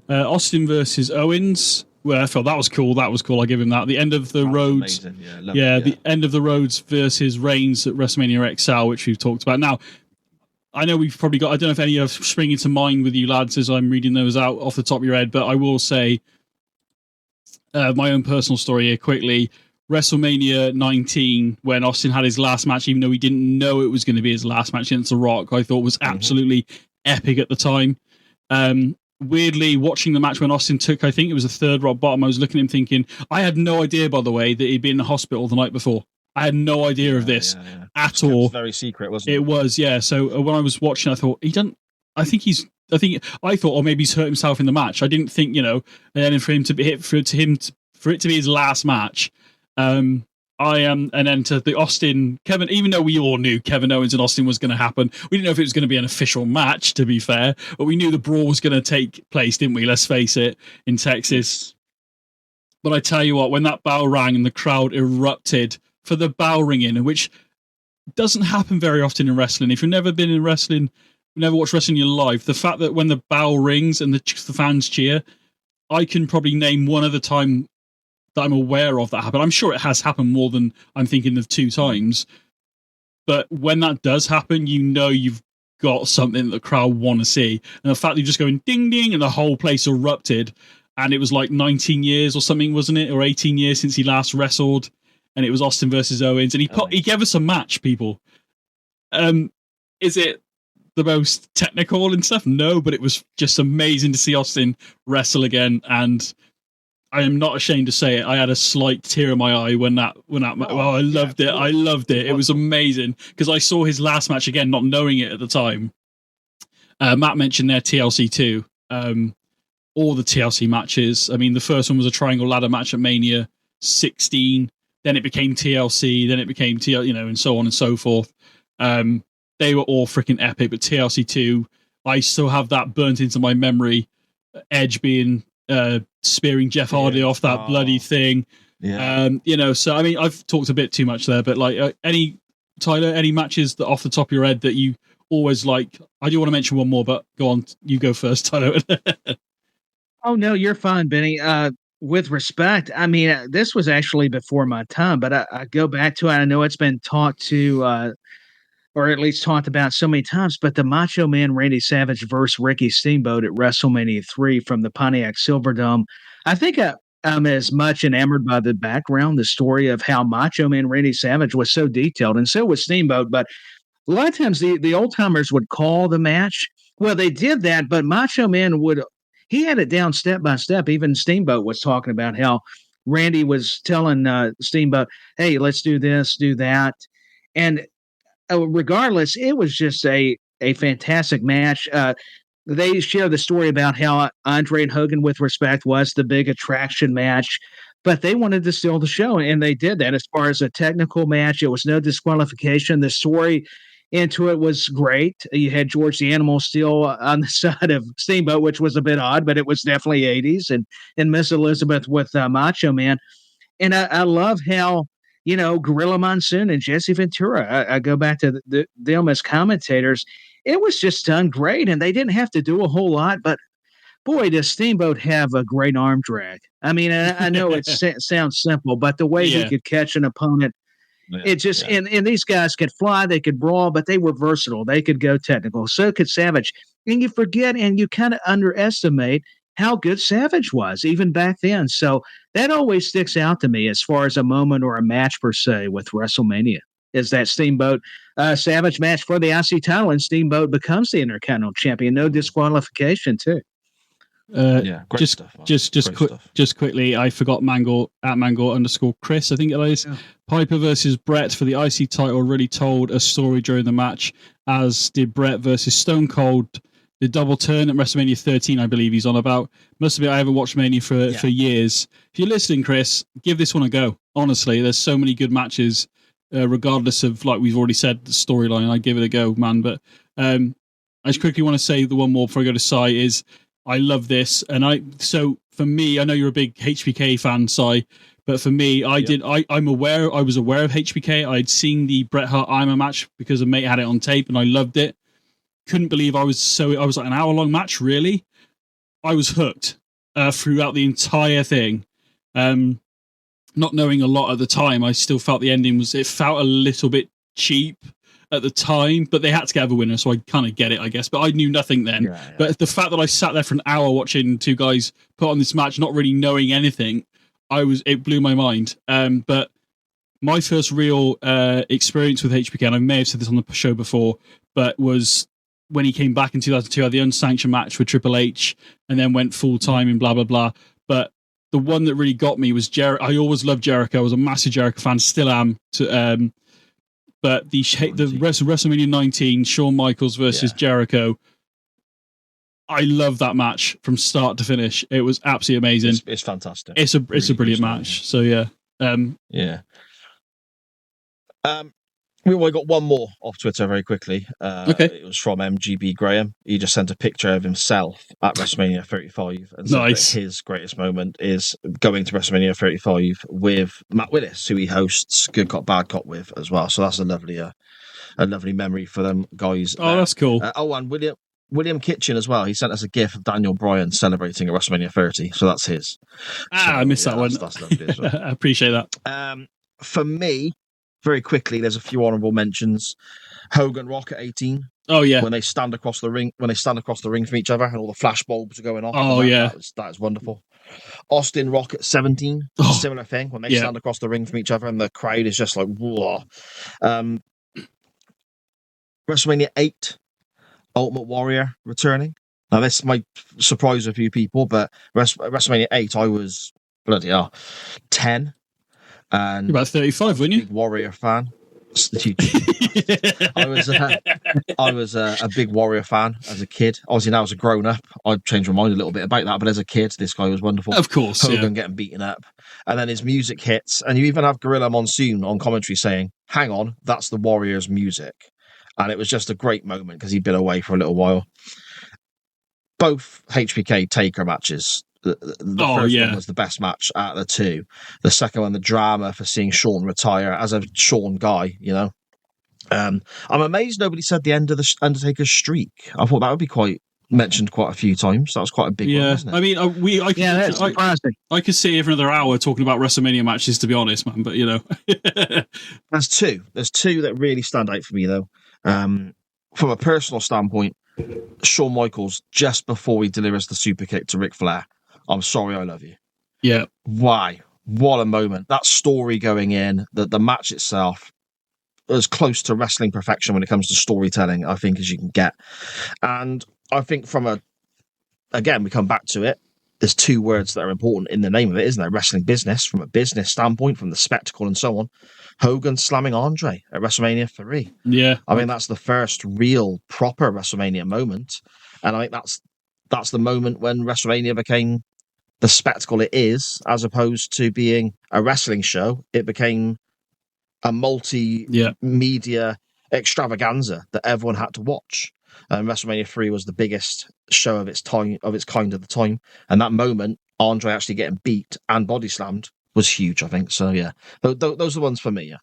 Austin versus Owens. Well, I felt that was cool. I'll give him that. The end of the roads. The end of the roads versus Reigns at WrestleMania XL, which we've talked about. Now, I know we've probably got, I don't know if any are springing to mind with you lads as I'm reading those out off the top of your head, but I will say my own personal story here quickly. WrestleMania 19, when Austin had his last match, even though he didn't know it was going to be his last match against The Rock, I thought was absolutely epic at the time. Weirdly, watching the match when Austin took, I think it was the third rock bottom, I was looking at him thinking, I had no idea, by the way, that he'd been in the hospital the night before. I had no idea of this at all. It was very secret, wasn't it? It was, yeah. So when I was watching, I thought, I thought, oh, maybe he's hurt himself in the match. I didn't think, and then for him to be for it to be his last match, and then to the Austin Kevin, even though we all knew Kevin Owens and Austin was going to happen, we didn't know if it was going to be an official match, to be fair, but we knew the brawl was going to take place, didn't we? Let's face it, in Texas. But I tell you what, when that bell rang and the crowd erupted for the bell ringing, which doesn't happen very often in wrestling. If you've never been in wrestling, never watched wrestling in your life, the fact that when the bell rings and the fans cheer, I can probably name one other time that I'm aware of that happened. I'm sure it has happened more than I'm thinking of 2 times. But when that does happen, you've got something that the crowd want to see. And the fact that you're just going ding, ding, and the whole place erupted. And it was like 19 years or something, wasn't it? Or 18 years since he last wrestled. And it was Austin versus Owens. And he gave us a match, people. Is it the most technical and stuff? No, but it was just amazing to see Austin wrestle again. And I am not ashamed to say it. I had a slight tear in my eye when that I loved it. I loved it. It was amazing because I saw his last match again, not knowing it at the time. Matt mentioned their TLC 2. All the TLC matches. I mean, the first one was a triangle ladder match at Mania 16. Then it became TLC. Then it became and so on and so forth. They were all freaking epic. But TLC 2, I still have that burnt into my memory. Edge being spearing Jeff Hardy off that bloody thing. Yeah. So I mean, I've talked a bit too much there, but like any matches that off the top of your head that you always like? I do want to mention one more, but go on, you go first, Tyler. Oh no, you're fine, Benny. With respect, I mean, this was actually before my time, but I go back to it. I know it's been taught to, or at least talked about so many times, but the Macho Man Randy Savage versus Ricky Steamboat at WrestleMania 3 from the Pontiac Silverdome. I think I'm as much enamored by the background, the story of how Macho Man Randy Savage was so detailed, and so was Steamboat. But a lot of times the old timers would call the match. Well, they did that, but Macho Man he had it down step by step. Even Steamboat was talking about how Randy was telling Steamboat, hey, let's do this, do that. And regardless, it was just a fantastic match. They share the story about how Andre and Hogan, with respect, was the big attraction match, but they wanted to steal the show, and they did that. As far as a technical match, it was no disqualification. The story into it was great. You had George the Animal still on the side of Steamboat, which was a bit odd, but it was definitely 80s, and Miss Elizabeth with Macho Man. And I love how, Gorilla Monsoon and Jesse Ventura, I go back to them as commentators. It was just done great, and they didn't have to do a whole lot, but boy, does Steamboat have a great arm drag. I mean, I know it sounds simple, but the way he could catch an opponent, it just, and these guys could fly, they could brawl, but they were versatile. They could go technical. So could Savage. And you forget, and you kind of underestimate how good Savage was even back then. So that always sticks out to me as far as a moment or a match per se with WrestleMania, is that Steamboat Savage match for the IC title, and Steamboat becomes the Intercontinental Champion. No disqualification too. Great stuff. Just quickly, I forgot @Mangle_Chris, I think it is. Yeah. Piper versus Brett for the IC title really told a story during the match, as did Brett versus Stone Cold. The double turn at WrestleMania 13, I believe he's on about. Must have been, I haven't watched Mania for years. If you're listening, Chris, give this one a go. Honestly, there's so many good matches, regardless of, like we've already said, the storyline. I give it a go, man. But I just quickly want to say the one more before I go to Sai is, I love this. So for me, I know you're a big HBK fan, Sai, but for me, I was aware of HBK. I'd seen the Bret Hart Ironman match because a mate had it on tape, and I loved it. Couldn't believe I was like, an hour-long match, really? I was hooked throughout the entire thing. Not knowing a lot at the time, I still felt the ending it felt a little bit cheap at the time, but they had to get a winner, so I kind of get it, I guess. But I knew nothing then. Yeah. But the fact that I sat there for an hour watching two guys put on this match, not really knowing anything, it blew my mind. But my first real experience with HBK, and I may have said this on the show before, but was when he came back in 2002, had the unsanctioned match with Triple H, and then went full time and blah blah blah. But the one that really got me was Jericho. I always loved Jericho. I was a massive Jericho fan, still am. But the WrestleMania 19, Shawn Michaels versus Jericho, I love that match from start to finish. It was absolutely amazing. It's fantastic. It's a brilliant match. So yeah. We only got one more off Twitter very quickly. Okay. It was from MGB Graham. He just sent a picture of himself at WrestleMania 35 and said that his greatest moment is going to WrestleMania 35 with Matt Willis, who he hosts Good Cop, Bad Cop with as well. So that's a lovely memory for them guys. Oh, that's cool. And William Kitchen as well. He sent us a gif of Daniel Bryan celebrating at WrestleMania 30. So that's his. I missed that one. That's lovely as well. I appreciate that. For me, very quickly, there's a few honourable mentions. Hogan Rock at 18. Oh yeah, when they stand across the ring from each other, and all the flash bulbs are going off. Oh yeah, that is wonderful. Austin Rock at 17. Similar thing when they stand across the ring from each other, and the crowd is just like whoa. WrestleMania 8, Ultimate Warrior returning. Now this might surprise a few people, but WrestleMania 8, I was bloody hell 10. And you're about 35, weren't you? Big Warrior fan. I was a big Warrior fan as a kid. Obviously, now as a grown up, I've changed my mind a little bit about that. But as a kid, this guy was wonderful. Of course, Hogan getting beaten up, and then his music hits, and you even have Gorilla Monsoon on commentary saying, "Hang on, that's the Warriors' music," and it was just a great moment because he'd been away for a little while. Both HBK Taker matches. The first one was the best match out of the two. The second one, the drama for seeing Shawn retire as a Shawn guy, you know. I'm amazed nobody said the end of the Undertaker's streak. I thought that would be mentioned quite a few times. That was quite a big one, wasn't it? I mean, that's surprising. I could sit here for another hour talking about WrestleMania matches, to be honest, man. But, you know. There's two that really stand out for me, though. From a personal standpoint, Shawn Michaels, just before he delivers the super kick to Ric Flair, "I'm sorry, I love you." Yeah. Why? What a moment. That story going in, the match itself, as close to wrestling perfection when it comes to storytelling, I think, as you can get. And I think again, we come back to it, there's two words that are important in the name of it, isn't there? Wrestling business, from a business standpoint, from the spectacle and so on. Hogan slamming Andre at WrestleMania 3. Yeah. I mean, that's the first real, proper WrestleMania moment. And I think that's the moment when WrestleMania became the spectacle it is, as opposed to being a wrestling show. It became a multi-media extravaganza that everyone had to watch. And WrestleMania 3 was the biggest show of its kind at the time. And that moment, Andre actually getting beat and body slammed, was huge, I think. So, yeah, those are the ones for me, yeah.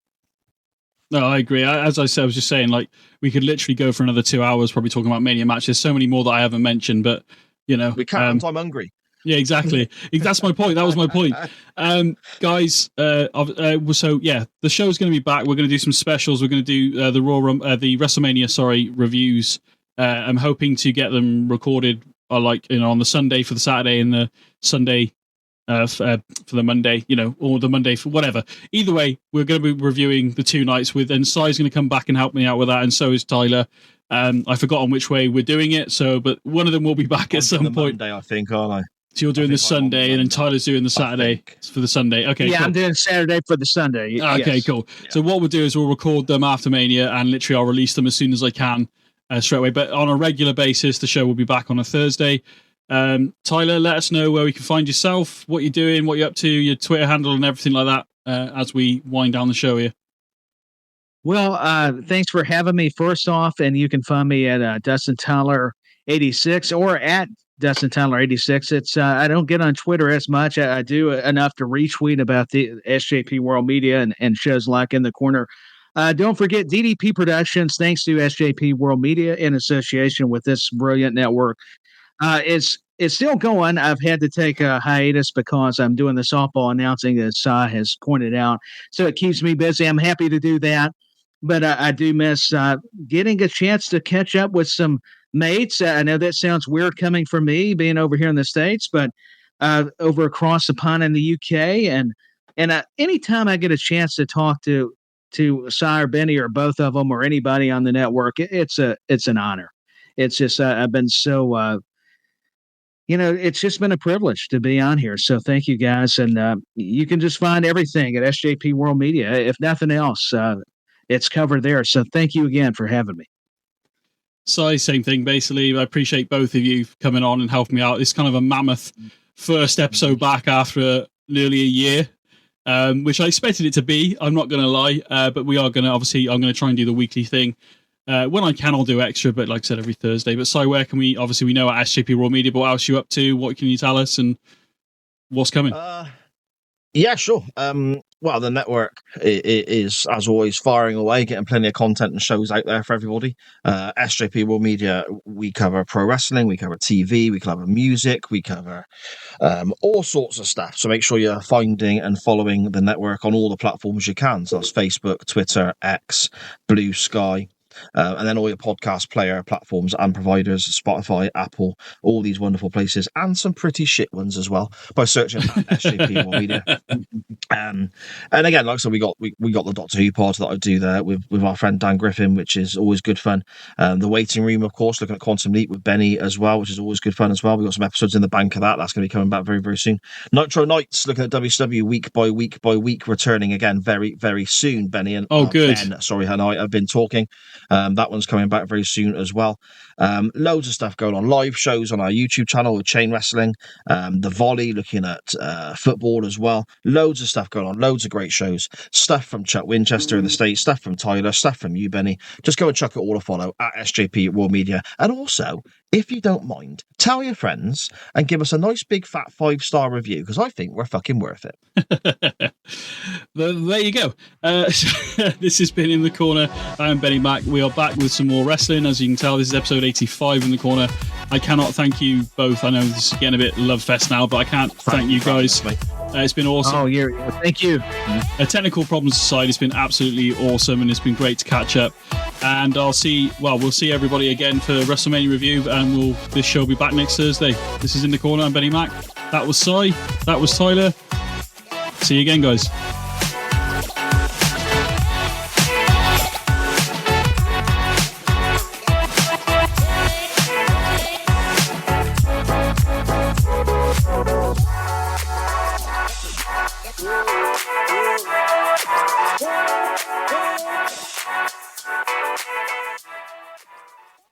No, I agree. As I said, I was just saying, like, we could literally go for another 2 hours probably talking about Mania matches. So many more that I haven't mentioned, but, you know. We can't, I'm hungry. Yeah, exactly. That's my point. That was my point. Guys, so, yeah, the show's going to be back. We're going to do some specials. We're going to do the WrestleMania, reviews. I'm hoping to get them recorded, on the Sunday for the Saturday and the Sunday for the Monday, or the Monday for whatever. Either way, we're going to be reviewing the two nights and Sai's going to come back and help me out with that, and so is Tyler. I forgot on which way we're doing it, but one of them will be back at some point. Monday, I think, aren't I? So you're doing the Sunday, and then Tyler's doing the Saturday for the Sunday. Okay, yeah, cool. I'm doing Saturday for the Sunday. Okay, yes. Cool. Yeah. So what we'll do is we'll record them after Mania, and literally I'll release them as soon as I can, straight away. But on a regular basis, the show will be back on a Thursday. Tyler, let us know where we can find yourself, what you're doing, what you're up to, your Twitter handle, and everything like that as we wind down the show here. Well, thanks for having me first off, and you can find me at Dustin Tyler 86 or at Dustin Tyler 86. It's I don't get on Twitter as much. I do enough to retweet about the SJP World Media and shows like In the Corner. Don't forget DDP Productions, thanks to SJP World Media in association with this brilliant network. It's still going. I've had to take a hiatus because I'm doing the softball announcing, as Sai has pointed out. So it keeps me busy. I'm happy to do that. but I do miss getting a chance to catch up with some mates. I know that sounds weird coming from me being over here in the States, but over across the pond in the UK, and anytime I get a chance to talk to Sire BenNy or both of them or anybody on the network, it's an honor. It's just I've been so it's just been a privilege to be on here. So thank you guys, and you can just find everything at SJP World Media. If nothing else, it's covered there. So thank you again for having me. So same thing, basically. I appreciate both of you coming on and helping me out. It's kind of a mammoth first episode back after nearly a year, which I expected it to be. I'm not going to lie, but we are going to, obviously, I'm going to try and do the weekly thing. When I can, I'll do extra, but like I said, every Thursday. But so where can we, obviously we know at SJP Raw Media, but what else are you up to? What can you tell us and what's coming? Yeah, sure. Well, the network is, as always, firing away, getting plenty of content and shows out there for everybody. SJP World Media, we cover pro wrestling, we cover TV, we cover music, we cover all sorts of stuff. So make sure you're finding and following the network on all the platforms you can. So that's Facebook, Twitter, X, Blue Sky. And then all your podcast player platforms and providers, Spotify, Apple, all these wonderful places, and some pretty shit ones as well by searching at SJP World Media. And again, like I said, we got the Doctor Who pod that I do there with our friend Dan Griffin, which is always good fun. The Waiting Room, of course, looking at Quantum Leap with BenNy as well, which is always good fun as well. We've got some episodes in the bank of that. That's going to be coming back very, very soon. Nitro Nights, looking at WCW week by week by week, returning again very, very soon. BenNy and good. Ben, sorry, and I have been talking. That one's coming back very soon as well. Loads of stuff going on. Live shows on our YouTube channel with Chain Wrestling, the Volley, looking at football as well. Loads of stuff going on. Loads of great shows. Stuff from Chuck Winchester in the States, stuff from Tyler, stuff from you, BenNy. Just go and chuck it all a follow at SJP World Media. And also, if you don't mind, tell your friends and give us a nice big fat 5-star review, because I think we're fucking worth it. There you go. This has been In the Corner. I am BenNy Mac. We are back with some more wrestling. As you can tell, this is episode 85 In the Corner. I cannot thank you both. I know this is getting a bit love fest now, but I can't thank you guys. It's been awesome. Oh, thank you. Technical problems aside, it's been absolutely awesome, and it's been great to catch up. And we'll see everybody again for WrestleMania review, and this show will be back next Thursday. This is In the Corner. I'm BenNy Mac. That was Cy. That was Tyler. See you again, guys.